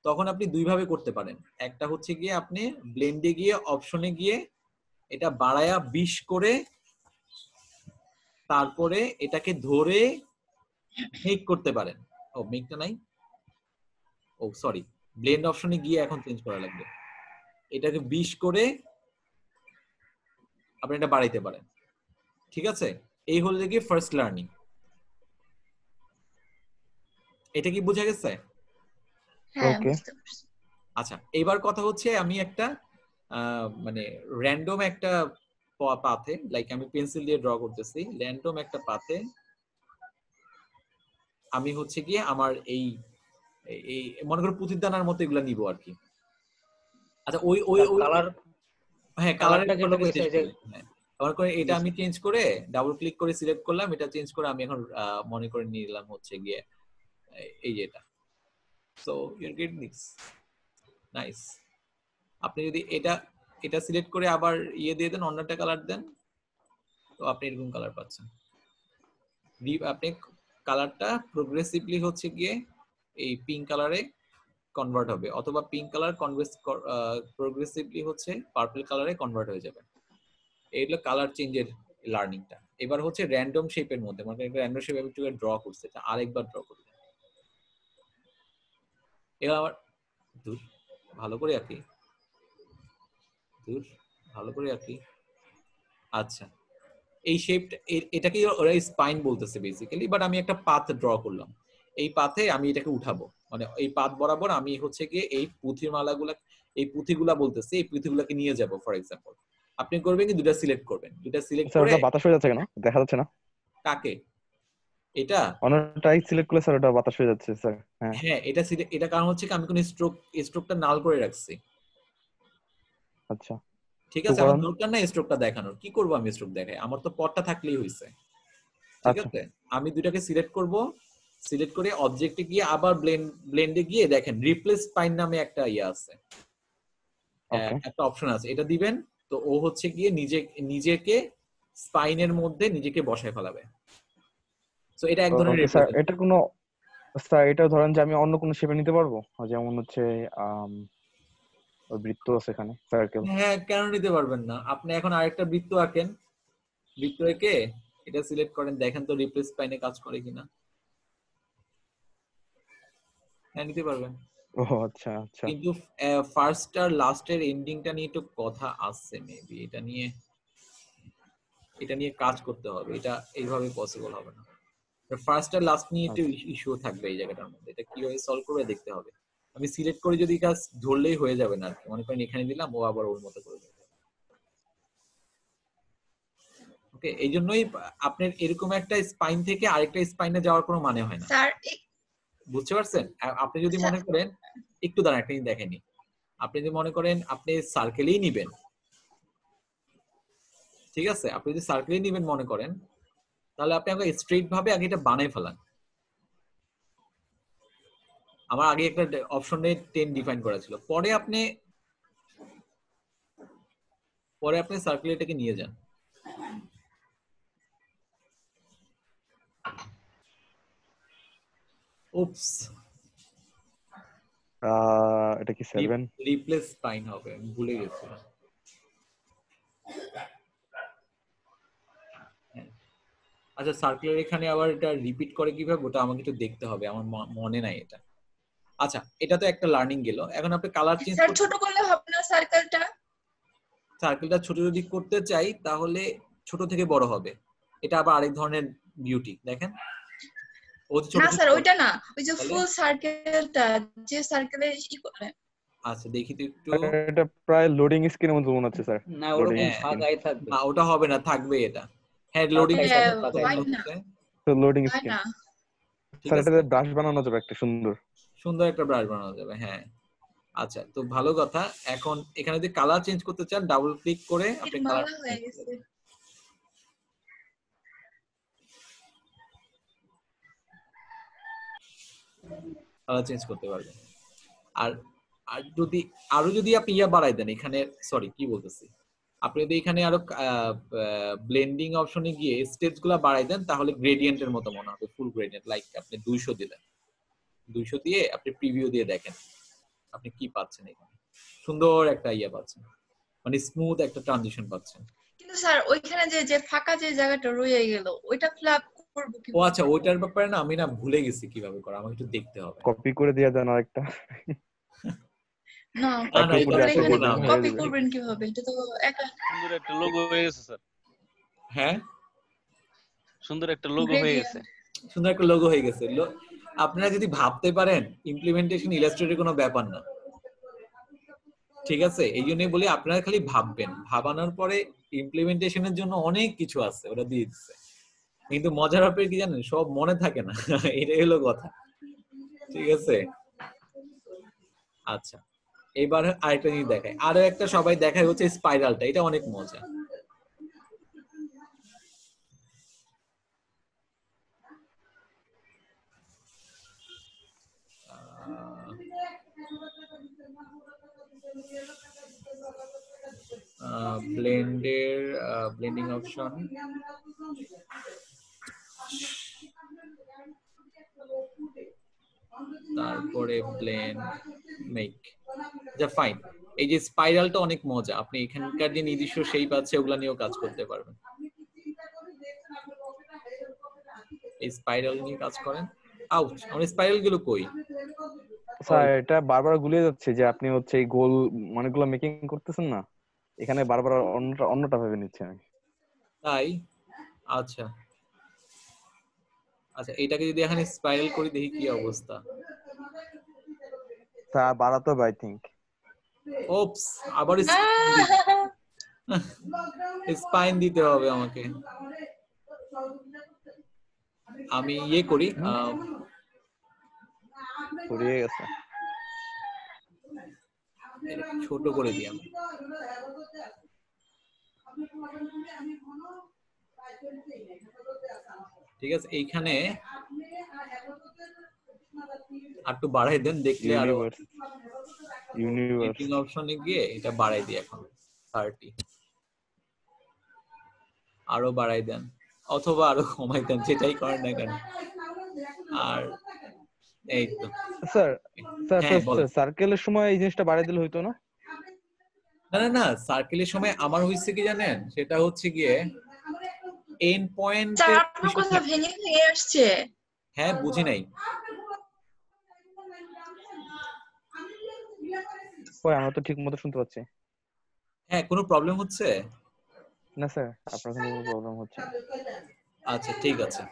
তখন আপনি দুইভাবে করতে পারেন। একটা হচ্ছে গিয়ে আপনি ব্লেন্ডে গিয়ে অপশনে গিয়ে এটা বাড়ায়া 20 করে তারপরে এটাকে ধরে মেক করতে পারেন। ও মেকটা নাই, ও সরি, ব্লেন্ড অপশনে গিয়ে এখন চেঞ্জ করা লাগবে, এটাকে 20 করে আপনি এটা বাড়াইতে পারেন। ঠিক আছে, এই হলো কি ফার্স্ট লার্নিং। এটা কি বোঝা গেছে? ওকে, আচ্ছা, এবার কথা হচ্ছে আমি একটা মানে র্যান্ডম একটা পাথে, লাইক আমি পেন্সিল দিয়ে ড্র করতেছি, র্যান্ডম একটা পাথে আমি হচ্ছে গিয়ে আমার এই মনে করো পুঁতির দানার মতো এগুলা নিব আর কি। আচ্ছা, ওই কালার, হ্যাঁ কালারটা মনে করে এটা আমি চেঞ্জ করে ডাবল ক্লিক করে সিলেক্ট করলাম, এটা চেঞ্জ করে আমি এখন মনে করে নিলাম হচ্ছে গিয়ে এই যে এটা। So you are getting this, nice. আপনি যদি এটা সিলেক্ট করে আবার দিয়ে দেন, অন্যটা কালার দেন, তো আপনি এরকম কালার পাচ্ছেন। আপনি কালারটা প্রোগ্রেসিভলি হচ্ছে গিয়ে এই পিঙ্ক কালারে কনভার্ট হবে, অথবা পিঙ্ক কালার প্রোগ্রেসিভলি হচ্ছে পার্পল কালারে কনভার্ট হয়ে যাবে। এইগুলো কালার চেঞ্জের লার্নিংটা। এবার হচ্ছে র্যান্ডম শেপের মধ্যে, মানে একটা র্যান্ডম শেপ আমি একটু ড্র করছি, এটা আরেকবার ড্র করব। এবার ভালো করে আঁকি, ভালো করে আঁকি। আচ্ছা, এই শেপটা, এটাকে ওরা স্পাইন বলতেছে বেসিক্যালি, বাট আমি একটা পাথ ড্র করলাম, এই পাথে আমি এটাকে উঠাবো, মানে এই পাথ বরাবর আমি হচ্ছে গিয়ে এই পুঁথির মালাগুলা, এই পুঁথিগুলা বলতেছে, এই পুঁথিগুলাকে নিয়ে যাব। ফর এক্সাম্পল আপনি করবেন কি, দুটো সিলেক্ট করবেন, দুটো সিলেক্ট করে স্যার বাতাস হয়ে যাচ্ছে কেন দেখা যাচ্ছে না? কাকে? এটা অন্যটাই সিলেক্ট করলে স্যার ওটা বাতাস হয়ে যাচ্ছে স্যার। হ্যাঁ, এটা কারণ হচ্ছে কি আমি কোন স্ট্রোকটা নাল করে রাখছি। আচ্ছা, ঠিক আছে, আমার দরকার নাই স্ট্রোকটা দেখানোর, কি করব আমি স্ট্রোক দেখাই, আমার তো পটটা থাকলেই হইছে। ঠিক আছে, আমি দুটাকে সিলেক্ট করব, সিলেক্ট করে অবজেক্টে গিয়ে আবার ব্লেন্ডে গিয়ে দেখেন রিপ্লেস স্পাইন নামে একটা আছে, একটা অপশন আছে, এটা দিবেন, তো ও হচ্ছে গিয়ে নিজেকে স্পাইনের মধ্যে নিজেকে বসায় ফেলাবে। সো এটা এক ধরনের স্যার এটা কোনো স্যার এটা ধরেন যে আমি অন্য কোনো শেপে নিতে পারবো, যেমন হচ্ছে বৃত্ত আছে এখানে, সার্কেল। হ্যাঁ, কেন নিতে পারবেন না? আপনি এখন আরেকটা বৃত্ত আঁকেন, বৃত্ত এঁকে এটা সিলেক্ট করেন, দেখেন তো রিপ্লেস স্পাইনে কাজ করে কিনা। হ্যাঁ, নিতে পারবেন। ও আচ্ছা আচ্ছা। কিন্তু ফার্স্ট আর লাস্টের এন্ডিংটা নিয়ে একটু কথা আছে, মেবি এটা নিয়ে কাজ করতে হবে, এটা এইভাবে পসিবল হবে না। ফার্স্ট আর লাস্ট নিয়ে একটু ইস্যু থাকবে এই জায়গাটার মধ্যে, এটা কিভাবে সলভ করবে দেখতে হবে। আমি সিলেক্ট করে যদি কাজ ধরলেই হয়ে যাবে না, মনে করেন এখানে দিলাম, ও আবার ওর মতো করে দেবে। ওকে, এই জন্যই আপনার এরকম একটা স্পাইন থেকে আরেকটা স্পাইনে যাওয়ার কোনো মানে হয় না, স্যার বুঝতে পারছেন? আপনি যদি মনে করেন, একটু দাঁড়ান একটা জিনিস দেখেনি, আপনি যদি মনে করেন আপনি সার্কেলেই নিবেন, ঠিক আছে, আপনি যদি সার্কেলেই নিবেন মনে করেন, তাহলে আপনি আগে স্ট্রেট ভাবে আগে এটা বানাই ফেলান। আমার আগে একটা অপশনে 10 ডিফাইন করা ছিল, পরে আপনি সার্কেল এটাকে নিয়ে যান। উপস, এটা কি 7 রিপ্লেস স্পাইন হবে, আমি ভুলে গেছিলাম। আচ্ছা, সার্কেলের এখানে আবার এটা রিপিট করে কিভাবে, ওটা আমাকে একটু দেখতে হবে, আমার মনে নাই এটা। আচ্ছা, এটা তো একটা লার্নিং গেল। এখন আপনি কালার চেঞ্জ স্যার ছোট করলে হবে না সার্কেলটা ছোট যদি করতে চাই তাহলে ছোট থেকে বড় হবে, এটা আবার আরেক ধরনের বিউটি। দেখেন ও ছোট না স্যার, ওইটা না, ওই যে ফুল সার্কেলটা, যে সার্কেলে ই করে। আচ্ছা দেখি তো একটু, এটা প্রায় লোডিং স্ক্রিনের মতো মনে হচ্ছে স্যার। না ওরকম ফাঁকাই থাকবে না, ওটা হবে না, থাকবে এটা। হ্যাঁ, লোডিং তো লোডিং স্ক্রিন স্যার, এটা ব্রাশ বানানো যাবে, একটা সুন্দর একটা ব্রাশ বানানো যাবে। হ্যাঁ, আচ্ছা, তো ভালো কথা। এখন এখানে যদি কালার চেঞ্জ করতে চান, ডাবল ক্লিক করে আপনি কালার চেঞ্জ করতে পারবেন। আর যদি আপনি বাড়াই দেন এখানে, সরি কি বলতেছি, আপনি যদি এখানে আরো ব্লেন্ডিং অপশনে গিয়ে স্টেপস গুলা বাড়াই দেন, তাহলে গ্রেডিয়েন্টের মতো মনে হবে, ফুল গ্রেডিয়েন্ট। লাইক আপনি 200 দিলেন, 200 দিয়ে আপনি প্রিভিউ দিয়ে দেখেন আপনি কি পাচ্ছেন। এখানে সুন্দর একটা পাচ্ছেন, মানে স্মুথ একটা ট্রানজিশন পাচ্ছেন। কিন্তু স্যার ওইখানে যে ফাঁকা যে জায়গাটা রয়ে গেল, ওইটা ফ্ল্যাপ করব কি? ও আচ্ছা, ওইটার ব্যাপারে না আমি ভুলে গেছি কিভাবে করা, আমাকে একটু দেখতে হবে। কপি করে দিয়ে দেন আরেকটা। না, কপি করবেন কিভাবে? এটা তো সুন্দর একটা লোগো হয়ে গেছে স্যার। হ্যাঁ, সুন্দর একটা লোগো হয়ে গেছে। আপনারা যদি ভাবতে পারেন, ইমপ্লিমেন্টেশন ইলাস্ট্রেটর কোনো ব্যাপার না, ঠিক আছে? এই জন্যই বলি আপনারা খালি ভাববেন, ভাবানোর পরে ইমপ্লিমেন্টেশনের জন্য অনেক কিছু আছে, ওরা দিয়ে দিচ্ছে। কিন্তু মজার ব্যাপার কি জানেন, সব মনে থাকে না, এটাই হলো কথা, ঠিক আছে? আচ্ছা, এবার আরেকটা জিনিস দেখায়, আরো একটা সবাই দেখায় হচ্ছে স্পাইরালটা, এটা অনেক মজা। ব্লেন্ডিং অপশন, তারপরে ব্লেন্ড, মেক, যা ফাইন। এই যে স্পাইরালটা অনেক মজা, আপনি এখানকার যে নির্দিষ্ট শেপ আছে ওগুলা নিয়েও কাজ করতে পারবেন। এই স্পাইরাল নিয়ে কাজ করেন। আউট, আমার স্পাইরাল গুলো কই স্যার? এটা বারবার গুলিয়ে যাচ্ছে যে আপনি হচ্ছে এই গোল অনেকগুলো মেকিং করতেছেন না, এখানে বারবার অন্যটা ভেবে নিচ্ছে আমি। তাই? আচ্ছা আচ্ছা, এটাকে যদি এখানে স্পাইরাল করি দেখি কি অবস্থা। তা বাড়াতে হবে আই থিংক। ওপস, আবার স্পাইন দিতে হবে আমাকে। আমি করি, পুড়িয়ে গেছে, ছোট করে দিই আমি। ঠিক আছে, এইখানে একটু বাড়াই দেন, দেখলে আরো ইউনিভার্স অপশনে গিয়ে এটা বাড়াই দিই এখন 30, আরো বাড়াই দেন অথবা আরো কমাই দেন, যেটাই করেন না কেন। আর এই তো স্যার সার্কেলের সময় এই জিনিসটা বাড়াই দিলে হইতো না? না, সার্কেলের সময় আমার হইছে কি জানেন, সেটা হচ্ছে গিয়ে এন্ড পয়েন্ট। আপনার কথা ভেঙে আসছে। হ্যাঁ, বুঝি নাই। কই আমরা তো ঠিকমতো শুনতে পাচ্ছি। হ্যাঁ, কোনো প্রবলেম হচ্ছে? না স্যার, আপনার কোনো প্রবলেম হচ্ছে না। আচ্ছা ঠিক আছে,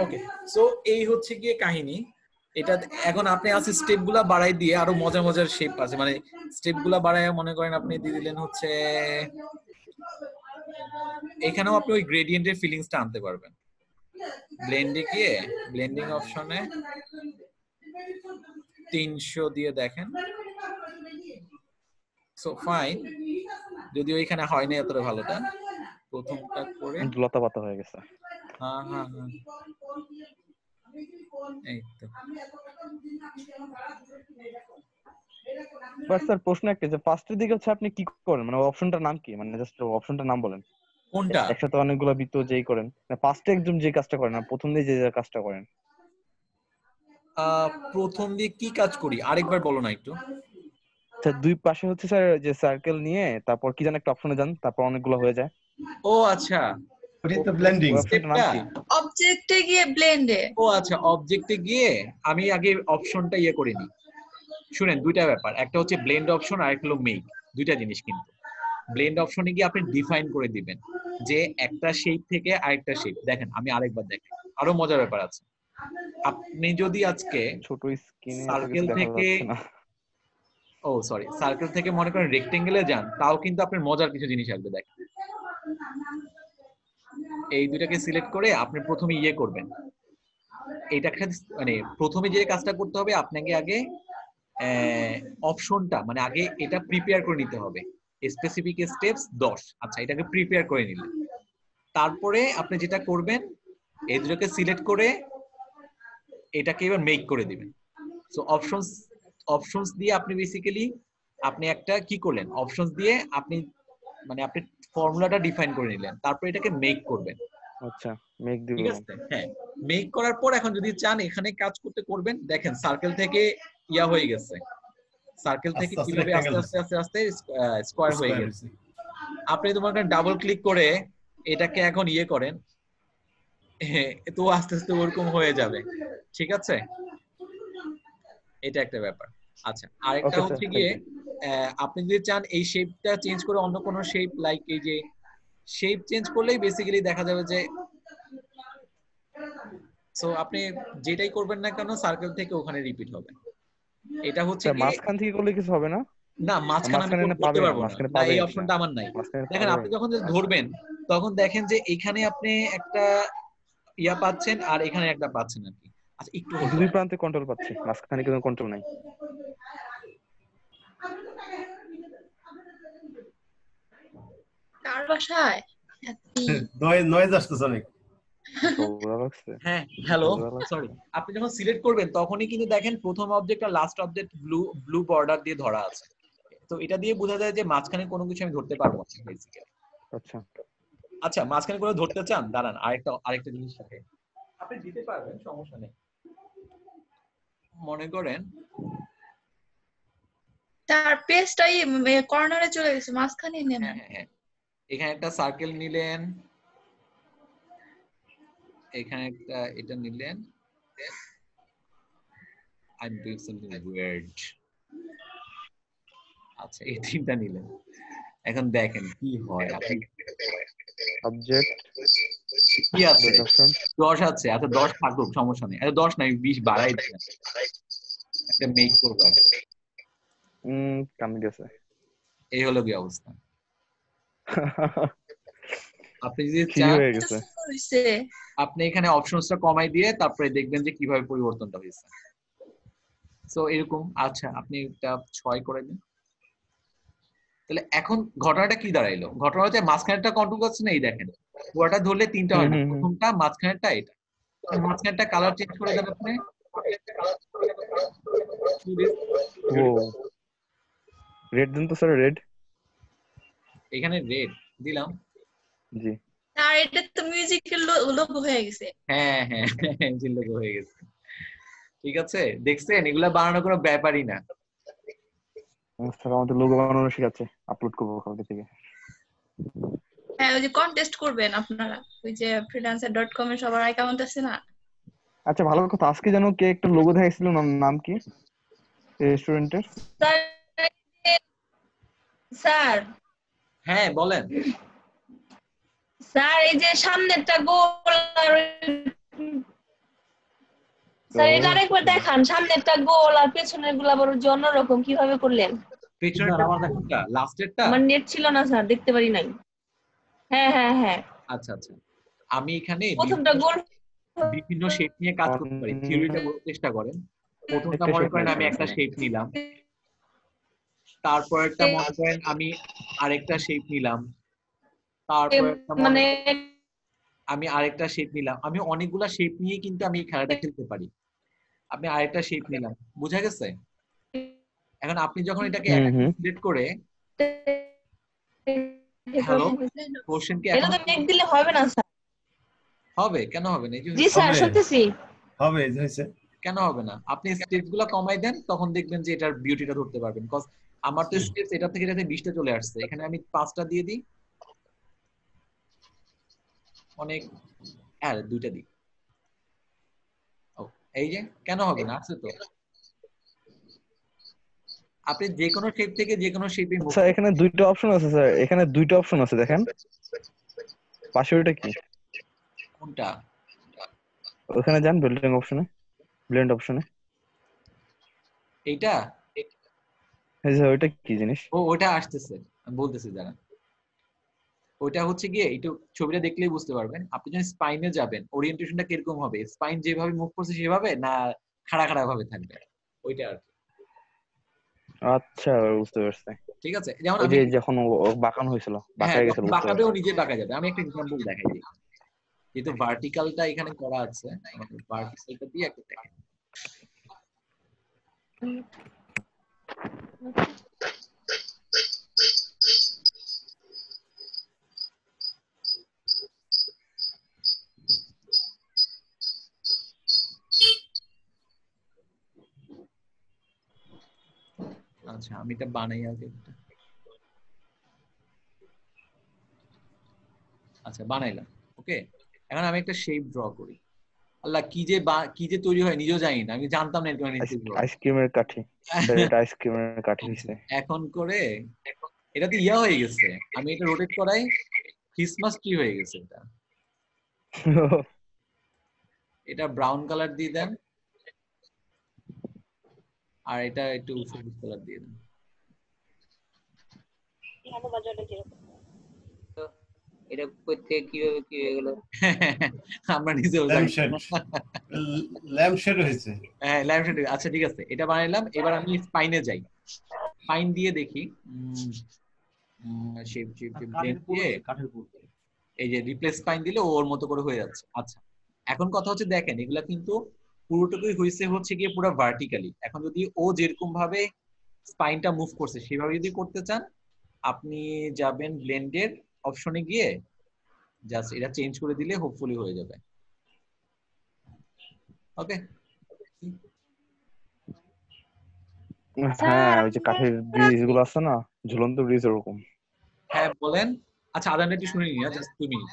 ওকে। সো এই হচ্ছে গিয়ে কাহিনী। এটা এখন আপনি আছে স্টেপগুলা বাড়াই দিয়ে আরো মজার মজার শেপ আছে, মানে স্টেপগুলা বাড়ায় মনে করেন আপনি দিয়ে দিলেন হচ্ছে এখানেও আপনি ওই গ্রেডিয়েন্টের ফিলিংসটা আনতে পারবেন। ব্লেন্ডে গিয়ে ব্লেন্ডিং অপশনে 300 দিয়ে দেখেন। সো ফাইন, যদিও এখানে হয়নি এতটা ভালোটা, প্রথমটা করে লতা পাতা হয়ে গেছে। হ্যাঁ হ্যাঁ হ্যাঁ, এই তো। বাস স্যার প্রশ্ন একটা, যে ফার্স্টের দিকে হচ্ছে আপনি কি করেন, মানে অপশনটার নাম কি, মানে জাস্ট অপশনটার নাম বলেন। কোনটা? একসাথে অনেকগুলো বৃত্ত যেই করেন না, ফার্স্টে একদম যে কাজটা করেন না, প্রথম দিয়ে যে কাজটা করেন। প্রথম দিয়ে কি কাজ করি আরেকবার বলো না একটু। স্যার দুই পাশে হচ্ছে স্যার যে সার্কেল নিয়ে তারপর কি জানেন একটা অপশনে যান, তারপর অনেকগুলো হয়ে যায়। ও আচ্ছা, ওটা তো ব্লেন্ডিং অপশনটার নাম কি? অবজেক্টে গিয়ে ব্লেন্ডে। ও আচ্ছা, অবজেক্টে গিয়ে আমি আগে অপশনটা ইয়ে করে নিই। শুনেন, দুইটা ব্যাপার, একটা হচ্ছে ব্লেন্ড অপশন আর একটা হলো মেক, দুইটা জিনিস। কিন্তু ব্লেন্ড অপশনে গিয়ে আপনি ডিফাইন করে দিবেন যে একটা শেপ থেকে আরেকটা শেপ। দেখেন আমি আরেকবার দেখেন, আরো মজার ব্যাপার আছে। আপনি যদি আজকে ছোট স্ক্রিনে সার্কেল থেকে সার্কেল থেকে মনে করেন রেক্টেঙ্গেলে যান, তাও কিন্তু আপনার মজার কিছু জিনিস আসবে। দেখেন এই দুটাকে সিলেক্ট করে আপনি প্রথমে ইয়ে করবেন, এইটাকে মানে প্রথমে যে কাজটা করতে হবে আপনাকে আগে অপশনটা মানে আগে এটা প্রিপেয়ার করে নিতে হবে। Specific steps 10। আচ্ছা, এটাকে প্রিপেয়ার করে নিলেন, তারপরে আপনি যেটা করবেন এই দুটোকে সিলেক্ট করে এটাকে এবার মেক করে দিবেন। সো অপশনস দিয়ে আপনি বেসিক্যালি আপনি একটা কি করলেন, অপশনস দিয়ে আপনি মানে আপনি ফর্মুলাটা ডিফাইন করে নিলেন, তারপর এটাকে মেক করবেন। আচ্ছা, মেক দিব। ঠিক আছে, হ্যাঁ। মেক করার পর এখন যদি চান এখানে কাজ করতে করবেন। দেখেন সার্কেল থেকে ইয়া হয়ে গেছে, সার্কেল থেকে কিভাবে আস্তে আস্তে আস্তে আস্তে স্কয়ার হয়ে গেছে। আপনি তোমার ডাবল ক্লিক করে এটাকে এখন ইয়ে করেন, তো আস্তে আস্তে ওরকম হয়ে যাবে। ঠিক আছে, এটা একটা ব্যাপার। আচ্ছা, আরেকটা হচ্ছে গিয়ে আপনি যদি চান এই শেপটা চেঞ্জ করে অন্য কোনো শেপ, লাইক এই যে শেপ চেঞ্জ করলেই বেসিক্যালি দেখা যাবে যে সো আপনি যেটাই করবেন না কেন সার্কেল থেকে ওখানে রিপিট হবে। এটা হচ্ছে কি মাঝখান থেকে করলে কিছু হবে না? না, মাঝখানে আমি করতে পারবো না, এই অপশনটা আমার নাই। দেখেন আপনি যখন ধরবেন তখন দেখেন যে এখানে আপনি একটা ইয়া পাচ্ছেন আর এখানে একটা পাচ্ছেন আর কি। আচ্ছা, একটু দুই প্রান্তে কন্ট্রোল পাচ্ছি, মাঝখানে কোনো কন্ট্রোল নাই। কার বাসায় নয়েজ আসতেছে অনেক। হ্যাঁ, হ্যালো, সরি। আপনি যখন সিলেক্ট করবেন তখনই কিন্তু দেখেন প্রথম অবজেক্ট আর লাস্ট অবজেক্ট ব্লু বর্ডার দিয়ে ধরা আছে। তো এটা দিয়ে বোঝা যায় যে মাঝখানে কোনো কিছু আমি ধরতে পারবো না বেসিক্যালি। আচ্ছা আচ্ছা, মাঝখানে কোনো ধরতে চান, দাঁড়ান আরেকটা জিনিস থাকে, আপনি দিতে পারবেন, সমস্যা নেই। মনে করেন তার পেজটাই কর্নারে চলে গেছে, মাঝখানে নেন। হ্যাঁ, এখানে একটা সার্কেল নিলেন, এখানে একটা এটা নিলেন। I'm doing something weird. আচ্ছা, এই তিনটা নিলেন। এখন দেখেন কি হয়। আপনি অবজেক্ট কি আছে 10 আছে, আচ্ছা 10 থাকুক, সমস্যা নেই। আচ্ছা 10 নাই, 20 বাড়াই দেন, একটা মেক করব। কামি গেছে। এই হলো কি অবস্থা। আপনি যদি চান আপনি এখানে অপশনসটা কমাই দিয়ে তারপরে দেখবেন যে কিভাবে পরিবর্তনটা হয়েছে। সো এরকম। আচ্ছা, আপনি এটা 6 করে দিন। তাহলে এখন ঘটনাটা কি দাঁড়াইলো? ঘটনা হচ্ছে মাঝখানেরটা কন্ট্রোল করছে না, এই দেখেন পুরোটা ধরলে তিনটা হয় না, প্রথমটা মাঝখানেরটা এটা। মাঝখানেরটা কালার চেঞ্জ করে দেন আপনি। ও রেড দিন তো স্যার, রেড। এখানে রেড দিলাম। জি। আর এটা তো মিউজিকের লোগো হয়ে গেছে। হ্যাঁ, মিউজিক লোগো হয়ে গেছে। ঠিক আছে, দেখছেন এগুলা বানানো কোনো ব্যাপারই না। স্যার আমাদের লোগো বানানো শিখাচ্ছে, আপলোড করব কালকে থেকে। হ্যাঁ, ওই যে কন্টেস্ট করবেন আপনারা, ওই যে freelancer.com এ সবার অ্যাকাউন্ট আছে না। আচ্ছা, ভালো কথা। আজকে জানো কে একটা লোগো দেখাইছিল, নাম কি রেস্টুরেন্টের? স্যার হ্যাঁ বলেন। স্যার এই যে সামনেরটা গোল আর স্যার এটা আরেকবার দেখান, সামনেরটা গোল আর পেছনের গুলো আবার অন্যরকম, কিভাবে করলেন? পেছনেরটা কোনটা? লাস্টেরটা? আমার নেট ছিল না স্যার, দেখতে পারি নাই। হ্যাঁ হ্যাঁ হ্যাঁ। আচ্ছা আচ্ছা, আমি এখানে প্রথমটা গোল বিভিন্ন শেপ নিয়ে কাজ করতে পারি, থিওরিটা বোঝার চেষ্টা করেন। প্রথমটা মনে করেন আমি একটা শেপ নিলাম, তারপরেরটা মনে করেন আমি আরেকটা শেপ নিলাম, তারপরেরটা মানে আমি আরেকটা শেপ নিলাম। আমি অনেকগুলা শেপ নিয়ে কিন্তু আমি এই খেলাটা খেলতে পারি। আপনি আরেকটা শেপ নিলাম, বুঝা গেছে? এখন আপনি যখন এটাকে সিলেক্ট করে, হ্যালো কোশ্চেন কি এখন এটা তো দিলে হবে না স্যার? হবে, কেন হবে না? জি স্যার শুনতেছি। হবে হইছে। কেন হবে না? আপনি স্টেপসগুলো কমাই দেন, তখন দেখবেন যে এটার বিউটিটা ধরতে পারবেন। কজ আমার তো স্টেপস এটা থেকে এটাতে 20টা চলে আসছে, এখানে আমি 5টা দিয়ে দিই, অনেক আর 2টা দিই। ও এই যে কেন হবে না? আছে তো। আপনি যে কোনো শেপ থেকে যে কোনো শেপে মুভ স্যার এখানে দুইটা অপশন আছে স্যার, এখানে দুইটা অপশন আছে দেখেন। পাশে ওটা কি? কোনটা? ওখানে যান ব্লেন্ডিং অপশনে, ব্লেন্ড অপশনে। এইটা? এই যে ওইটা কি জিনিস? ও ওটা আসতেছে, আমি বলতেছি দাঁড়ান। ওইটা হচ্ছে গিয়ে একটু ছবিটা দেখলেই বুঝতে পারবেন। আপনি যখন স্পাইনে যাবেন, ওরিয়েন্টেশনটা কিরকম হবে? স্পাইন যেভাবে মুভ করছে সেভাবে, না খাড়া খাড়া ভাবে থাকবে, ওইটা আর কি। আচ্ছা বুঝতে পারছি। ঠিক আছে, যেমন ওই আমি যে যখন বাঁকানো হয়েছিল, হ্যাঁ বাঁকায় যখন গেছিল, বুঝতে বাঁকাবে পারছি। ও নিজে বাঁকা যাবে। আমি একটা এক্সাম্পল দেখাই দিই, যেহেতু ভার্টিক্যালটা এখানে করা আছে, আমাদের ভার্টিক্যালটা দিয়ে একটা দেখাই। আচ্ছা আমি এটা বানাই আগে একটা। আচ্ছা বানাইলাম, ওকে। এখন আমি একটা শেপ ড্র করি। আল্লাহ কি যে তৈরি হয় নিজেও জানি না, আমি জানতাম না এরকম তৈরি হয়। আইসক্রিমের কাঠি স্যার, এটা আইসক্রিমের কাঠি হইছে। এখন করে এটা তো ইয়া হয়ে গেছে, আমি এটা রোটেট করাই ক্রিসমাস ট্রি হয়ে গেছে। এটা এটা ব্রাউন কালার দিয়ে দেন, আর এটা একটু সবুজ কালার দিয়ে দেন। এটা করতে কিভাবে কি হয়ে গেল? আমরা নিজেও জানি ল্যাম্পশেড হয়েছে। হ্যাঁ ল্যাম্পশেড। আচ্ছা ঠিক আছে, এটা বানাইলাম। এবার আমি স্পাইনে যাই, স্পাইন দিয়ে দেখি শেপ শেপ ব্লেন্ড দিয়ে এই যে রিপ্লেস স্পাইন দিলে ওর মতো করে হয়ে যাচ্ছে। আচ্ছা এখন কথা হচ্ছে দেখেন, এগুলা কিন্তু পুরোটুকুই হইছে হচ্ছে গিয়ে পুরো ভার্টিক্যালি। এখন যদি ও যেরকম ভাবে স্পাইনটা মুভ করছে সেভাবে যদি করতে চান, আপনি যাবেন ব্লেন্ডের অপশনে গিয়ে জাস্ট এটা চেঞ্জ করে দিলে হোপফুলি হয়ে যাবে। ওকে হ্যাঁ ওই যে কাঠের ব্রিজ গুলো আছে না, ঝুলন্ত ব্রিজ, ওরকম। হ্যাঁ বলেন। আচ্ছা আদানটা একটু শুনে নিই, জাস্ট 2 মিনিট।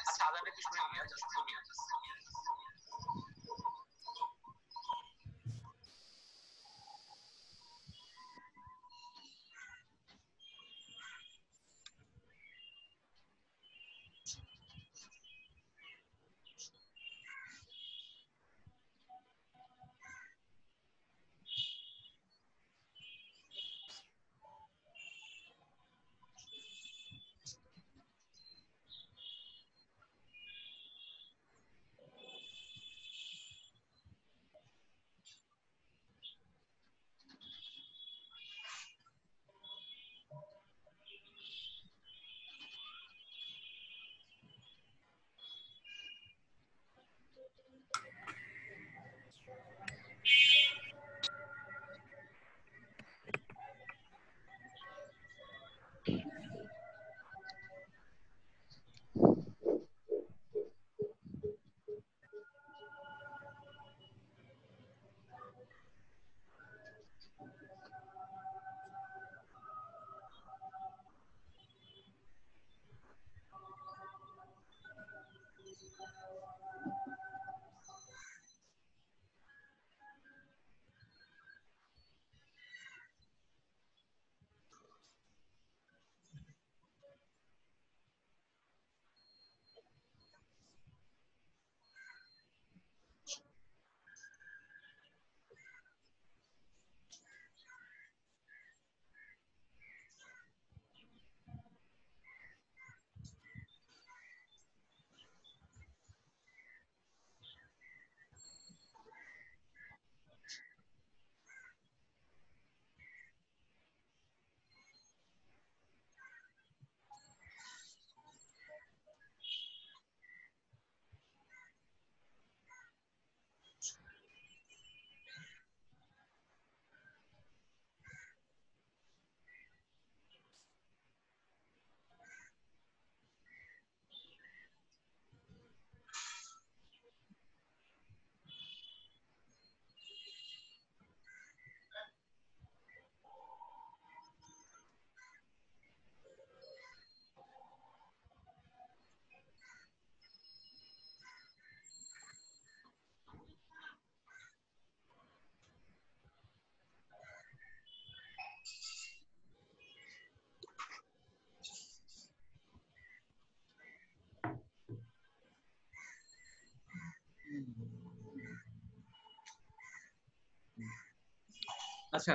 আচ্ছা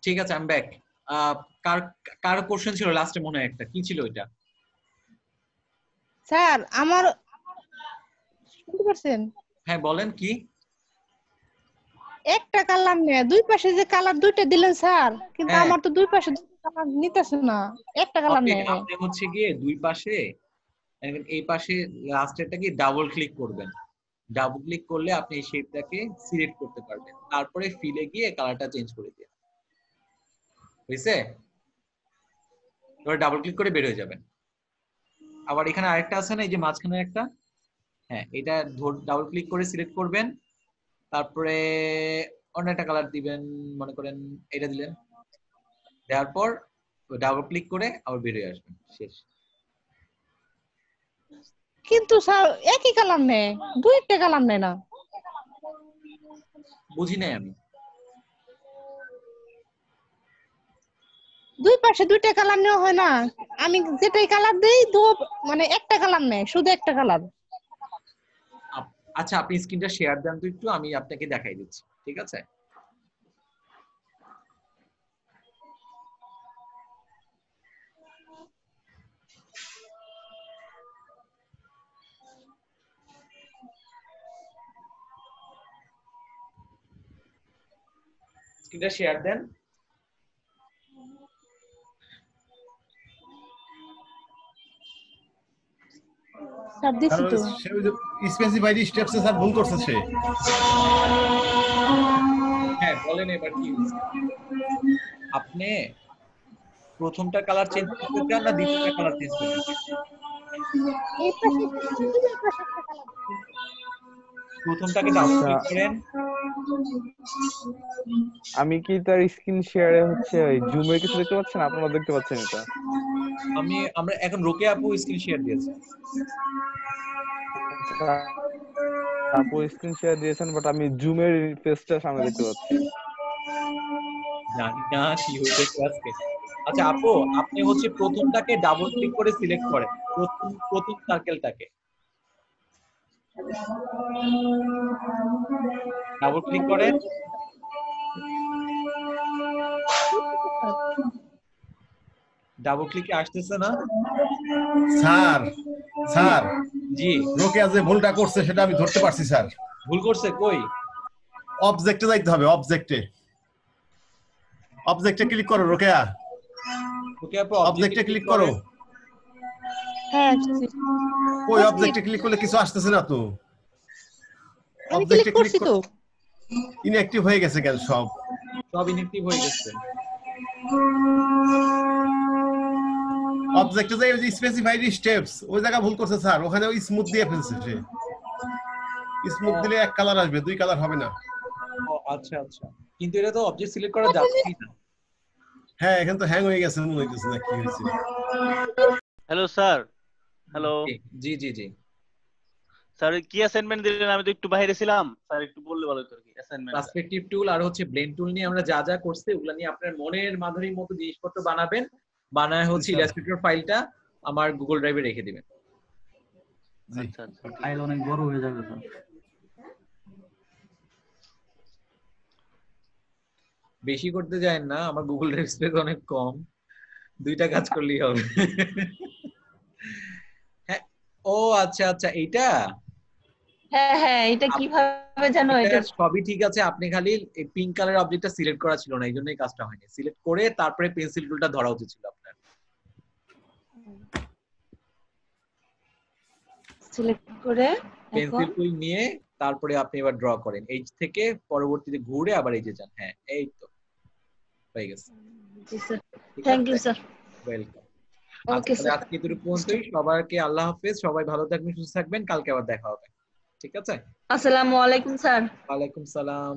ঠিক আছে, I am back. Car car question ছিল লাস্টে মনে হয় একটা, কি ছিল এটা? স্যার আমার শুনতে পারছেন? হ্যাঁ বলেন কি? একটা কালার নেই, দুই পাশে যে কালার দুইটা দিলেন স্যার, কিন্তু হ্যাঁ। আমার তো দুই পাশে কালার নিতেছে না, একটা কালার আপনি নেই। আপনি হচ্ছে গিয়ে দুই পাশে, এই পাশে লাস্টেরটাকে ডাবল ক্লিক করবেন। ডাবল ক্লিক করলে আপনি এই শেপটাকে সিলেক্ট করতে পারবেন, তারপরে ফিলে গিয়ে কালারটা চেঞ্জ করে দিন। বুঝছে? এবার ডাবল ক্লিক করে বের হয়ে যাবেন। আবার এখানে আরেকটা আছে না, এই যে মাঝখানে একটা, হ্যাঁ এটা ডাবল ক্লিক করে সিলেক্ট করবেন, তারপরে অন্য একটা কালার দিবেন, মনে করেন এটা দিলেন, দেওয়ার পর ডাবল ক্লিক করে আবার বের হয়ে আসবেন, শেষ। কিন্তু স্যার একই কালার নেই, দুইটা কালার নেই না। বুঝি নাই আমি। দুই পাশে দুইটা কালার নেওয়া হয় না, আমি যেটাই কালার দেই মানে একটা কালার নেই, শুধু একটা কালার। আচ্ছা আপনি স্ক্রিনটা শেয়ার দেন তো একটু, আমি আপনাকে দেখাই দিচ্ছি, ঠিক আছে? স্ক্রিনটা শেয়ার দেন। স্যার দিছি তো। সে স্পেসিফাইড স্টেপসে স্যার ভুল করছে সে। হ্যাঁ বলেন এবার কি আপনি প্রথমটা কালার চেঞ্জ করতে চান না দ্বিতীয়টা কালার চেঞ্জ করতে চান? প্রথমটাকে ডাবল ক্লিক করেন। আমি কি তার স্ক্রিন শেয়ারে হচ্ছে ওই জুমের কিছু দেখতে পাচ্ছেন? আপনারা দেখতে পাচ্ছেন এটা? আমরা এখন রোকেয়া আপু স্ক্রিন শেয়ার দিয়েছে। আপু স্ক্রিন শেয়ার দিয়েছেন, বাট আমি জুমের পেজটা সামনে দেখতে পাচ্ছি। জানি না কি হইতেছে আজকে। আচ্ছা আপু, আপনি হচ্ছে প্রথমটাকে ডাবল ক্লিক করে সিলেক্ট করেন, প্রথম সার্কেলটাকে ডাবল ক্লিক করেন। ডাবল ক্লিকে আসতেছে না স্যার? স্যার জি, রোকেয়া যে ভুলটা করছে সেটা আমি ধরতে পারছি স্যার। ভুল করছে কই? অবজেক্টে যাইতে হবে, অবজেক্টে। অবজেক্টে ক্লিক করো রোকেয়া। রোকেয়া আপু অবজেক্টে ক্লিক করো। হ্যাঁ ওই অবজেক্টে ক্লিক করলে কিছু আসতেছে না তো। আমি ক্লিক করছি তো। ইনঅ্যাক্টিভ হয়ে গেছে কেন? সব ইনঅ্যাক্টিভ হয়ে গেছে। অবজেক্টে যাই ওই যে স্পেসিফাইড স্টেপস ওই জায়গা ভুল করছে স্যার, ওখানে ওই স্মুথ দিয়ে ফেলছে সে। স্মুথ দিলে এক কালার আসবে, দুই কালার হবে না। ও আচ্ছা আচ্ছা, কিন্তু এটা তো অবজেক্ট সিলেক্ট করা যাচ্ছেই না। হ্যাঁ এখানে তো হ্যাং হয়ে গেছে মনে হইতেছে, না কি হয়েছে? Hello sir. হ্যালো জি জি জি স্যার, কি অ্যাসাইনমেন্ট দিলেন? আমি তো একটু বাইরে ছিলাম স্যার, একটু বললে ভালো হতো কি অ্যাসাইনমেন্ট। পার্সপেক্টিভ টুল আর হচ্ছে ব্লেন্ড টুল নিয়ে আমরা যা যা করছি ওগুলা নিয়ে আপনার মনের মাধুরীর মতো জিনিসপত্র বানাবেন, বানায় হচ্ছে ইলাস্ট্রেটর ফাইলটা আমার গুগল ড্রাইভে রেখে দিবেন। আচ্ছা আচ্ছা, ফাইল অনেক বড় হয়ে যাবে স্যার। বেশি করতে যায়েন না, আমার গুগল ড্রাইভ স্পেস অনেক কম, দুইটা কাজ করলেই হবে। হ্যাঁ ও আচ্ছা আচ্ছা, এইটা হ্যাঁ এটা কিভাবে জানো? এটা সবই ঠিক আছে, আপনি খালি এই পিঙ্ক কালার অবজেক্টটা সিলেক্ট করা ছিল না, এই জন্যই কাজটা হয়নি। সিলেক্ট করে তারপরে পেন্সিল টুলটা ধরা উচিত ছিল আপনার। সিলেক্ট করে পেন্সিল টুল নিয়ে তারপরে আপনি এবার ড্র করেন, এই থেকে পরবর্তীতে ঘুরে আবার এই যে যান। হ্যাঁ এই তো হয়ে গেছে। জি sir, thank you sir. Welcome. Okay sir, আজকে এতটুকু পর্যন্তই। সবাইকে আল্লাহ হাফেজ, সবাই ভালো থাকবেন, সুস্থ থাকবেন, কালকে আবার দেখা হবে, ঠিক আছে? আসসালামু আলাইকুম স্যার। ওয়ালাইকুম সালাম।